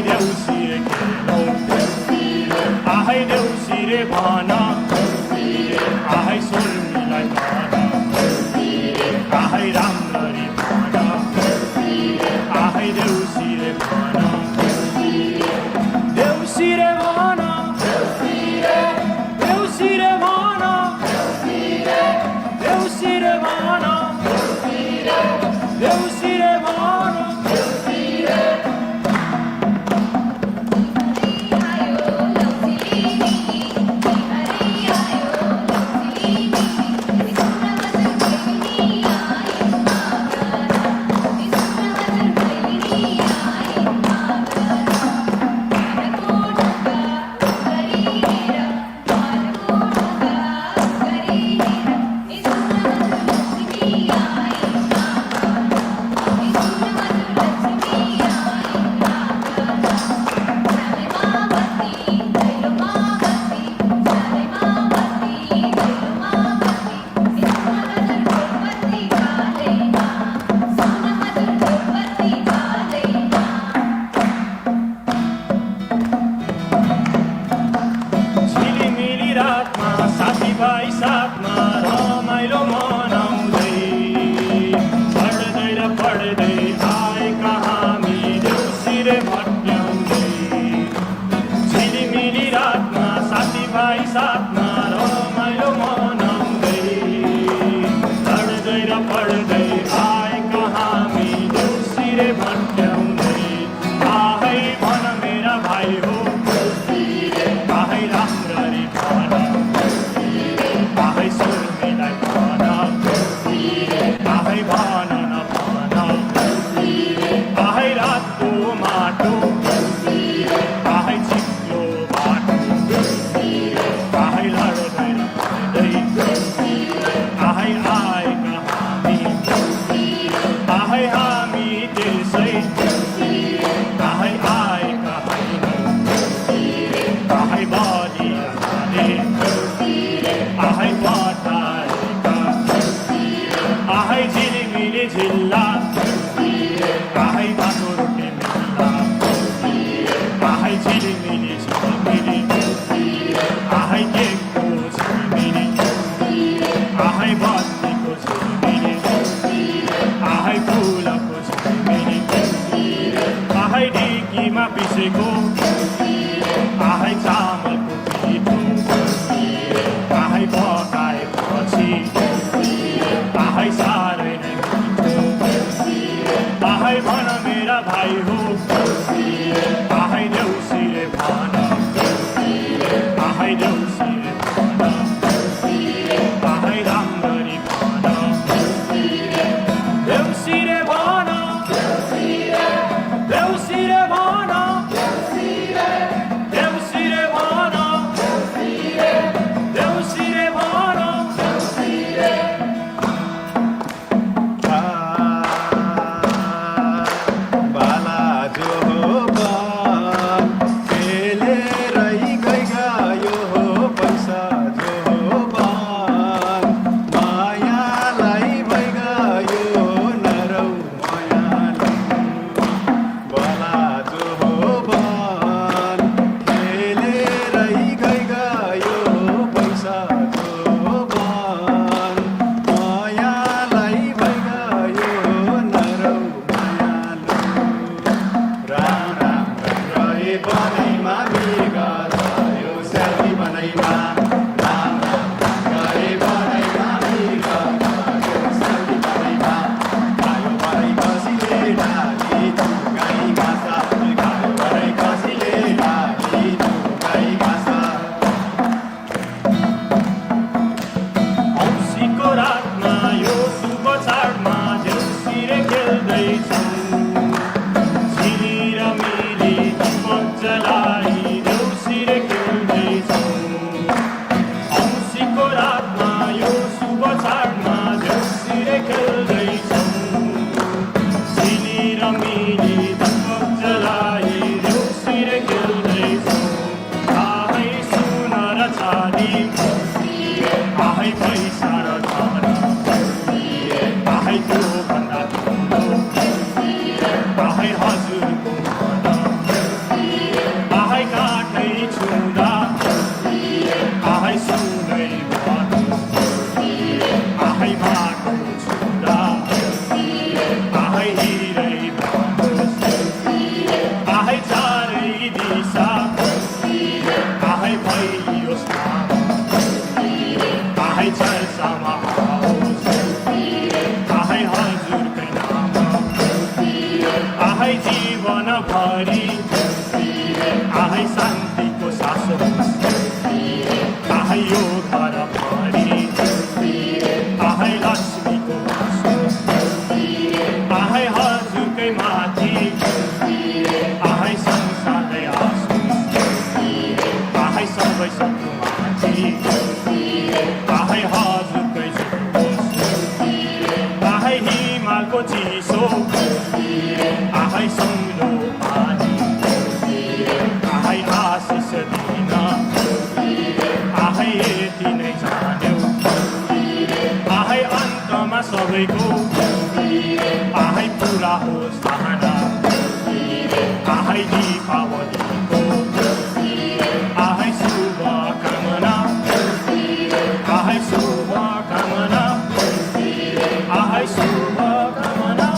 देउसिरे खेलो आहै देउसिरे भन आहै सुर्मीलाई भन आहै राम्ररी भन आहै देउसिरे भन देउसिरे भन देउसिरे भन देउसिरे भन देउसिरे भन Jai Ahai Santi ko sasabos Ahai Yoghara Mari Ahai Lakshmi ko vaso Ahai Hazu kay Mati Ahai Sansada Yasu Ahai Sabay Satumati Ahai Hazu kay Zubos Ahai Himal ko Jiso Ahai Sanglo Pani Ahai Asis Dina Ahai Etinay Janaw Ahai Antama Sabay ko Ahai Pura Hostahana Ahai Deepavali ko Ahai Subha Kamana Ahai Subha Kamana Ahai Subha Kamana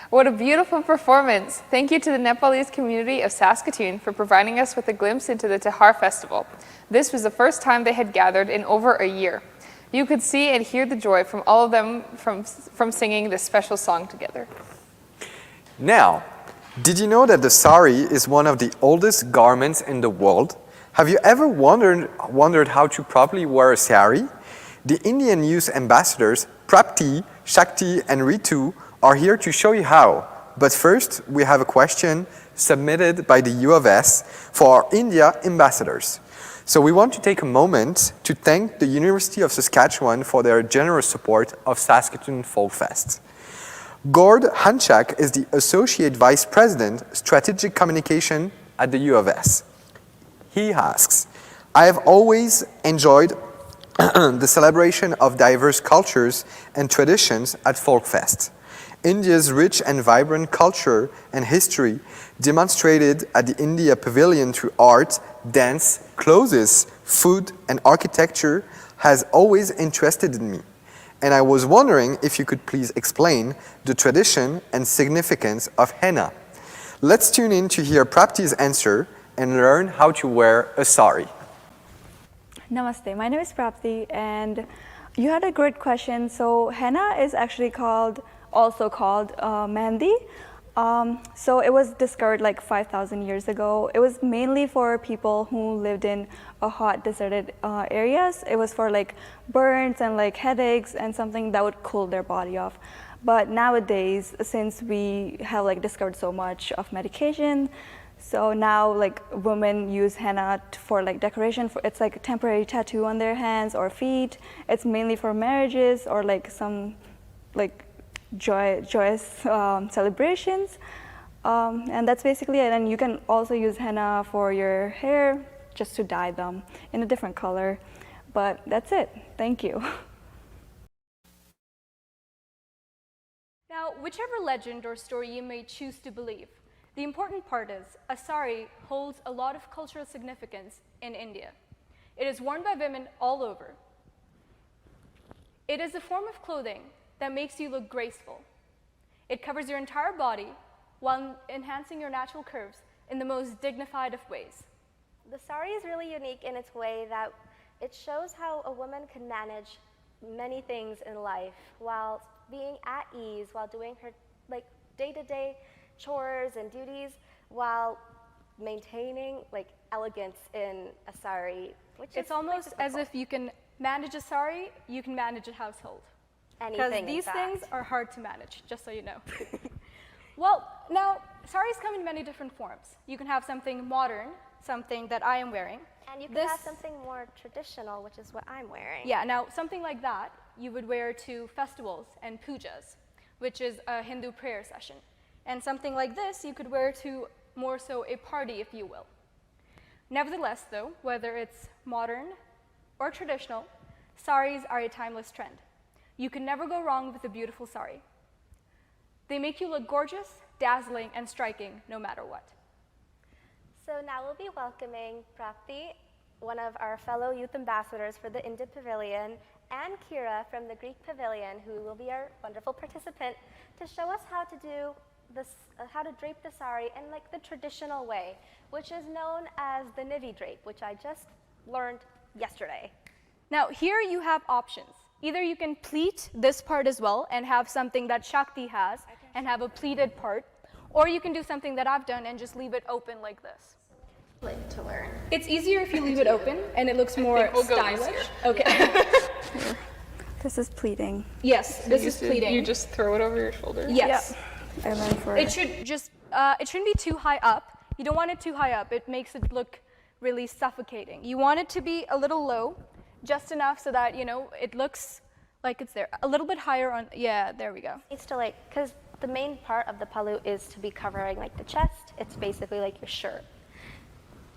What a beautiful performance. Thank you to the Nepalese community of Saskatoon for providing us with a glimpse into the Tihar Festival. This was the first time they had gathered in over a year. You could see and hear the joy from all of them from singing this special song together. Now, did you know that the sari is one of the oldest garments in the world? Have you ever wondered how to properly wear a sari? The Indian youth ambassadors, Prapti, Shakti, and Ritu, are here to show you how. But first, we have a question submitted by the U of S for our India ambassadors. So we want to take a moment to thank the University of Saskatchewan for their generous support of Saskatoon Folk Fest. Gord Hanchak is the Associate Vice President, Strategic Communication at the U of S. He asks, I have always enjoyed the celebration of diverse cultures and traditions at Folk Fest. India's rich and vibrant culture and history demonstrated at the India Pavilion through art, dance, clothes, food, and architecture has always interested me. And I was wondering if you could please explain the tradition and significance of henna. Let's tune in to hear Prapti's answer and learn how to wear a sari. Namaste, my name is Prapti, and you had a great question. So henna is actually also called mehndi. So it was discovered like 5,000 years ago. It was mainly for people who lived in hot deserted areas. It was for like burns and like headaches and something that would cool their body off. But nowadays, since we have like discovered so much of medication, so now like women use henna for like decoration. It's like a temporary tattoo on their hands or feet. It's mainly for marriages or like some like joyous celebrations, and that's basically it. And you can also use henna for your hair, just to dye them in a different color. But that's it. Thank you. Now, whichever legend or story you may choose to believe, the important part is a sari holds a lot of cultural significance in India. It is worn by women all over. It is a form of clothing that makes you look graceful. It covers your entire body while enhancing your natural curves in the most dignified of ways. The sari is really unique in its way that it shows how a woman can manage many things in life while being at ease, while doing her like day-to-day chores and duties, while maintaining like elegance in a sari, which it's is almost as if you can manage a sari, you can manage a household. Anything, because these in things are hard to manage, just so you know. Well, now, saris come in many different forms. You can have something modern, something that I am wearing. And you can have something more traditional, which is what I'm wearing. Yeah, now something like that you would wear to festivals and pujas, which is a Hindu prayer session. And something like this you could wear to more so a party, if you will. Nevertheless, though, whether it's modern or traditional, saris are a timeless trend. You can never go wrong with a beautiful sari. They make you look gorgeous, dazzling, and striking no matter what. So now we'll be welcoming Prapti, one of our fellow youth ambassadors for the India Pavilion, and Kira from the Greek Pavilion, who will be our wonderful participant, to show us how to do this, how to drape the sari in like the traditional way, which is known as the nivi drape, which I just learned yesterday. Now here you have options. Either you can pleat this part as well and have something that Shakti has and have a pleated part, or you can do something that I've done and just leave it open like this. To learn. It's easier if you leave it open and it looks more stylish. Okay. This is pleating. Yes, this is pleating. You just throw it over your shoulder? Yes. Yep. And then for It should just, it shouldn't be too high up. You don't want it too high up. It makes it look really suffocating. You want it to be a little low, just enough so that, you know, it looks like it's there. A little bit higher on, yeah, there we go. It's to because the main part of the palu is to be covering like the chest. It's basically like your shirt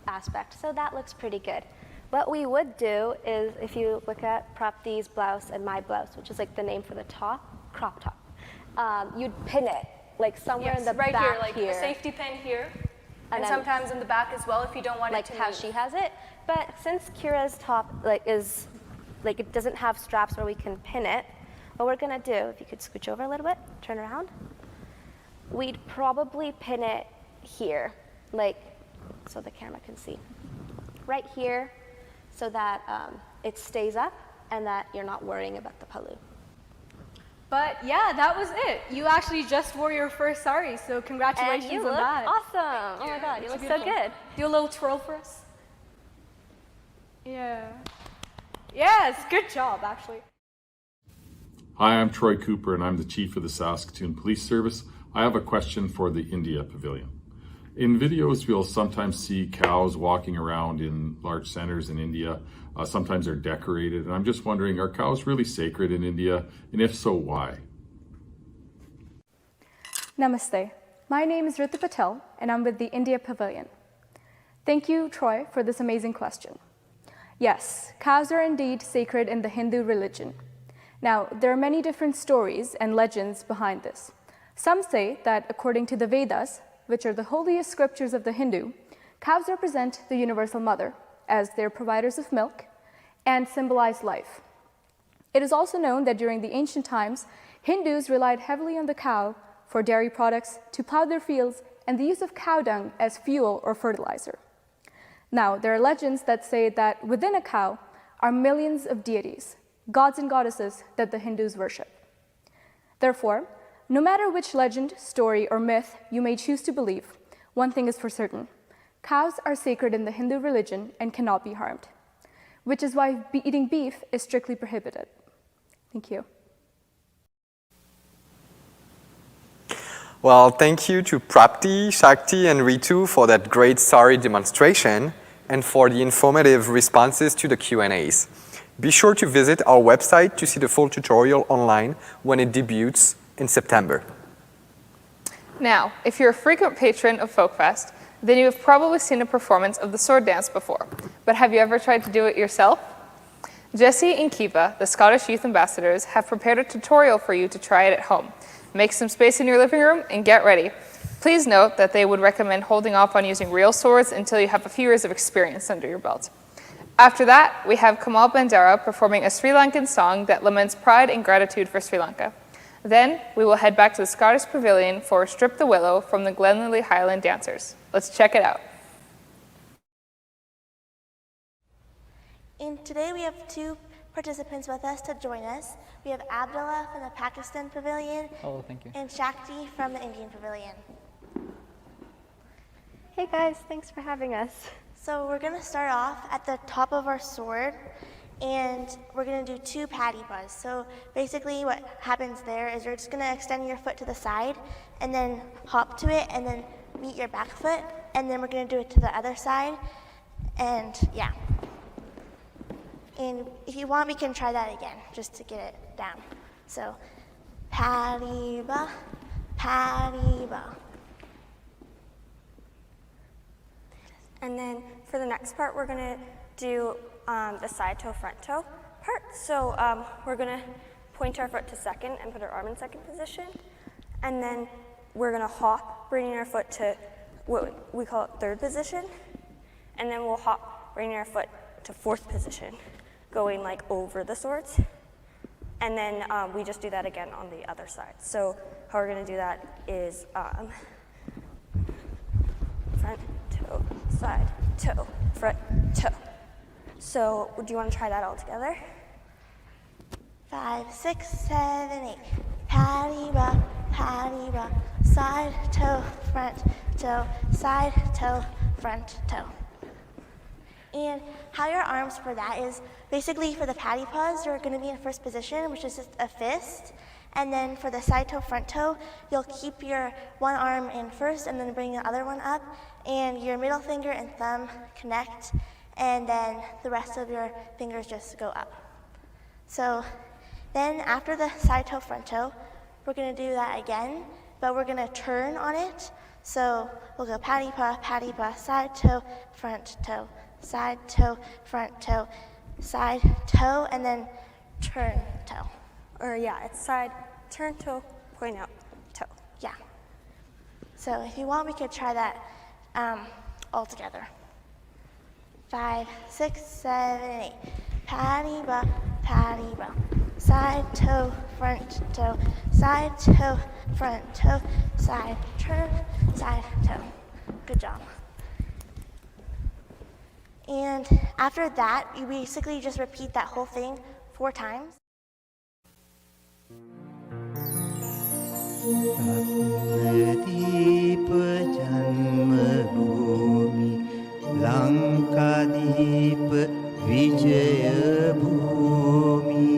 aspect. So that looks pretty good. What we would do is, if you look at Prapti's blouse and my blouse, which is like the name for the top, crop top, you'd pin it like somewhere in the right back here, like here. a safety pin here, and then, sometimes in the back as well if you don't want like it to how move. she has it. But since Kira's top is like it doesn't have straps where we can pin it, what we're gonna do, if you could scooch over a little bit, turn around, we'd probably pin it here, like so the camera can see, right here, so that it stays up and that you're not worrying about the palu. But yeah, that was it. You actually just wore your first sari, so congratulations And you on look that. awesome. Oh my God, you look so good. Do a little twirl for us. Yeah. Yes, good job, actually. Hi, I'm Troy Cooper, and I'm the Chief of the Saskatoon Police Service. I have a question for the India Pavilion. In videos, we'll sometimes see cows walking around in large centers in India. Sometimes they're decorated, and I'm just wondering, are cows really sacred in India? And if so, why? Namaste. My name is Ritu Patel, and I'm with the India Pavilion. Thank you, Troy, for this amazing question. Yes, cows are indeed sacred in the Hindu religion. Now, there are many different stories and legends behind this. Some say that according to the Vedas, which are the holiest scriptures of the Hindu, cows represent the universal mother, as they're providers of milk and symbolize life. It is also known that during the ancient times, Hindus relied heavily on the cow for dairy products, to plow their fields, and the use of cow dung as fuel or fertilizer. Now, there are legends that say that within a cow are millions of deities, gods and goddesses that the Hindus worship. Therefore, no matter which legend, story, or myth you may choose to believe, one thing is for certain: cows are sacred in the Hindu religion and cannot be harmed, which is why eating beef is strictly prohibited. Thank you. Well, thank you to Prapti, Shakti, and Ritu for that great sari demonstration and for the informative responses to the Q&As. Be sure to visit our website to see the full tutorial online when it debuts in September. Now, if you're a frequent patron of Folkfest, then you have probably seen a performance of the sword dance before. But have you ever tried to do it yourself? Jesse and Kiva, the Scottish Youth Ambassadors, have prepared a tutorial for you to try it at home. Make some space in your living room and get ready. Please note that they would recommend holding off on using real swords until you have a few years of experience under your belt. After that, we have Kamal Bandara performing a Sri Lankan song that laments pride and gratitude for Sri Lanka. Then, we will head back to the Scottish Pavilion for Strip the Willow from the Glenlily Highland Dancers. Let's check it out. And today we have two participants with us to join us. We have Abdullah from the Pakistan Pavilion. Oh, thank you. And Shakti from the Indian Pavilion. Hey guys, thanks for having us. So we're gonna start off at the top of our sword, and we're gonna do 2 paddy buzz. So basically what happens there is you're just gonna extend your foot to the side and then hop to it and then meet your back foot, and then we're gonna do it to the other side, and yeah. And if you want, we can try that again, just to get it down. So, paddy ba, paddy ba. And then for the next part, we're gonna do the side toe, front toe part. So we're gonna point our foot to second and put our arm in second position. And then we're gonna hop, bringing our foot to what we call it third position. And then we'll hop, bringing our foot to fourth position, going like over the swords. And then we just do that again on the other side. So how we're gonna do that is front, toe, side, toe, front, toe. So do you want to try that all together? 5, 6, 7, 8. Patty ba, side toe, front toe, side toe, front toe. And how your arms for that is basically for the patty paws, you're going to be in first position, which is just a fist. And then for the side toe, front toe, you'll keep your one arm in first and then bring the other one up. And your middle finger and thumb connect. And then the rest of your fingers just go up. So then after the side toe, front toe, we're going to do that again, but we're going to turn on it. So we'll go patty paw, side toe, front toe, side toe, front toe, side toe, and then turn toe. Or yeah, it's side, turn toe, point out, toe. Yeah. So if you want, we could try that all together. 5, 6, 7, 8. Patty ba, side toe, front toe, side toe, front toe, side turn, side toe. Good job. And after that, you basically just repeat that whole thing 4 times. Ratnadeep जन्मभूमि लंकादीप विजय भूमि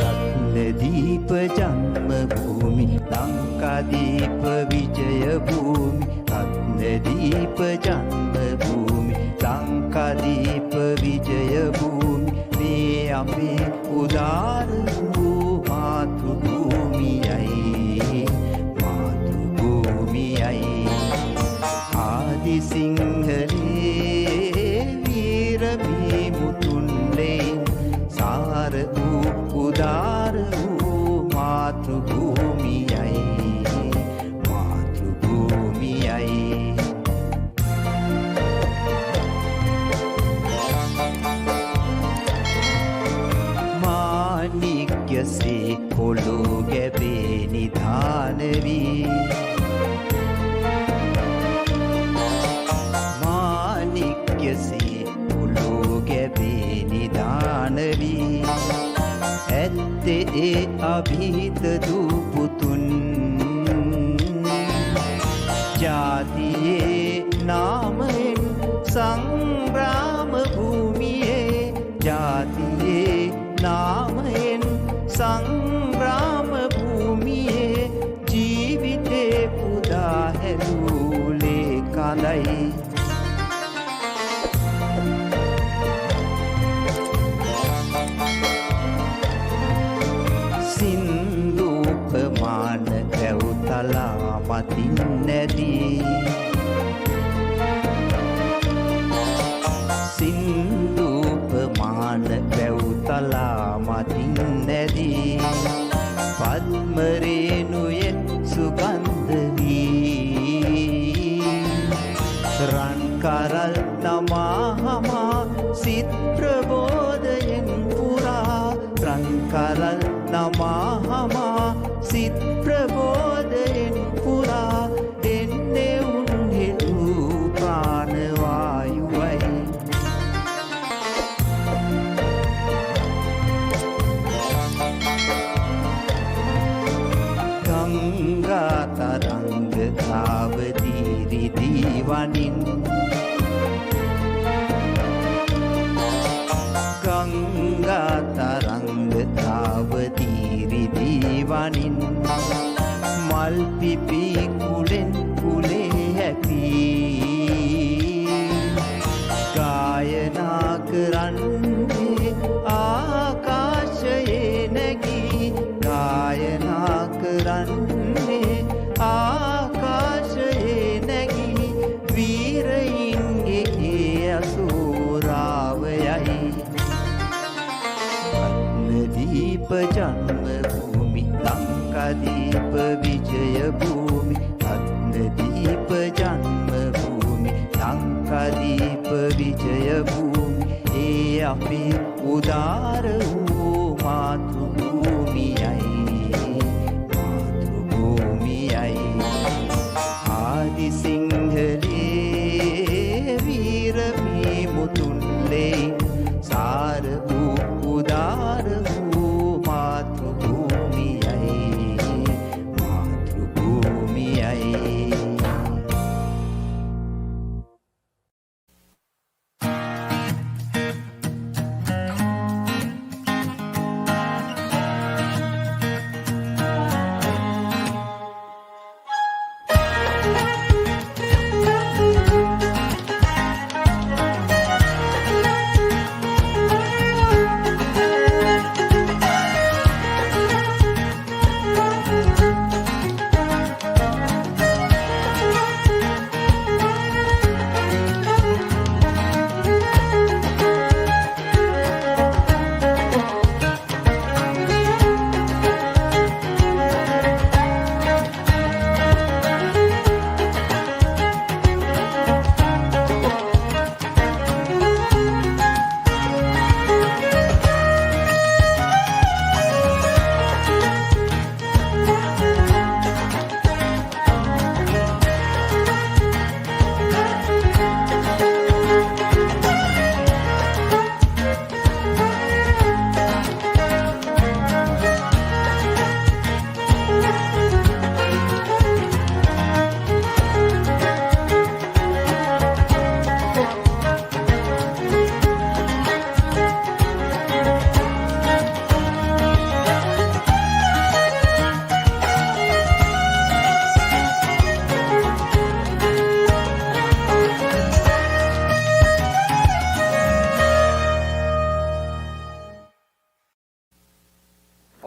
रत्नदीप जन्मभूमि लंकादीप विजय भूमि रत्नदीप जन्मभूमि लंकादीप विजय भूमि मे अम्बे उदार भू मातृभूमियै आदि सिंहले वीर भीमुतुण्डे सार उदार मातृभूमियै माणिक्य से पोलो गैबे निधानवी माणिक्य से पोलो गैबे निधानवी ऐत्ते अभीत दूपुतुन जातिये नामෙන් संग्राम भूमिये जातिये नामෙන් संग्राम भूमिये जीविते पुदा හැලූලේ කලයි සින්දුපමාන වැව්තලා මතින් නැදී සින්දුපමාන වැව්තලා මතින් නැදී පද්මරේනුයෙන් සුගන්ධ වී රන් කරල් නමා හමා සිත් ප්‍රබෝධයෙන් පුරා රන් කරල් නමා හමා සිත් ප්‍රබෝධයෙන් පුරා එන්නේ උන් හෙළූ ප්‍රාණවායුවයි गंगा तरंग धावतीरी दीवानिन गंगा तरंग धावतीरी दीवानिन मल पिपी कुलेन कुले हैपी गायना करन्ने आकाशये नगी गायना करन्ने आकाशये नगी वीरयिन्गे असुरावयයි रत्नदीप जन्मभूमि लंकादीप विजय भूमि रत्नदीप जन्मभूमि लंकादीप विजय भूमि ए अपे उदार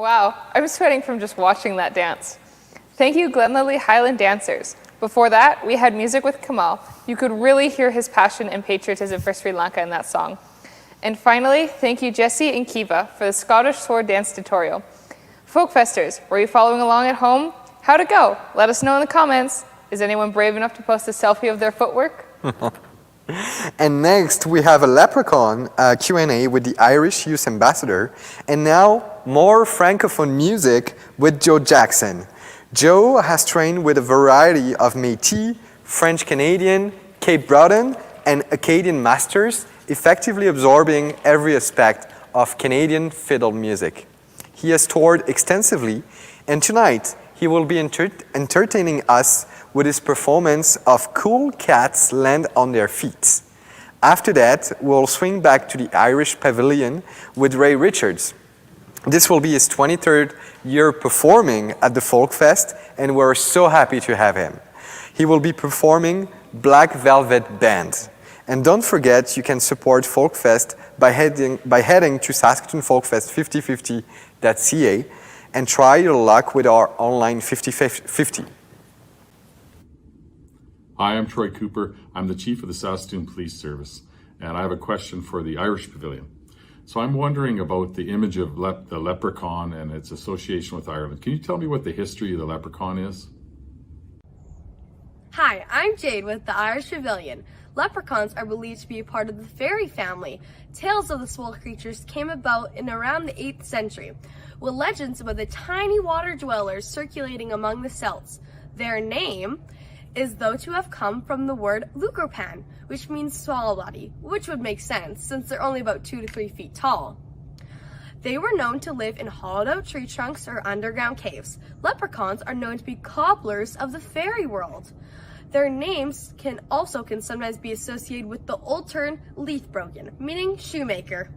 Wow, I'm sweating from just watching that dance. Thank you, Glenlily Highland Dancers. Before that, we had music with Kamal. You could really hear his passion and patriotism for Sri Lanka in that song. And finally, thank you, Jesse and Kiva, for the Scottish sword dance tutorial. Folkfesters, were you following along at home? How'd it go? Let us know in the comments. Is anyone brave enough to post a selfie of their footwork? And next, we have a Leprechaun Q&A with the Irish Youth Ambassador. And now, more Francophone music with Joe Jackson. Joe has trained with a variety of Métis, French-Canadian, Cape Breton, and Acadian masters, effectively absorbing every aspect of Canadian fiddle music. He has toured extensively, and tonight he will be entertaining us with his performance of Cool Cats Land on Their Feet. After that, we'll swing back to the Irish Pavilion with Ray Richards. This will be his 23rd year performing at the Folk Fest, and we're so happy to have him. He will be performing Black Velvet Band. And don't forget, you can support Folk Fest by heading to SaskatoonFolkFest5050.ca and try your luck with our online 50-50. Hi, I'm Troy Cooper. I'm the Chief of the Saskatoon Police Service, and I have a question for the Irish Pavilion. So I'm wondering about the image of the leprechaun and its association with Ireland. Can you tell me what the history of the leprechaun is? Hi, I'm Jade with the Irish Pavilion. Leprechauns are believed to be a part of the fairy family. Tales of the small creatures came about in around the 8th century, with legends about the tiny water dwellers circulating among the Celts. Their name is thought to have come from the word leucopan, which means small body, which would make sense since they're only about 2 to 3 feet tall. They were known to live in hollowed out tree trunks or underground caves. Leprechauns are known to be cobblers of the fairy world. Their names can sometimes be associated with the old term leafbroken, meaning shoemaker.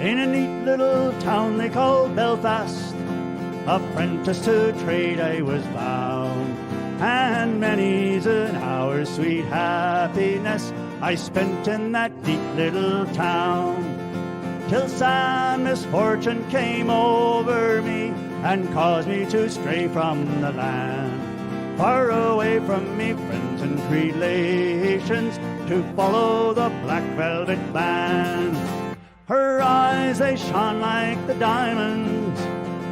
In a neat little town they call Belfast, apprentice to trade I was bound, and many's an hour's sweet happiness I spent in that neat little town, till sad misfortune came over me and caused me to stray from the land, far away from me friends and relations, to follow the black velvet band. Her eyes, they shone like the diamonds,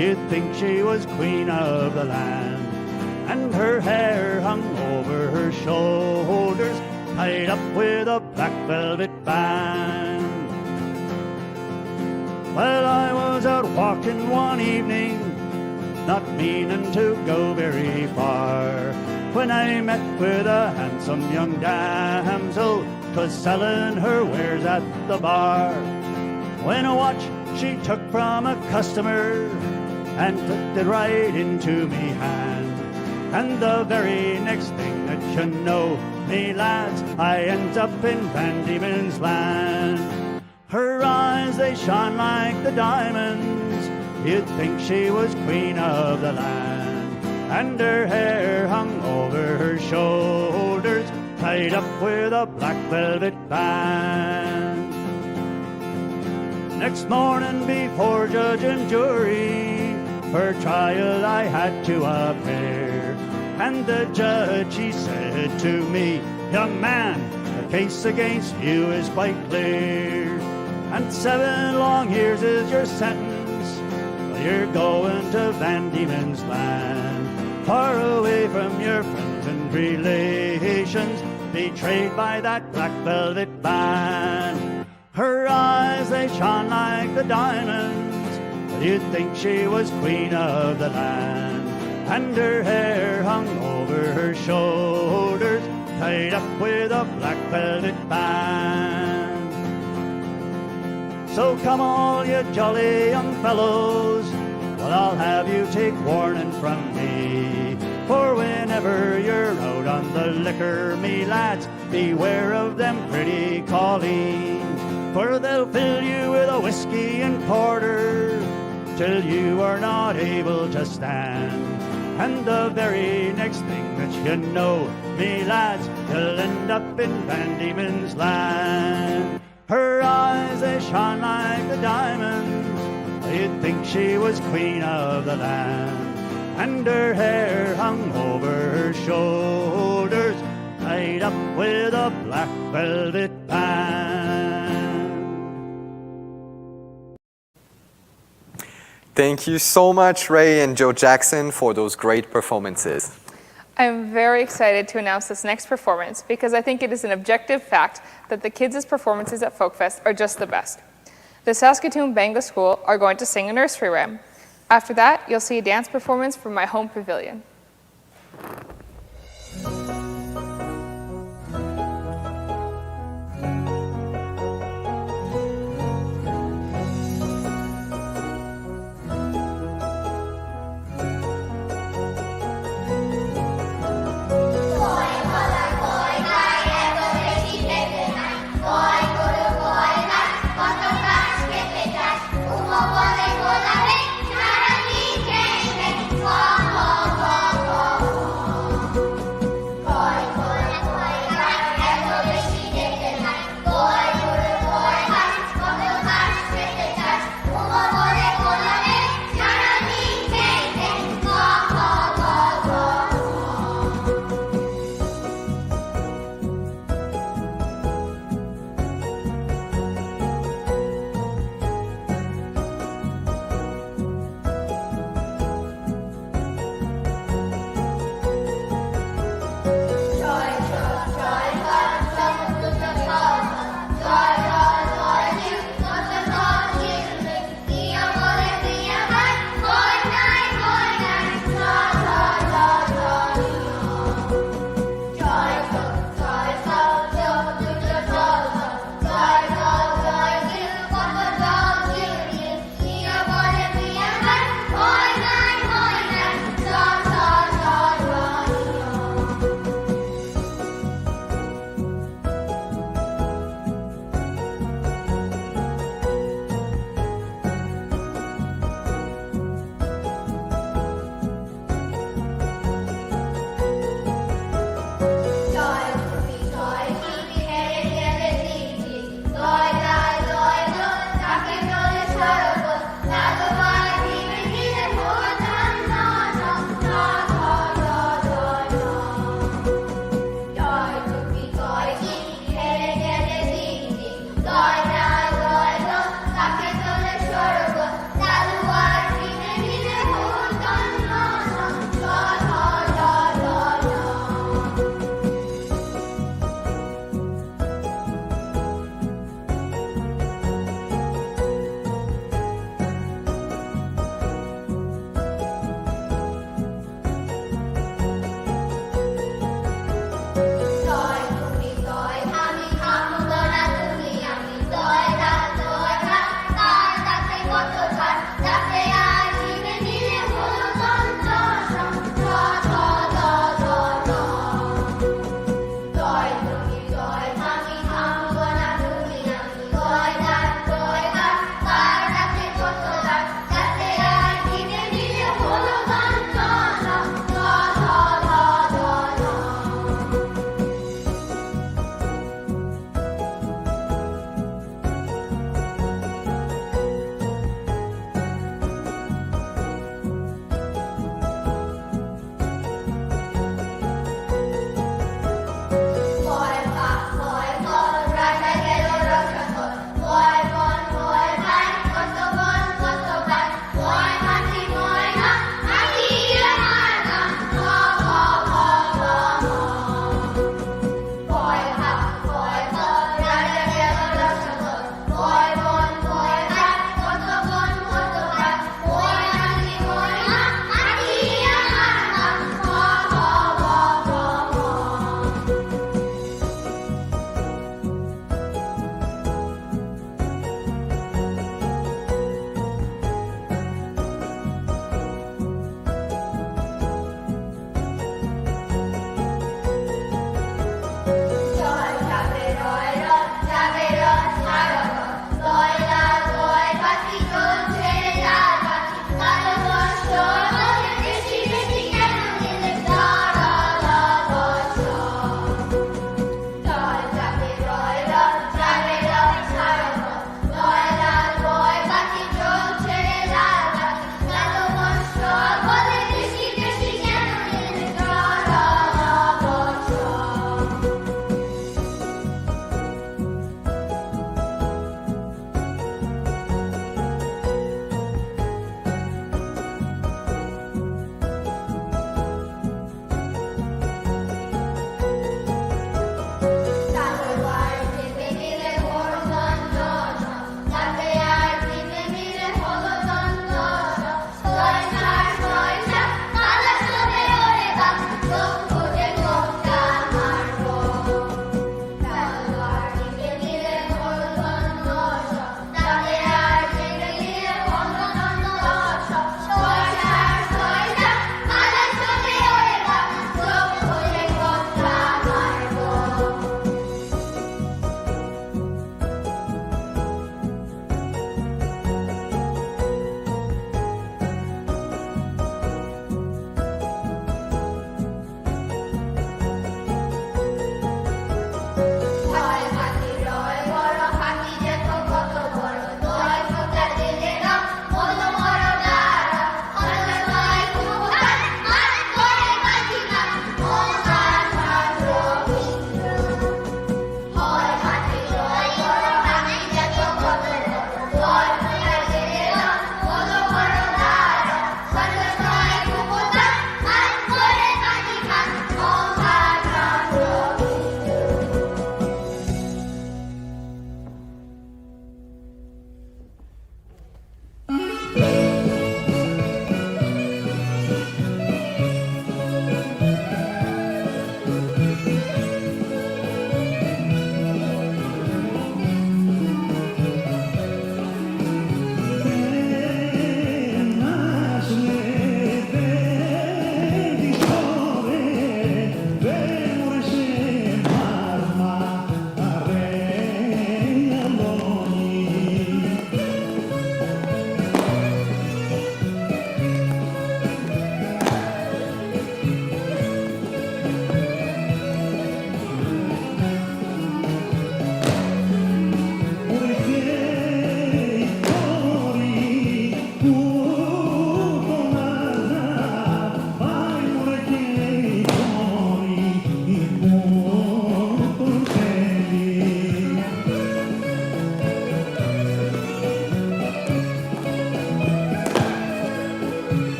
you'd think she was queen of the land, and her hair hung over her shoulders, tied up with a black velvet band. Well, I was out walking one evening, not meaning to go very far, when I met with a handsome young damsel, 'twas selling her wares at the bar, when a watch she took from a customer and flipped it right into me hand, and the very next thing that you know, me lads, I ends up in Van Diemen's Land. Her eyes, they shone like the diamonds, you'd think she was queen of the land, and her hair hung over her shoulders, tied up with a black velvet band. Next morning before judge and jury, for trial I had to appear, and the judge, he said to me, young man, the case against you is quite clear, and 7 long years is your sentence, well, you're going to Van Diemen's Land, far away from your friends and relations, betrayed by that black velvet band. Her eyes, they shone like the diamonds, you'd think she was queen of the land, and her hair hung over her shoulders, tied up with a black velvet band. So come all you jolly young fellows, well, I'll have you take warning from me, for whenever you're out on the liquor, me lads, beware of them pretty colleens, for they'll fill you with a whiskey and porter till you are not able to stand, and the very next thing that you know, me lads, you'll end up in Van Diemen's Land. Her eyes, they shone like the diamonds, you'd think she was queen of the land, and her hair hung over her shoulders, tied up with a black velvet band. Thank you so much, Ray and Joe Jackson, for those great performances. I'm very excited to announce this next performance because I think it is an objective fact that the kids' performances at Folkfest are just the best. The Saskatoon Bangla School are going to sing a nursery rhyme. After that, you'll see a dance performance from my home pavilion. Wow.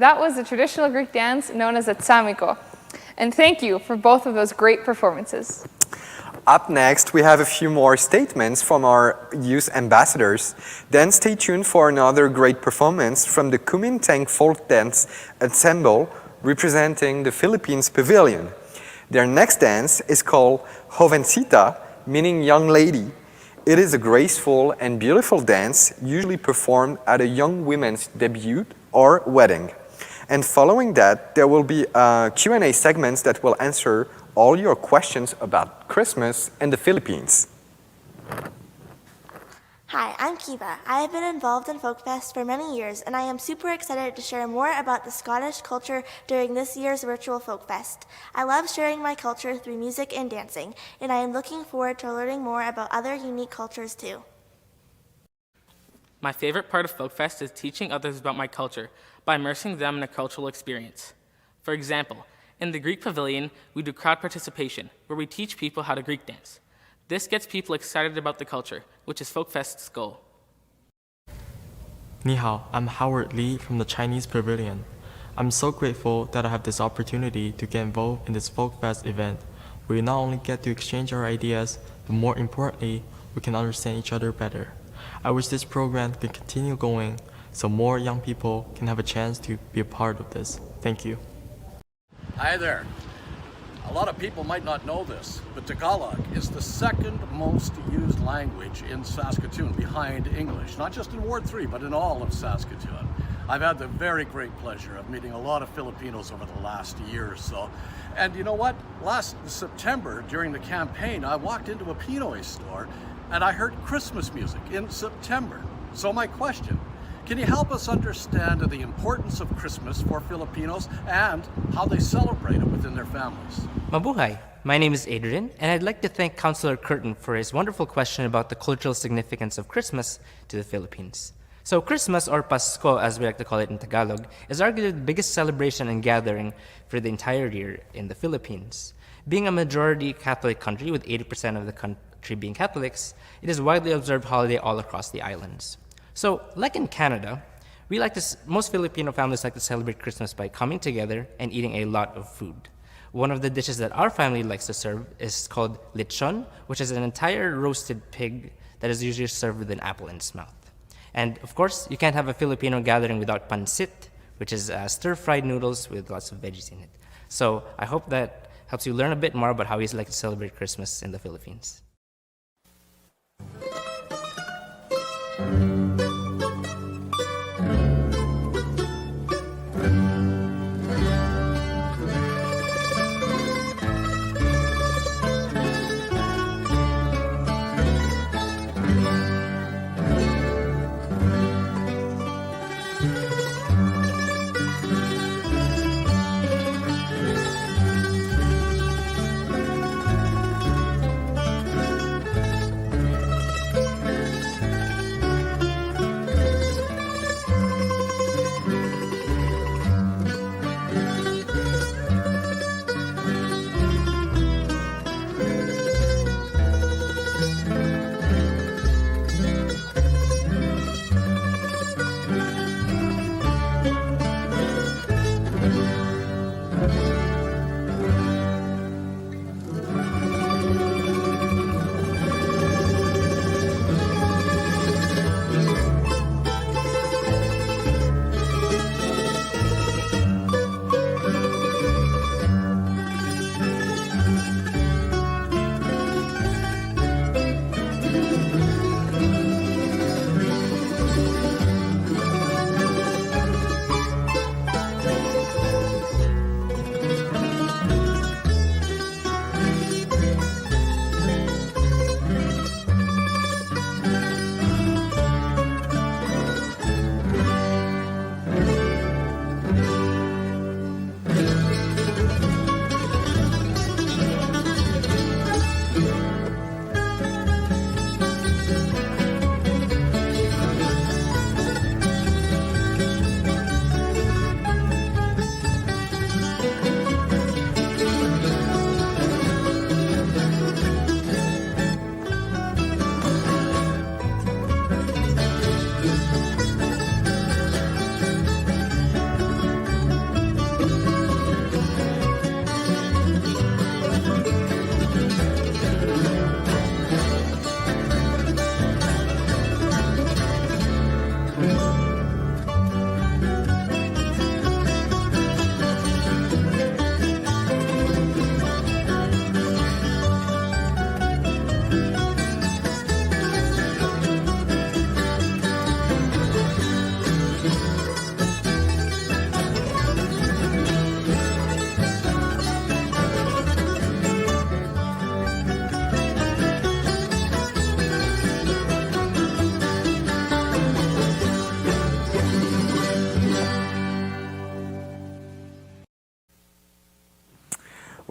That was the traditional Greek dance known as a tsamiko. And thank you for both of those great performances. Up next, we have a few more statements from our youth ambassadors. Then stay tuned for another great performance from the Kumintang Folk Dance Ensemble representing the Philippines Pavilion. Their next dance is called Jovencita, meaning young lady. It is a graceful and beautiful dance usually performed at a young woman's debut or wedding. And following that, there will be Q&A segments that will answer all your questions about Christmas and the Philippines. Hi, I'm Kiva. I have been involved in Folkfest for many years, and I am super excited to share more about the Scottish culture during this year's virtual Folkfest. I love sharing my culture through music and dancing, and I am looking forward to learning more about other unique cultures too. My favorite part of Folkfest is teaching others about my culture by immersing them in a cultural experience. For example, in the Greek Pavilion, we do crowd participation, where we teach people how to Greek dance. This gets people excited about the culture, which is Folkfest's goal. 你好, I'm Howard Lee from the Chinese Pavilion. I'm so grateful that I have this opportunity to get involved in this Folkfest event, where we not only get to exchange our ideas, but more importantly, we can understand each other better. I wish this program can continue going so more young people can have a chance to be a part of this. Thank you. Hi there. A lot of people might not know this, but Tagalog is the second most used language in Saskatoon behind English, not just in Ward 3, but in all of Saskatoon. I've had the very great pleasure of meeting a lot of Filipinos over the last year or so. And you know what? Last September, during the campaign, I walked into a Pinoy store and I heard Christmas music in September. So my question, can you help us understand the importance of Christmas for Filipinos and how they celebrate it within their families? Mabuhay! My name is Adrian, and I'd like to thank Councillor Curtin for his wonderful question about the cultural significance of Christmas to the Philippines. So Christmas, or Pasko as we like to call it in Tagalog, is arguably the biggest celebration and gathering for the entire year in the Philippines. Being a majority Catholic country with 80% of the country being Catholics, it is a widely observed holiday all across the islands. So, like in Canada, most Filipino families like to celebrate Christmas by coming together and eating a lot of food. One of the dishes that our family likes to serve is called lechon, which is an entire roasted pig that is usually served with an apple in its mouth. And of course, you can't have a Filipino gathering without pancit, which is stir-fried noodles with lots of veggies in it. So I hope that helps you learn a bit more about how we like to celebrate Christmas in the Philippines.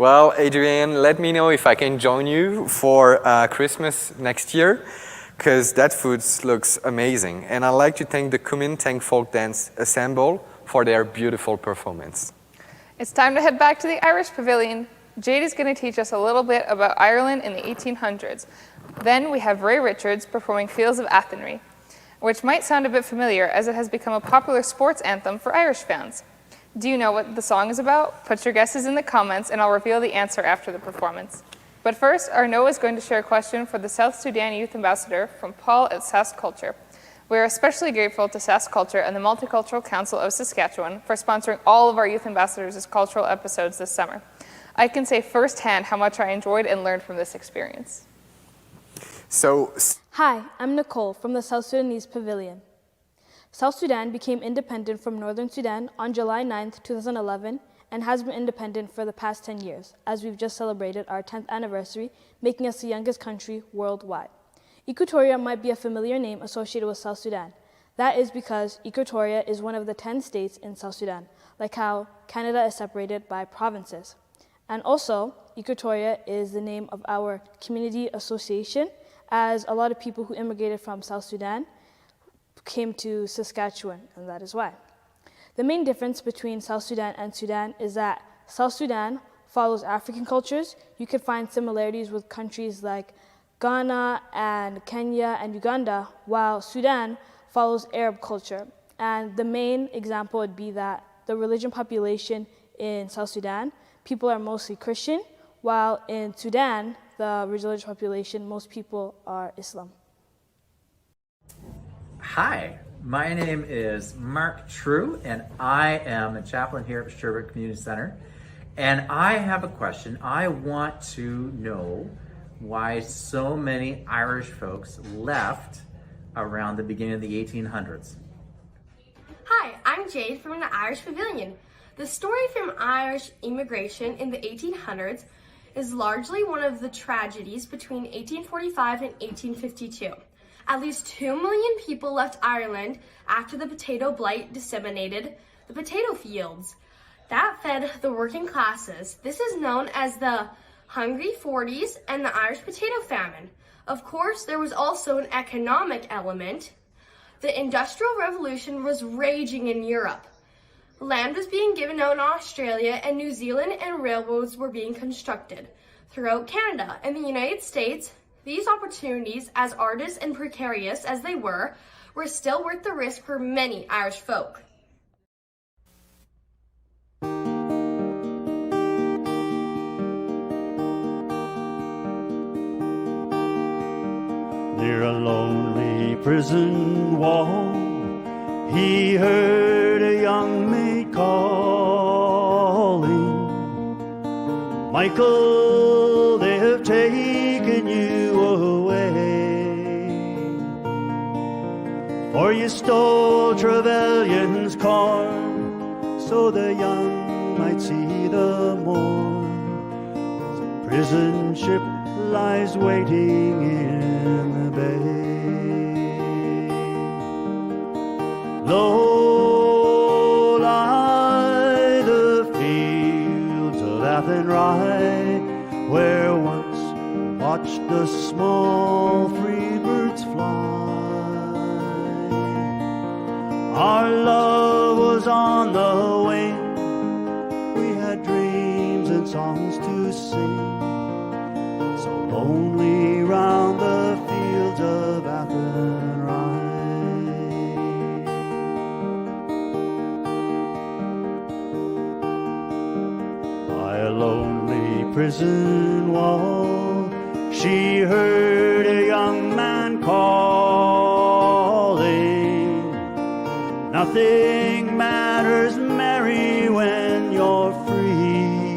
Well, Adrienne, let me know if I can join you for Christmas next year, because that food looks amazing. And I'd like to thank the Kumintang Folk Dance Ensemble for their beautiful performance. It's time to head back to the Irish Pavilion. Jade is going to teach us a little bit about Ireland in the 1800s. Then we have Ray Richards performing Fields of Athenry, which might sound a bit familiar as it has become a popular sports anthem for Irish fans. Do you know what the song is about? Put your guesses in the comments and I'll reveal the answer after the performance. But first, Arnaud is going to share a question for the South Sudan Youth Ambassador from Paul at Sask Culture. We are especially grateful to Sask Culture and the Multicultural Council of Saskatchewan for sponsoring all of our youth ambassadors' cultural episodes this summer. I can say firsthand how much I enjoyed and learned from this experience. Hi, I'm Nicole from the South Sudanese Pavilion. South Sudan became independent from Northern Sudan on July 9, 2011, and has been independent for the past 10 years, as we've just celebrated our 10th anniversary, making us the youngest country worldwide. Equatoria might be a familiar name associated with South Sudan. That is because Equatoria is one of the 10 states in South Sudan, like how Canada is separated by provinces. And also, Equatoria is the name of our community association, as a lot of people who immigrated from South Sudan came to Saskatchewan, and that is why. The main difference between South Sudan and Sudan is that South Sudan follows African cultures. You could find similarities with countries like Ghana and Kenya and Uganda, while Sudan follows Arab culture. And the main example would be that the religion population in South Sudan, people are mostly Christian, while in Sudan, the religious population, most people are Islam. Hi, my name is Mark True, and I am a chaplain here at Sherbrooke Community Center. And I have a question. I want to know why so many Irish folks left around the beginning of the 1800s. Hi, I'm Jade from the Irish Pavilion. The story from Irish immigration in the 1800s is largely one of the tragedies between 1845 and 1852. At least 2 million people left Ireland after the potato blight disseminated the potato fields. That fed the working classes. This is known as the Hungry 40s and the Irish potato famine. Of course, there was also an economic element. The Industrial Revolution was raging in Europe. Land was being given out in Australia and New Zealand, and railroads were being constructed throughout Canada. In the United States, these opportunities, as arduous and precarious as they were still worth the risk for many Irish folk. Near a lonely prison wall, he heard a young maid calling, Michael, they have taken you away, for you stole Trevelyan's corn, so the young might see the morn. The prison ship lies waiting in the bay. Low lie the fields of Athenry, where once we watched the small free birds fly. Our love was on the wing, we had dreams and songs to sing, so lonely round the fields of Athenry. By a lonely prison wall, she heard a young man calling, nothing matters, Mary, when you're free.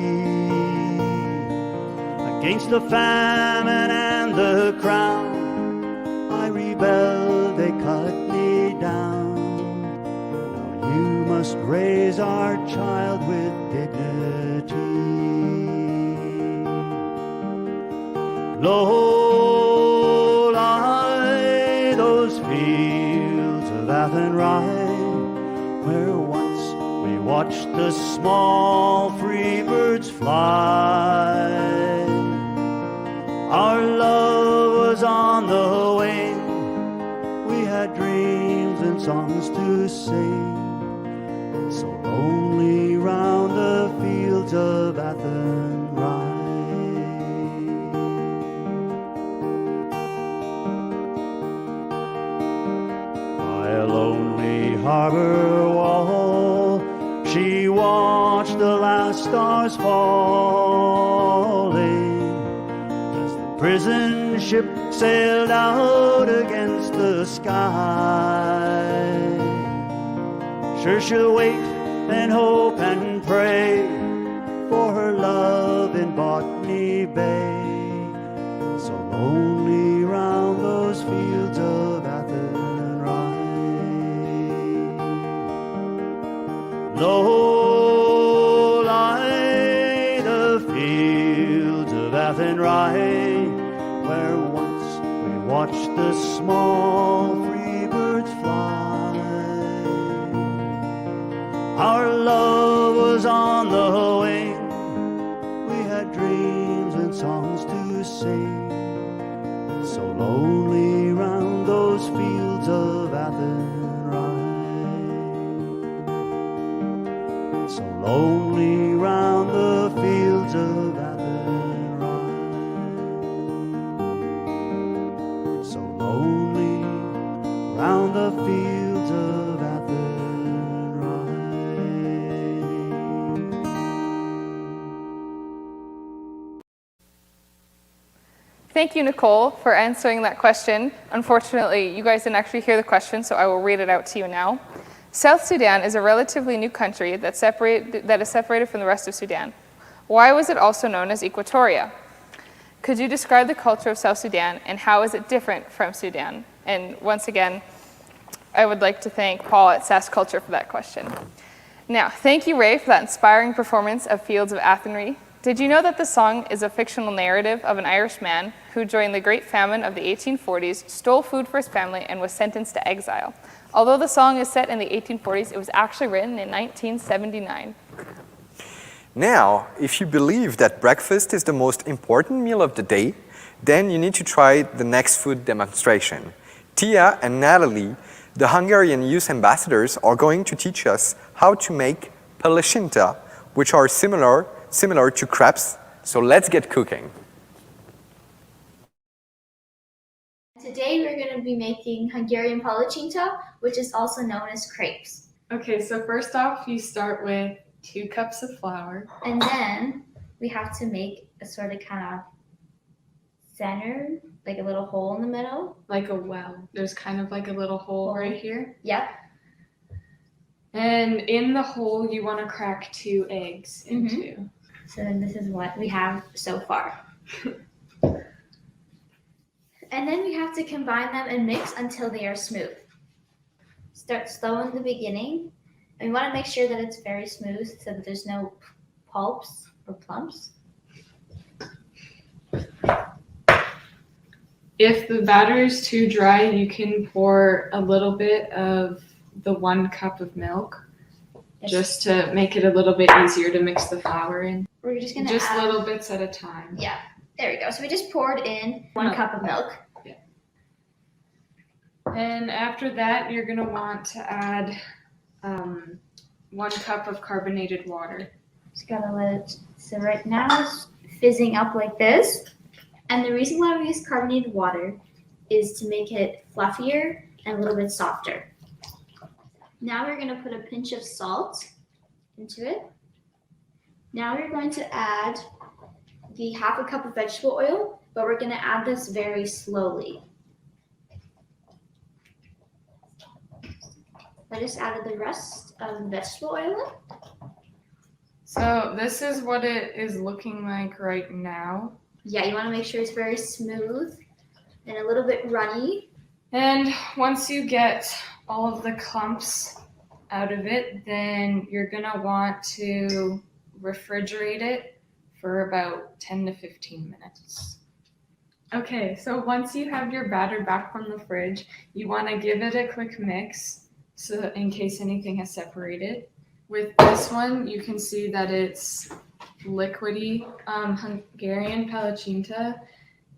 Against the famine and the crown, I rebelled, they cut me down. Now you must raise our child with dignity. Low lie those fields of Athenry, where once we watched the small free birds fly. Our love was on the wing. We had dreams and songs to sing. So lonely round the fields of Athenry. By a lonely harbor wall, she watched the last stars falling as the prison ship sailed out against the sky. Sure she'll wait and hope and pray for her love in Botany Bay. So lonely round those fields of Athenry. Low lie the fields of Athenry, where once we watched the small free birds fly. Our love was on the wing. We had dreams and songs to sing. So lonely round those fields of Athenry. So lonely round the fields of Athenry. So lonely round the fields of Athenry. Thank you, Nicole, for answering that question. Unfortunately, you guys didn't actually hear the question, so I will read it out to you now. South Sudan is a relatively new country that is separated from the rest of Sudan. Why was it also known as Equatoria? Could you describe the culture of South Sudan and how is it different from Sudan? And once again, I would like to thank Paul at SAS Culture for that question. Now, thank you, Ray, for that inspiring performance of Fields of Athenry. Did you know that the song is a fictional narrative of an Irish man who, during the Great Famine of the 1840s, stole food for his family and was sentenced to exile? Although the song is set in the 1840s, it was actually written in 1979. Now, if you believe that breakfast is the most important meal of the day, then you need to try the next food demonstration. Tia and Natalie, the Hungarian youth ambassadors, are going to teach us how to make palacinta, which are similar to crepes. So let's get cooking. Today we're going to be making Hungarian palacinta, which is also known as crepes. Okay, so first off, you start with 2 cups of flour. And then we have to make a sort of kind of center, like a little hole in the middle. Like a well. There's kind of like a little hole right here. Yep. And in the hole, you want to crack 2 eggs into. So then this is what we have so far. And then we have to combine them and mix until they are smooth. Start slow in the beginning. And we want to make sure that it's very smooth so that there's no pulps or plumps. If the batter is too dry, you can pour a little bit of the 1 cup of milk just to make it a little bit easier to mix the flour in. We're just going to Just add little bits at a time. Yeah, there we go. So we just poured in 1 cup of milk. Yeah. And after that, you're going to want to add 1 cup of carbonated water. Just gotta let it, so right now it's fizzing up like this. And the reason why we use carbonated water is to make it fluffier and a little bit softer. Now we're gonna put a pinch of salt into it. Now we're going to add the 1/2 cup of vegetable oil, but we're gonna add this very slowly. I just added the rest of the vegetable oil in. So this is what it is looking like right now. Yeah, you want to make sure it's very smooth and a little bit runny. And once you get all of the clumps out of it, then you're gonna want to refrigerate it for about 10 to 15 minutes. Okay, so once you have your batter back from the fridge, you want to give it a quick mix so in case anything has separated. With this one, you can see that it's liquidy. Hungarian palacinta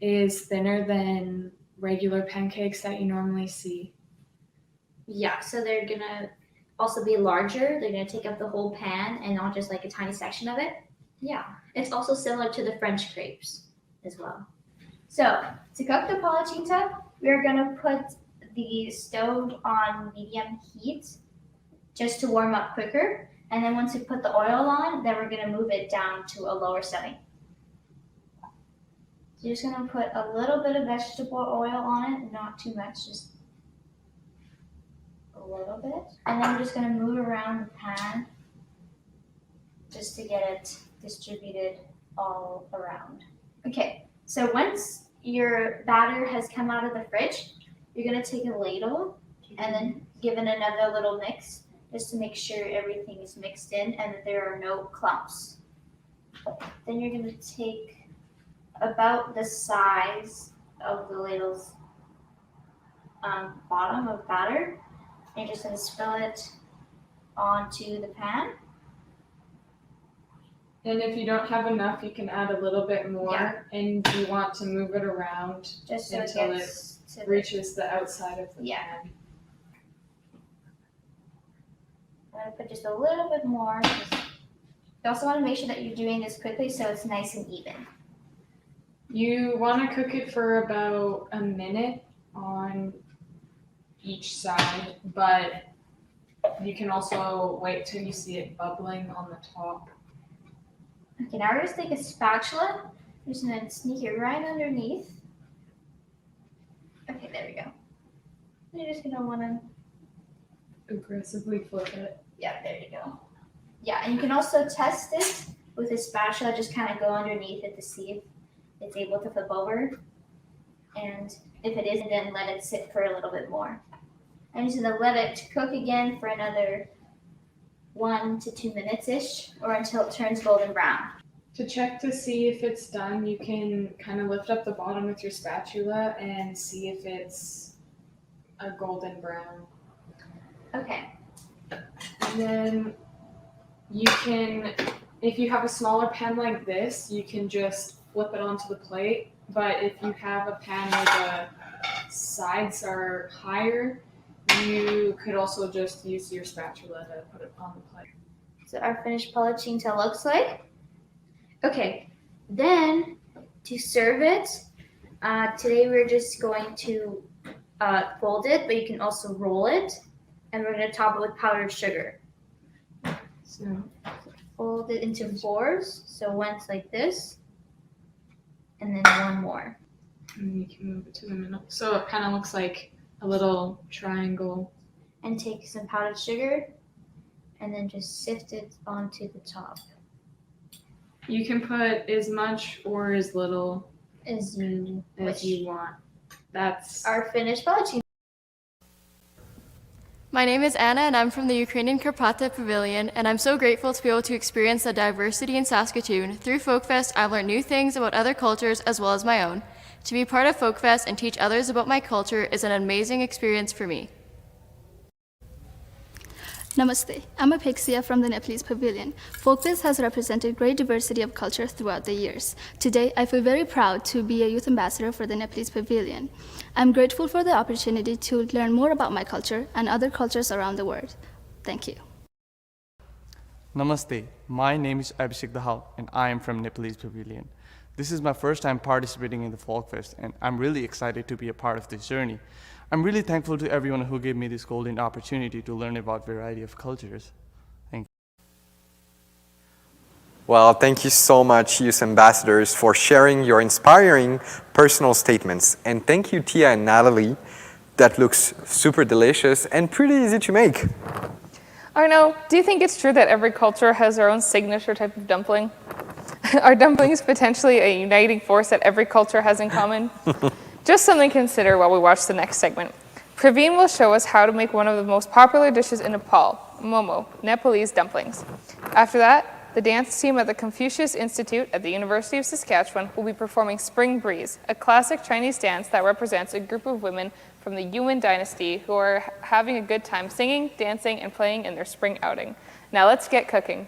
is thinner than regular pancakes that you normally see. Yeah, so they're gonna also be larger. They're gonna take up the whole pan and not just like a tiny section of it. Yeah, it's also similar to the French crepes as well. So to cook the palacinta, we're gonna put the stove on medium heat just to warm up quicker. And then once we put the oil on, then we're gonna move it down to a lower setting. So you're just gonna put a little bit of vegetable oil on it, not too much, just a little bit. And then we're just gonna move around the pan just to get it distributed all around. Okay, so once your batter has come out of the fridge, you're gonna take a ladle and then give it another little mix just to make sure everything is mixed in and that there are no clumps. Then you're gonna take about the size of the ladle's bottom of batter. And you're just gonna spill it onto the pan. And if you don't have enough, you can add a little bit more. Yeah. And you want to move it around Just so until it it gets to reaches the outside of the Yeah. pan. I'm gonna put just a little bit more. You also want to make sure that you're doing this quickly so it's nice and even. You want to cook it for about a minute on each side, but you can also wait till you see it bubbling on the top. Okay, now we're just take a spatula. We're just gonna sneak it right underneath. Okay, there we go. You're just gonna wanna aggressively flip it. Yeah, there you go. Yeah, and you can also test it with a spatula. Just kind of go underneath it to see if it's able to flip over. And if it isn't, then let it sit for a little bit more. I'm just gonna let it cook again for another 1 to 2 minutes-ish, or until it turns golden brown. To check to see if it's done, you can kind of lift up the bottom with your spatula and see if it's a golden brown. Okay. And then you can, if you have a smaller pan like this, you can just flip it onto the plate. But if you have a pan where the sides are higher, you could also just use your spatula to put it on the plate. So our finished palacinta looks like. Okay, then to serve it, today we're just going to fold it, but you can also roll it, and we're going to top it with powdered sugar. So fold it into 4s, so once like this, and then one more. And you can move it to the middle. So it kind of looks like a little triangle. And take some powdered sugar, and then just sift it onto the top. You can put as much or as little as you want. That's our finished palacinta. My name is Anna, and I'm from the Ukrainian Karpata Pavilion, and I'm so grateful to be able to experience the diversity in Saskatoon. Through FolkFest, I've learned new things about other cultures as well as my own. To be part of FolkFest and teach others about my culture is an amazing experience for me. Namaste. I'm Apexia from the Nepalese Pavilion. FolkFest has represented great diversity of culture throughout the years. Today, I feel very proud to be a youth ambassador for the Nepalese Pavilion. I'm grateful for the opportunity to learn more about my culture and other cultures around the world. Thank you. Namaste. My name is Abhishek Dahal, and I am from Nepalese Pavilion. This is my first time participating in the FolkFest, and I'm really excited to be a part of this journey. I'm really thankful to everyone who gave me this golden opportunity to learn about a variety of cultures. Thank you. Well, thank you so much, youth ambassadors, for sharing your inspiring personal statements. And thank you, Tia and Natalie. That looks super delicious and pretty easy to make. Arno, do you think it's true that every culture has their own signature type of dumpling? Are dumplings potentially a uniting force that every culture has in common? Just something to consider while we watch the next segment. Praveen will show us how to make one of the most popular dishes in Nepal, momo, Nepalese dumplings. After that, the dance team at the Confucius Institute at the University of Saskatchewan will be performing Spring Breeze, a classic Chinese dance that represents a group of women from the Yuan dynasty who are having a good time singing, dancing, and playing in their spring outing. Now let's get cooking.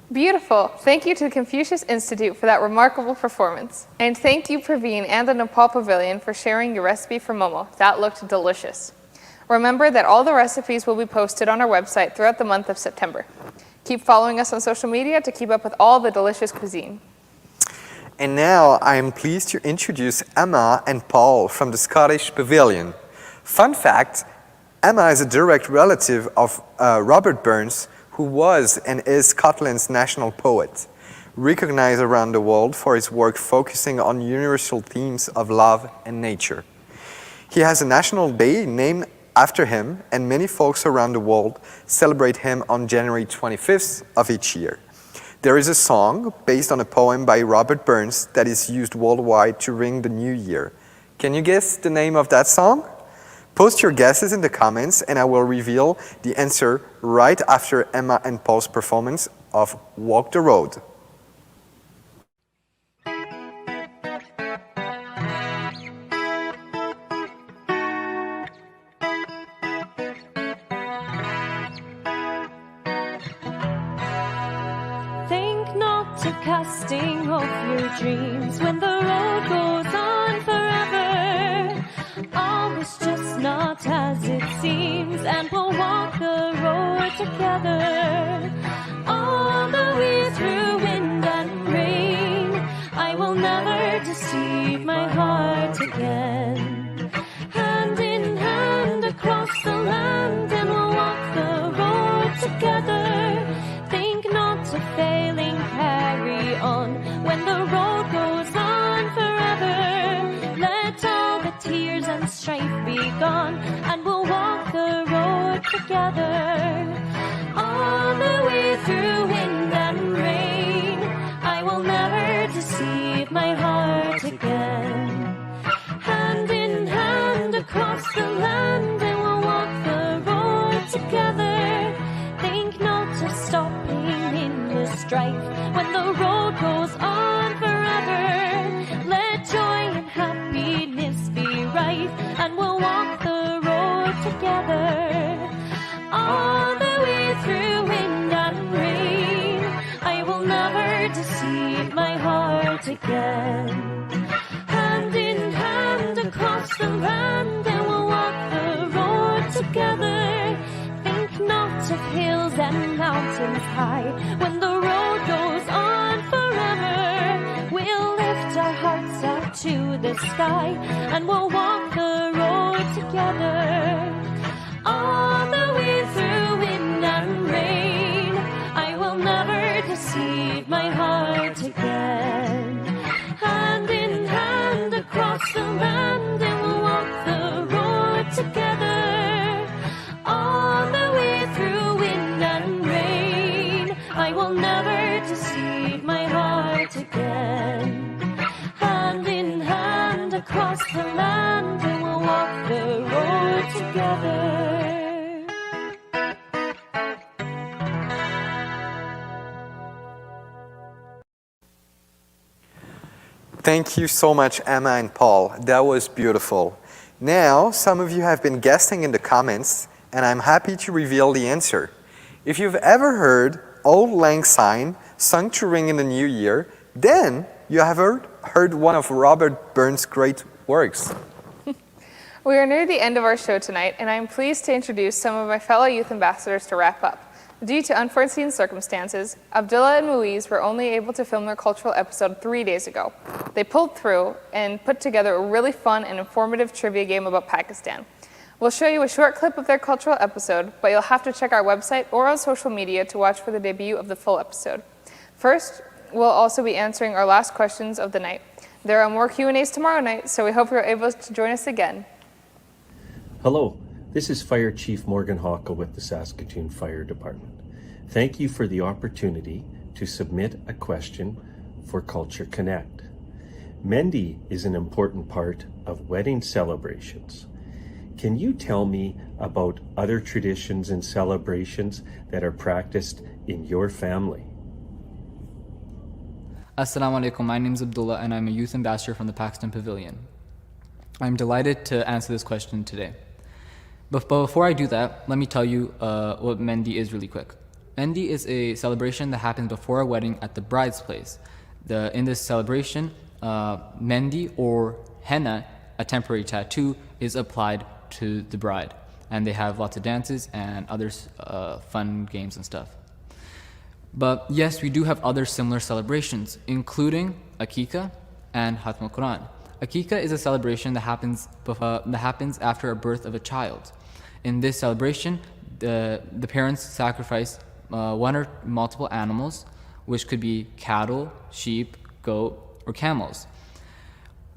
Beautiful. Thank you to the Confucius Institute for that remarkable performance. And thank you, Praveen and the Nepal Pavilion, for sharing your recipe for momo. That looked delicious. Remember that all the recipes will be posted on our website throughout the month of September. Keep following us on social media to keep up with all the delicious cuisine. And now I am pleased to introduce Emma and Paul from the Scottish Pavilion. Fun fact, Emma is a direct relative of Robert Burns, who was and is Scotland's national poet, recognized around the world for his work focusing on universal themes of love and nature. He has a national day named after him, and many folks around the world celebrate him on January 25th of each year. There is a song based on a poem by Robert Burns that is used worldwide to ring the new year. Can you guess the name of that song? Post your guesses in the comments and I will reveal the answer right after Emma and Paul's performance of Walk the Road. Think not of casting off your dreams when the road goes on forever. All is just not as it seems, and we'll walk the road together. All the way through wind and rain, I will never deceive my heart again. Hand in hand across the land, and we'll walk the road together. Think not of failing, carry on when the road goes on forever. Let all the tears and strife be gone, and we'll walk the road together. All the way through wind and rain, I will never deceive my heart again. Hand in hand across the land, and we'll walk the road together. Think not of stopping in the strife when the road goes on forever. Let joy and happiness be right, and we'll walk the road together. All the way through wind and rain, I will never deceive my heart again. Hand in hand across the land, and we'll walk the road together. Think not of hills and mountains high when the road goes on forever. We'll lift our hearts up to the sky, and we'll walk the road together. All the way through wind and rain, I will never deceive my heart again. Hand in hand across the land, and we'll walk the road together. All the way through wind and rain, I will never deceive my heart again. Hand in hand across the land, and we'll walk the road together. Thank you so much, Emma and Paul. That was beautiful. Now, some of you have been guessing in the comments, and I'm happy to reveal the answer. If you've ever heard Auld Lang Syne sung to ring in the new year, then you have heard one of Robert Burns' great works. We are near the end of our show tonight, and I'm pleased to introduce some of my fellow youth ambassadors to wrap up. Due to unforeseen circumstances, Abdullah and Muiz were only able to film their cultural episode 3 days ago. They pulled through and put together a really fun and informative trivia game about Pakistan. We'll show you a short clip of their cultural episode, but you'll have to check our website or on social media to watch for the debut of the full episode. First, we'll also be answering our last questions of the night. There are more Q&As tomorrow night, so we hope you're able to join us again. Hello, this is Fire Chief Morgan Hawkle with the Saskatoon Fire Department. Thank you for the opportunity to submit a question for Culture Connect. Mehndi is an important part of wedding celebrations. Can you tell me about other traditions and celebrations that are practiced in your family? Assalamu alaikum, my name is Abdullah and I'm a youth ambassador from the Pakistan Pavilion. I'm delighted to answer this question today. But before I do that, let me tell you what Mehndi is really quick. Mendi is a celebration that happens before a wedding at the bride's place. In this celebration, Mendi or henna, a temporary tattoo, is applied to the bride. And they have lots of dances and other fun games and stuff. But yes, we do have other similar celebrations, including Akika and Hatm al-Quran. Akika is a celebration that happens after a birth of a child. In this celebration, the parents sacrifice one or multiple animals, which could be cattle, sheep, goat, or camels.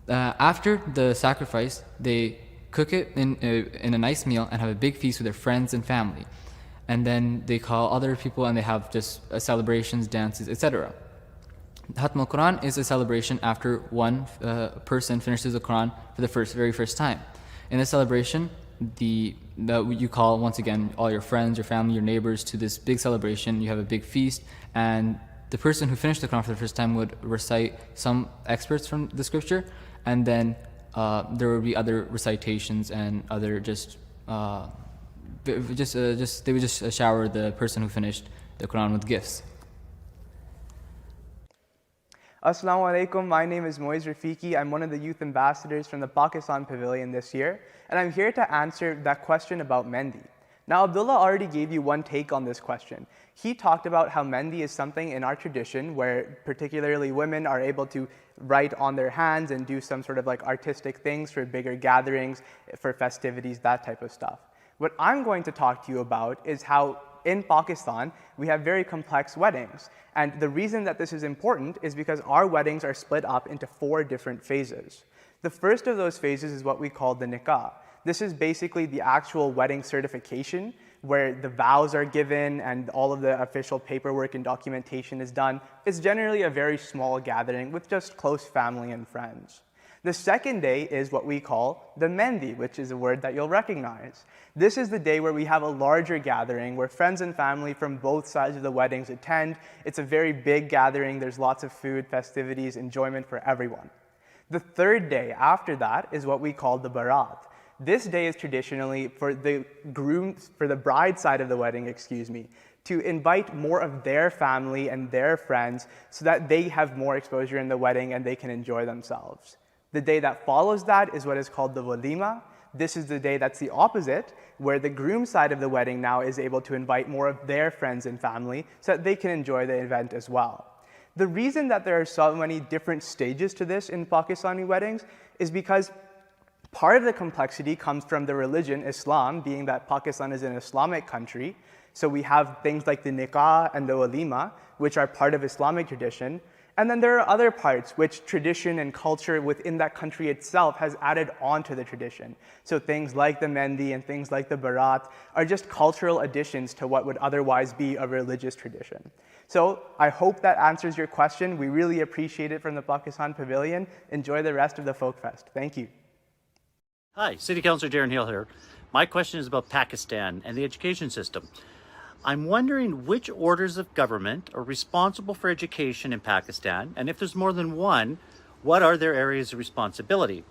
After the sacrifice, they cook it in a nice meal and have a big feast with their friends and family. And then they call other people and they have just celebrations, dances, etc. Hatm al-Quran is a celebration after one person finishes the Quran for the very first time. In this celebration, you call once again all your friends, your family, your neighbors to this big celebration. You have a big feast, and the person who finished the Quran for the first time would recite some excerpts from the scripture, and then there would be other recitations and other they would just shower the person who finished the Quran with gifts. Assalamu alaikum, my name is Moiz Rafiki. I'm one of the youth ambassadors from the Pakistan Pavilion this year, and I'm here to answer that question about Mendi. Now, Abdullah already gave you one take on this question. He talked about how Mendi is something in our tradition where particularly women are able to write on their hands and do some sort of like artistic things for bigger gatherings, for festivities, that type of stuff. What I'm going to talk to you about is how in Pakistan, we have very complex weddings. And the reason that this is important is because our weddings are split up into 4 different phases. The first of those phases is what we call the nikah. This is basically the actual wedding certification where the vows are given and all of the official paperwork and documentation is done. It's generally a very small gathering with just close family and friends. The second day is what we call the Mendi, which is a word that you'll recognize. This is the day where we have a larger gathering where friends and family from both sides of the weddings attend. It's a very big gathering. There's lots of food, festivities, enjoyment for everyone. The third day after that is what we call the Barat. This day is traditionally for the bride side of the wedding, to invite more of their family and their friends so that they have more exposure in the wedding and they can enjoy themselves. The day that follows that is what is called the walima. This is the day that's the opposite, where the groom side of the wedding now is able to invite more of their friends and family so that they can enjoy the event as well. The reason that there are so many different stages to this in Pakistani weddings is because part of the complexity comes from the religion, Islam, being that Pakistan is an Islamic country. So we have things like the nikah and the walima, which are part of Islamic tradition. And then there are other parts which tradition and culture within that country itself has added on to the tradition. So things like the Mendi and things like the Barat are just cultural additions to what would otherwise be a religious tradition. So I hope that answers your question. We really appreciate it from the Pakistan Pavilion. Enjoy the rest of the Folk Fest. Thank you. Hi, City Councilor Darren Hill here. My question is about Pakistan and the education system. I'm wondering which orders of government are responsible for education in Pakistan, and if there's more than one, what are their areas of responsibility?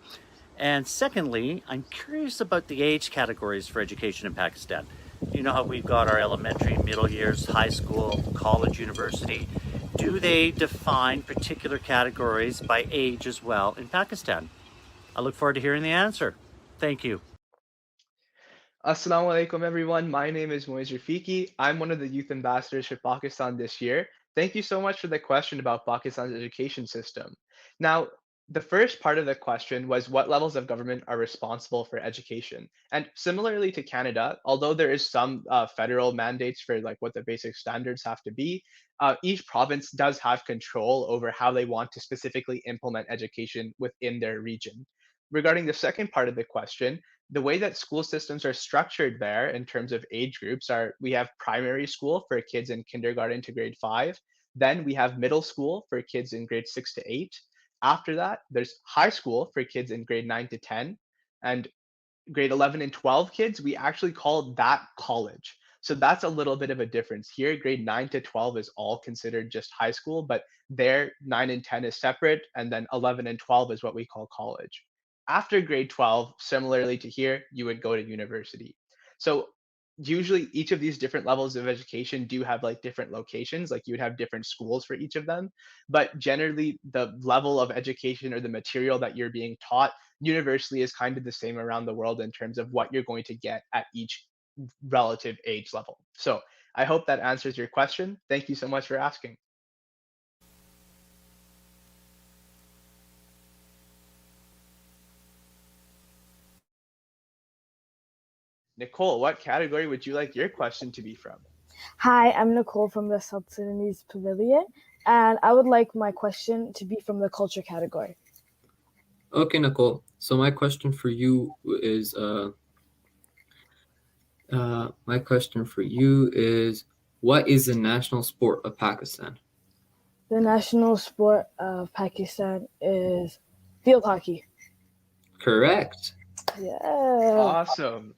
And secondly, I'm curious about the age categories for education in Pakistan. You know how we've got our elementary, middle years, high school, college, university. Do they define particular categories by age as well in Pakistan? I look forward to hearing the answer. Thank you. Assalamu alaikum everyone, my name is Moiz Rafiki. I'm one of the youth ambassadors for Pakistan this year. Thank you so much for the question about Pakistan's education system. Now, the first part of the question was what levels of government are responsible for education. And similarly to Canada, although there is some federal mandates for like what the basic standards have to be, each province does have control over how they want to specifically implement education within their region. Regarding the second part of the question, the way that school systems are structured there in terms of age groups are we have primary school for kids in kindergarten to grade 5. Then we have middle school for kids in grade 6 to 8. After that, there's high school for kids in grade 9 to 10. And grade 11 and 12 kids, we actually call that college. So that's a little bit of a difference. Here, grade 9 to 12 is all considered just high school, but there, 9 and 10 is separate, and then 11 and 12 is what we call college. After grade 12, similarly to here, you would go to university. So usually each of these different levels of education do have like different locations, like you would have different schools for each of them, but generally the level of education or the material that you're being taught universally is kind of the same around the world in terms of what you're going to get at each relative age level. So I hope that answers your question. Thank you so much for asking. Nicole, what category would you like your question to be from? Hi, I'm Nicole from the South Sudanese Pavilion, and I would like my question to be from the culture category. Okay, Nicole. So my question for you is what is the national sport of Pakistan? The national sport of Pakistan is field hockey. Correct. Yeah. Awesome.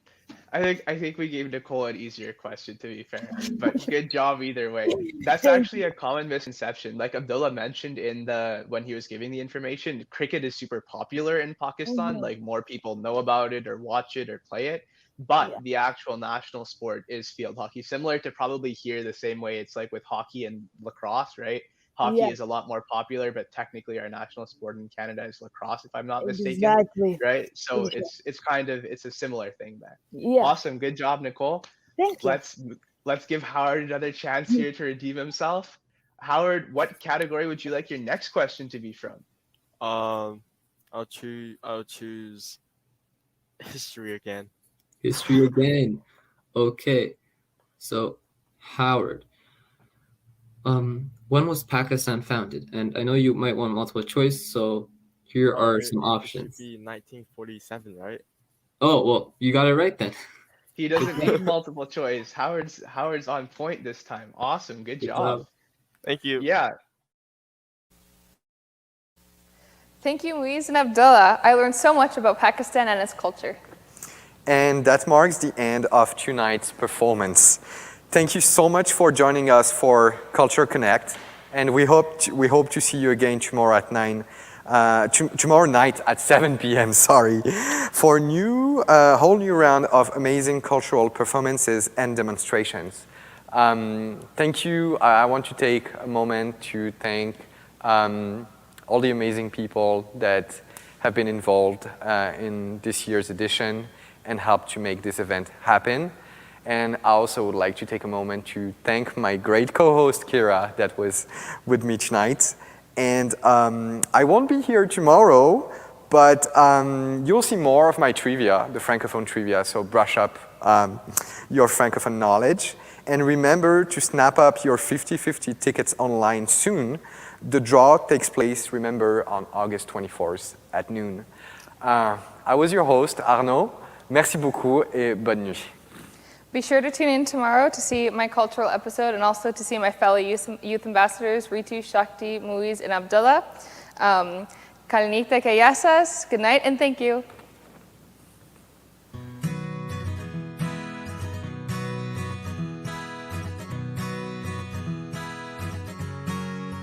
I think we gave Nicole an easier question, to be fair, but good job either way. That's actually a common misconception. Like Abdullah mentioned in the when he was giving the information, cricket is super popular in Pakistan. Mhm. Like more people know about it or watch it or play it. But Yeah. the actual national sport is field hockey, similar to probably here the same way it's like with hockey and lacrosse, right? Hockey Yeah. is a lot more popular, but technically our national sport in Canada is lacrosse, if I'm not mistaken, Exactly. right? So Pretty sure. it's a similar thing there. Yeah. Awesome, good job, Nicole. Thank you. Let's give Howard another chance here to redeem himself. Howard, what category would you like your next question to be from? I'll choose history again. History again. Okay. So, Howard, when was Pakistan founded? And I know you might want multiple choice, so here are some options. It should be 1947, right? Oh, well, you got it right then. He doesn't need multiple choice. Howard's on point this time. Awesome, good job. Thank you. Yeah. Thank you, Muiz and Abdullah. I learned so much about Pakistan and its culture. And that marks the end of tonight's performance. Thank you so much for joining us for Culture Connect, and we hope to see you again tomorrow at tomorrow night at 7 p.m. For a whole new round of amazing cultural performances and demonstrations. Thank you. I want to take a moment to thank all the amazing people that have been involved in this year's edition and helped to make this event happen. And I also would like to take a moment to thank my great co-host, Kira, that was with me tonight. And I won't be here tomorrow, but you'll see more of my trivia, the Francophone trivia, so brush up your Francophone knowledge. And remember to snap up your 50/50 tickets online soon. The draw takes place, remember, on August 24th at noon. I was your host, Arnaud. Merci beaucoup et bonne nuit. Be sure to tune in tomorrow to see my cultural episode and also to see my fellow youth ambassadors, Ritu, Shakti, Muiz, and Abdullah. Kalinita Kayasas, good night and thank you.